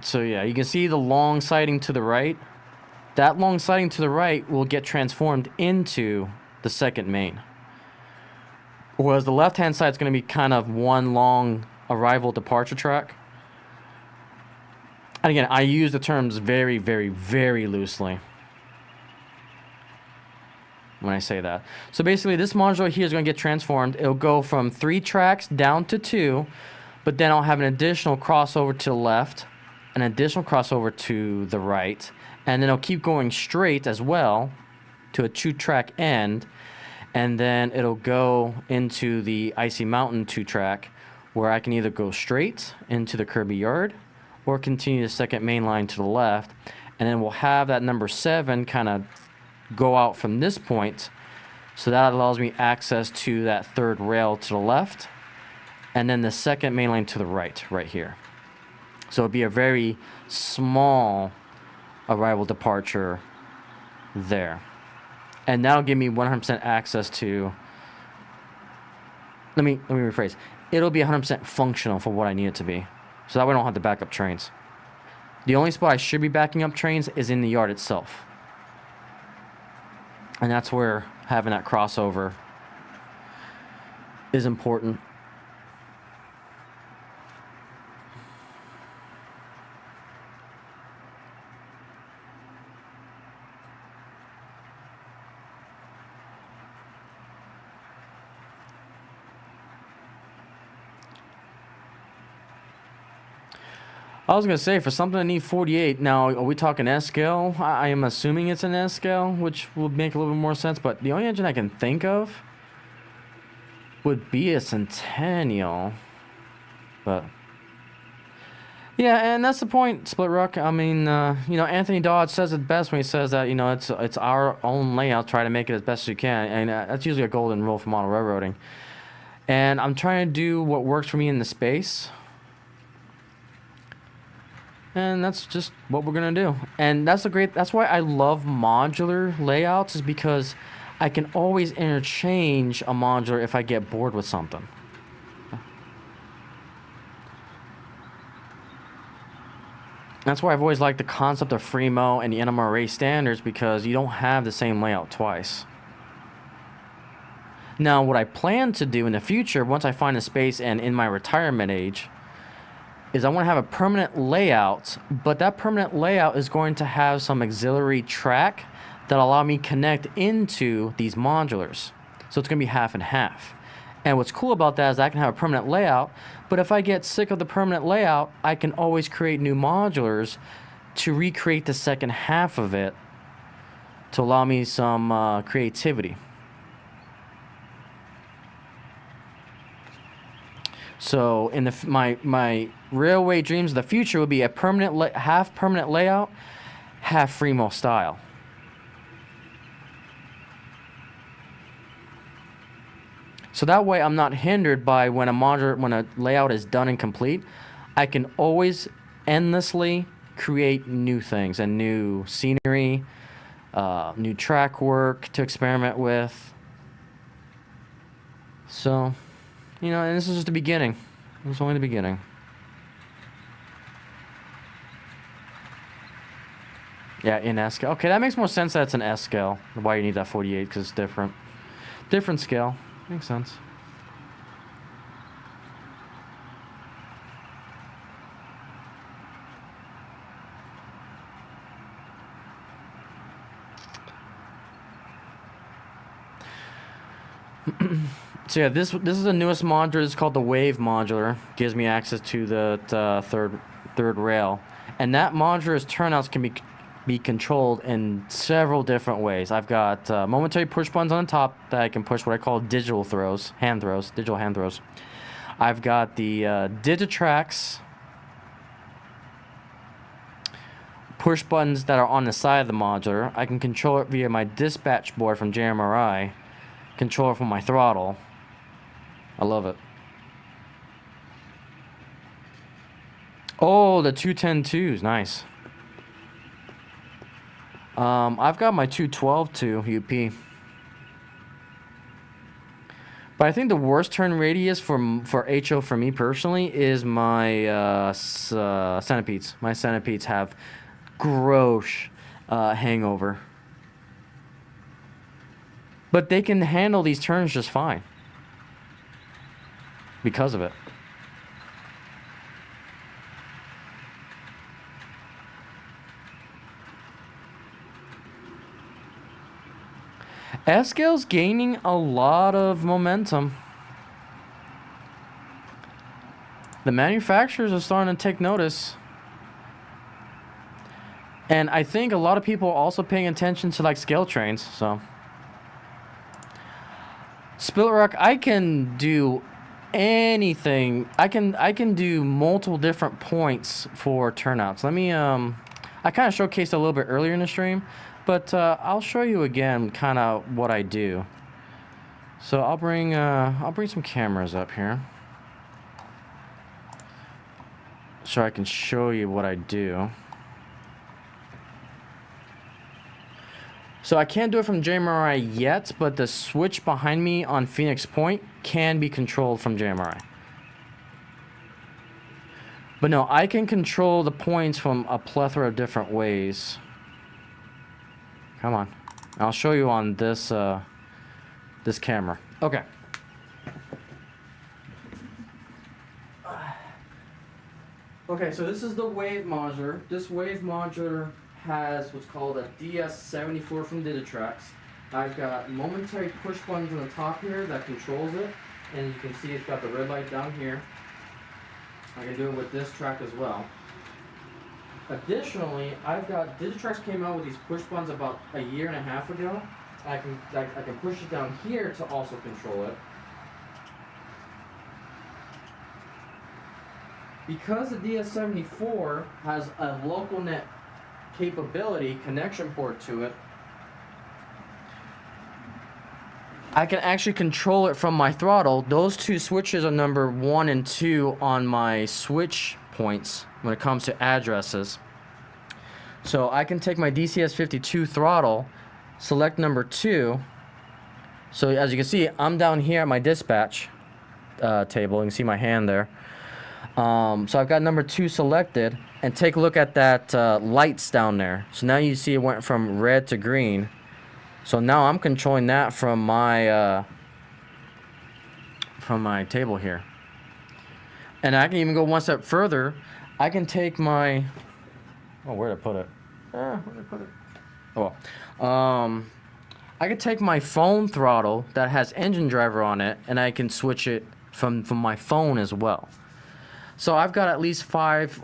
So yeah, you can see the long siding to the right. That long siding to the right will get transformed into the second main. Whereas the left-hand side is going to be kind of one long arrival departure track. And again, I use the terms very, very, very loosely when I say that. So basically, this modular here is going to get transformed. It'll go from 3 tracks down to 2, but then I'll have an additional crossover to the left, an additional crossover to the right, and then it'll keep going straight as well to a 2-track end, and then it'll go into the Icey Mountain 2-track, where I can either go straight into the Kirby Yard or continue the second main line to the left, and then we'll have that number 7 kind of go out from this point, so that allows me access to that 3rd rail to the left, and then the second main line to the right here. So it'll be a very small arrival departure there, and that'll give me 100% access to. Let me rephrase. It'll be 100% functional for what I need it to be, so that way I don't have to back up trains. The only spot I should be backing up trains is in the yard itself, and that's where having that crossover is important. I was going to say, for something that needs 48, now, are we talking S scale? I am assuming it's an S scale, which will make a little bit more sense, but the only engine I can think of would be a Centennial. But, yeah, and that's the point, Split Rock. I mean, Anthony Dodge says it best when he says that, it's our own layout, try to make it as best as you can, and that's usually a golden rule for model railroading. And I'm trying to do what works for me in the space. And that's just what we're gonna do. And that's why I love modular layouts, is because I can always interchange a modular if I get bored with something. That's why I've always liked the concept of Fremo and the NMRA standards, because you don't have the same layout twice. Now, what I plan to do in the future, once I find a space and in my retirement age, is I want to have a permanent layout, but that permanent layout is going to have some auxiliary track that allow me connect into these modulars. So it's going to be half and half. And what's cool about that is I can have a permanent layout, but if I get sick of the permanent layout, I can always create new modulars to recreate the second half of it to allow me some creativity. So in my railway dreams of the future would be a permanent half permanent layout, half Fremo style. So that way I'm not hindered by when a layout is done and complete. I can always endlessly create new things and new scenery, new track work to experiment with. So, and this is just the beginning. It's only the beginning. Yeah, in S scale. Okay, that makes more sense that it's an S scale. Why you need that 48, because it's different. Different scale. Makes sense. So yeah, this is the newest modular. It's called the Wave modular. Gives me access to the third rail, and that modular's turnouts can be controlled in several different ways. I've got momentary push buttons on the top that I can push what I call digital hand throws. I've got the Digitrax push buttons that are on the side of the modular. I can control it via my dispatch board from JMRI. Control it from my throttle. I love it. Oh, the 210-2s, nice. I've got my 212-2 UP. But I think the worst turn radius for HO for me personally is my centipedes. My centipedes have gross hangover. But they can handle these turns just fine because of it. F-Scale's gaining a lot of momentum. The manufacturers are starting to take notice. And I think a lot of people are also paying attention to like scale trains, so. Split Rock, I can do anything. I can do multiple different points for turnouts. Let me I kind of showcased a little bit earlier in the stream, but I'll show you again kind of what I do. So I'll bring some cameras up here so I can show you what I do. So I can't do it from JMRI yet, but the switch behind me on Phoenix Point can be controlled from JMRI. But no, I can control the points from a plethora of different ways. Come on. I'll show you on this this camera. Okay. Okay, so this is the wave modular. This wave modular has what's called a DS74 from Digitrax. I've got momentary push buttons on the top here that controls it, and you can see it's got the red light down here. I can do it with this track as well. Additionally, Digitrax came out with these push buttons about a year and a half ago. I can push it down here to also control it. Because the DS74 has a local net capability connection port to it, I can actually control it from my throttle. Those two switches are number 1 and 2 on my switch points when it comes to addresses. So I can take my DCS52 throttle, select number 2. So as you can see, I'm down here at my dispatch table. You can see my hand there. So I've got number 2 selected, and take a look at that lights down there. So now you see it went from red to green. So now I'm controlling that from my table here. And I can even go one step further. I can take my, oh, where did I put it? Where did I put it? Oh, well. I can take my phone throttle that has engine driver on it, and I can switch it from my phone as well. So I've got at least five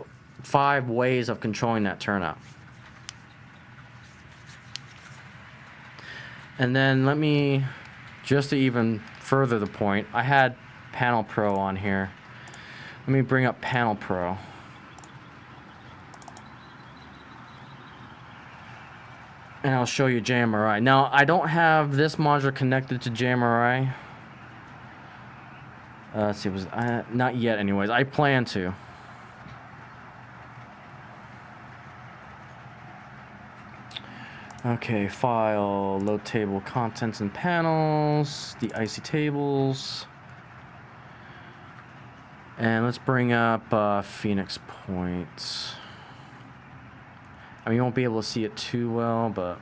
ways of controlling that turnout. And then let me, just to even further the point, I had Panel Pro on here. Let me bring up Panel Pro. And I'll show you JMRI. Now, I don't have this module connected to JMRI. Let's see, it was not yet anyways. I plan to. Okay, file, load table, contents and panels, the Icey tables. And let's bring up Phoenix Point. I mean, you won't be able to see it too well, but...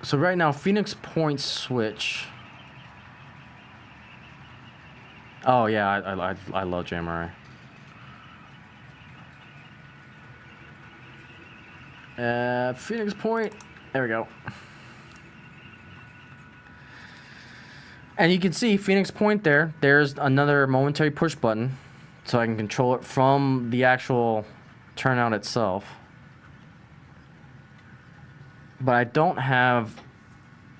So right now, Phoenix Point switch. Oh yeah, I love JMRI. Phoenix Point. There we go. And you can see Phoenix Point there. There's another momentary push button, so I can control it from the actual turnout itself. But I don't have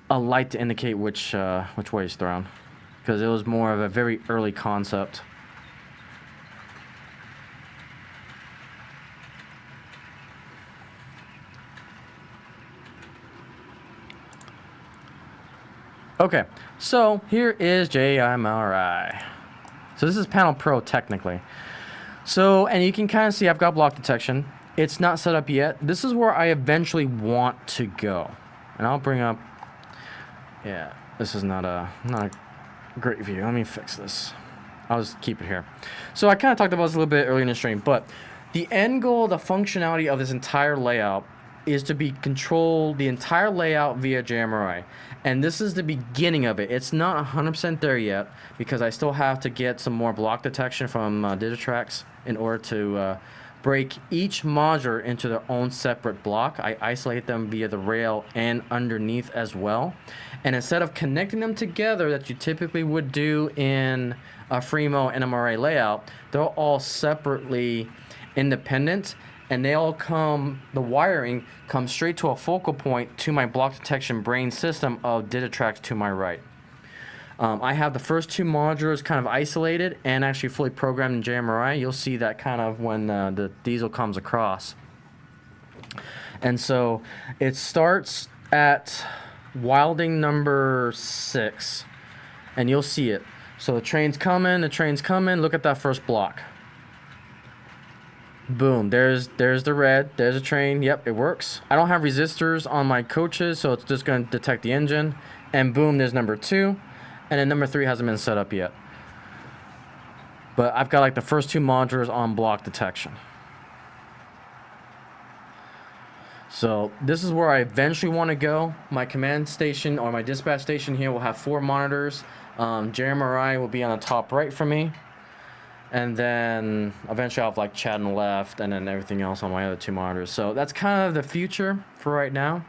a light to indicate which way it's thrown, because it was more of a very early concept. Okay, so here is JMRI. So this is Panel Pro technically. So, and you can kind of see I've got block detection. It's not set up yet. This is where I eventually want to go. And I'll bring up, yeah, this is not a great view. Let me fix this. I'll just keep it here. So I kind of talked about this a little bit earlier in the stream, but the end goal, the functionality of this entire layout is to control the entire layout via JMRI. And this is the beginning of it. It's not 100% there yet because I still have to get some more block detection from Digitrax in order to break each module into their own separate block. I isolate them via the rail and underneath as well. And instead of connecting them together that you typically would do in a Fremo NMRA layout, they're all separately independent, and they all the wiring comes straight to a focal point to my block detection brain system of Digitrax to my right. I have the first two modules kind of isolated and actually fully programmed in JMRI. You'll see that kind of when the diesel comes across. And so it starts at wilding number 6, and you'll see it. So the train's coming, look at that first block. Boom, there's the red, there's a train, yep, it works. I don't have resistors on my coaches, so it's just gonna detect the engine. And boom, there's number 2. And then number 3 hasn't been set up yet. But I've got like the first 2 modules on block detection. So this is where I eventually want to go. My command station or my dispatch station here will have 4 monitors. JMRI will be on the top right for me. And then eventually I'll have like chat on the left and then everything else on my other 2 monitors. So that's kind of the future for right now.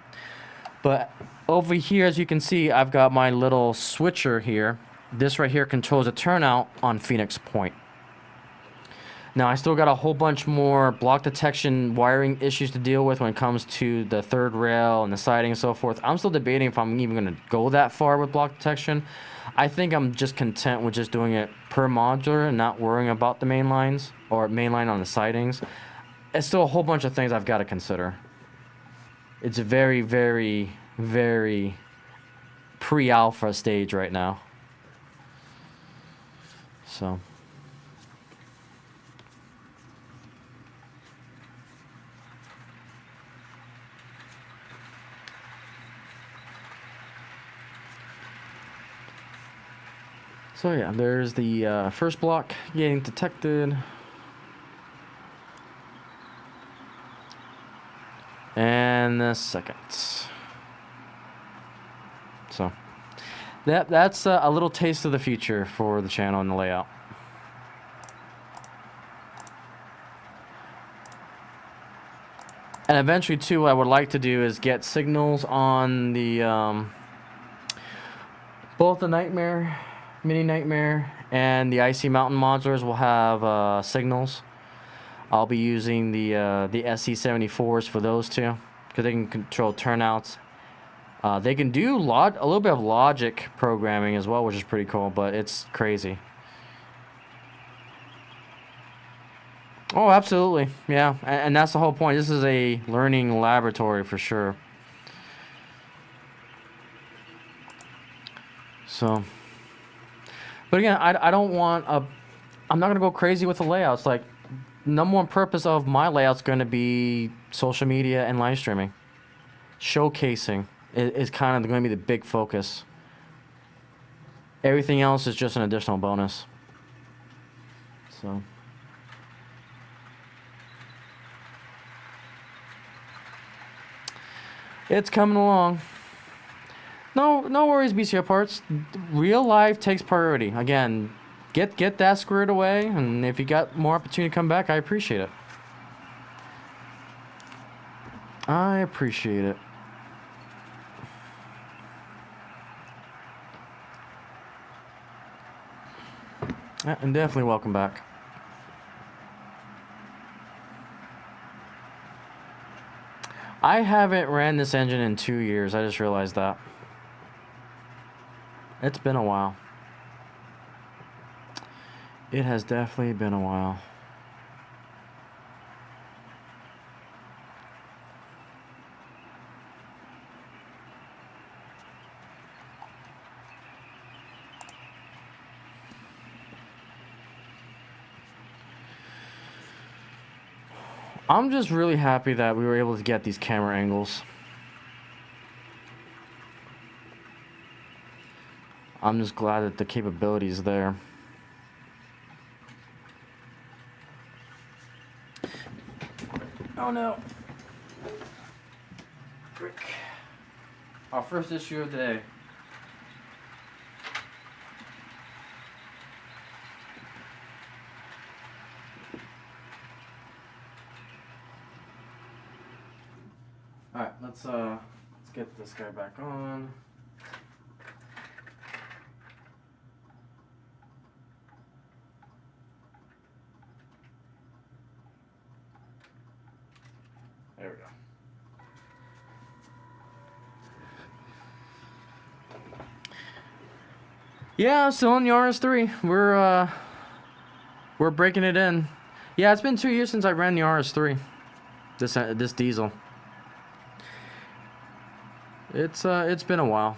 But over here, as you can see, I've got my little switcher here. This right here controls a turnout on Phoenix Point. Now, I still got a whole bunch more block detection wiring issues to deal with when it comes to the third rail and the siding and so forth. I'm still debating if I'm even going to go that far with block detection. I think I'm just content with just doing it per modular and not worrying about the main lines or main line on the sidings. It's still a whole bunch of things I've got to consider. It's a very, very, very pre-alpha stage right now. So yeah, there's the first block getting detected. And the second. So that's a little taste of the future for the channel and the layout. And eventually too, what I would like to do is get signals on the both the Nightmare, Mini Nightmare, and the Icey Mountain modulars will have signals. I'll be using the SC74s for those two because they can control turnouts. They can do a little bit of logic programming as well, which is pretty cool, but it's crazy. Oh, absolutely. Yeah, and that's the whole point. This is a learning laboratory for sure. So, but again, I don't want I'm not going to go crazy with the layouts. Like, number one purpose of my layout's going to be social media and live streaming. Showcasing is kind of going to be the big focus. Everything else is just an additional bonus. So it's coming along. No worries, BCO parts. Real life takes priority. Again, get that squared away, and if you got more opportunity to come back, I appreciate it. I appreciate it. Yeah, and definitely welcome back. I haven't ran this engine in 2 years. I just realized that. It's been a while. It has definitely been a while. I'm just really happy that we were able to get these camera angles. I'm just glad that the capability is there. Oh no. Quick. Our first issue of the day. Alright, let's get this guy back on. There we go. Yeah, I'm still in the RS3. We're breaking it in. Yeah, it's been 2 years since I ran the RS3. This diesel. It's been a while.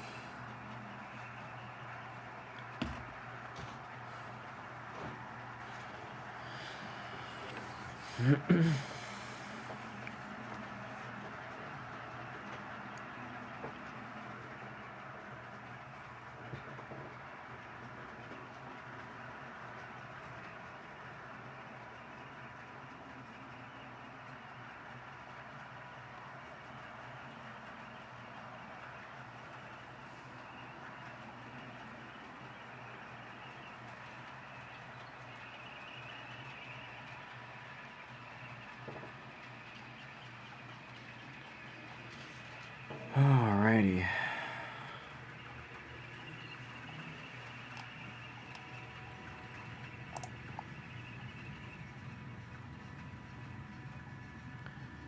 Alrighty.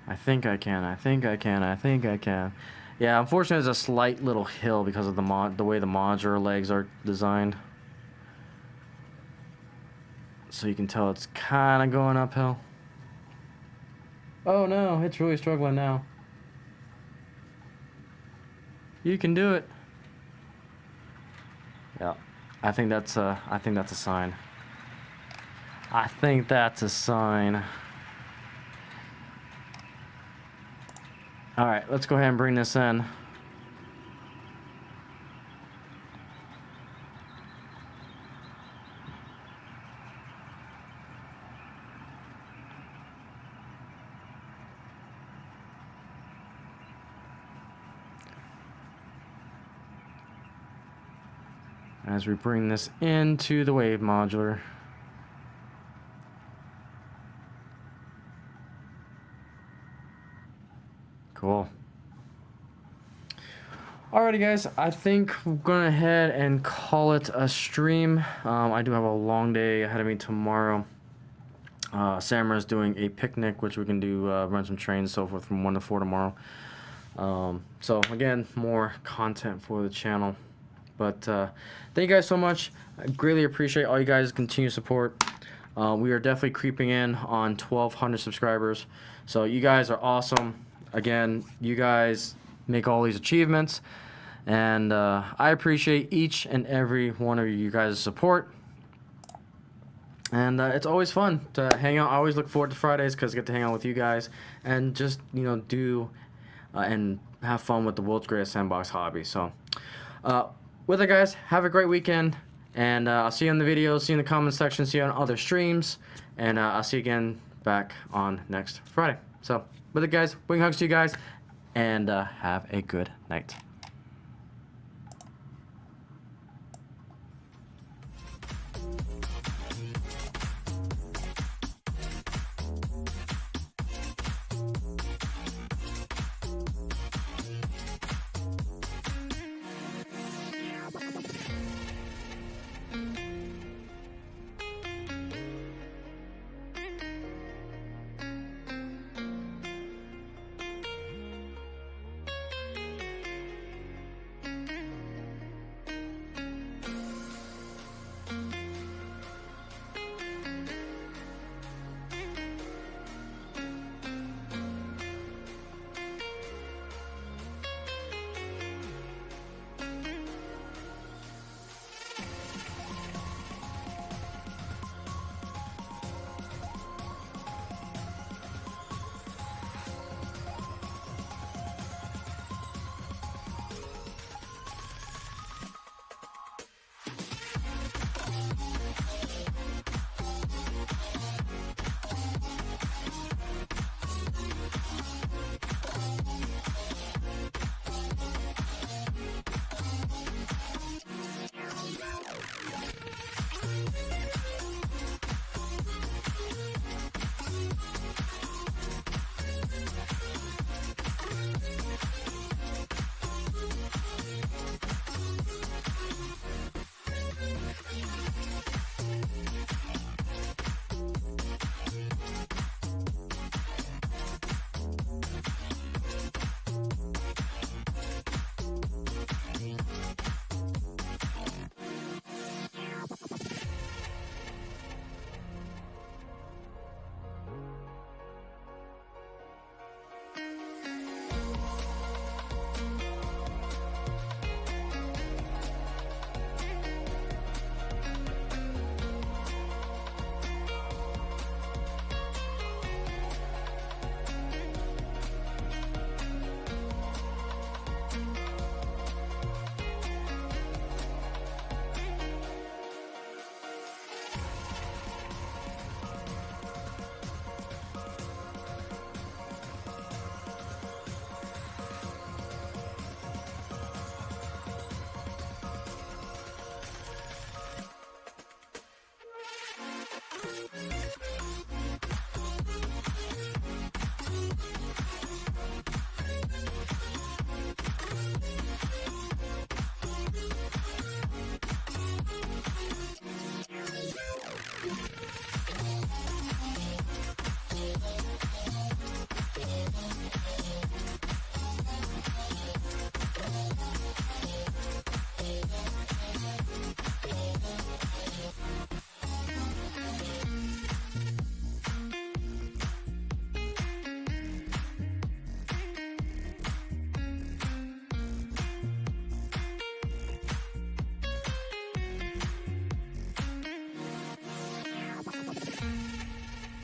I think I can. Yeah, unfortunately, there's a slight little hill because of the way the modular legs are designed. So you can tell it's kind of going uphill. Oh no, it's really struggling now. You can do it. Yeah, I think that's a sign. I think that's a sign. All right, let's go ahead and bring this in. As we bring this into the wave modular. Cool. Alrighty guys, I think we're going ahead and call it a stream. I do have a long day ahead of me tomorrow. Samara's doing a picnic, which we can do, run some trains, so forth, from 1 to 4 tomorrow. So again, more content for the channel. But thank you guys so much. I greatly appreciate all you guys' continued support. We are definitely creeping in on 1,200 subscribers. So you guys are awesome. Again, you guys make all these achievements. And I appreciate each and every one of you guys' support. And it's always fun to hang out. I always look forward to Fridays because I get to hang out with you guys. And just, you know, do and have fun with the world's greatest sandbox hobby. So with it, guys, have a great weekend, and I'll see you in the videos, see you in the comment section, see you on other streams, and I'll see you again back on next Friday. So with it, guys, big hugs to you guys, and have a good night.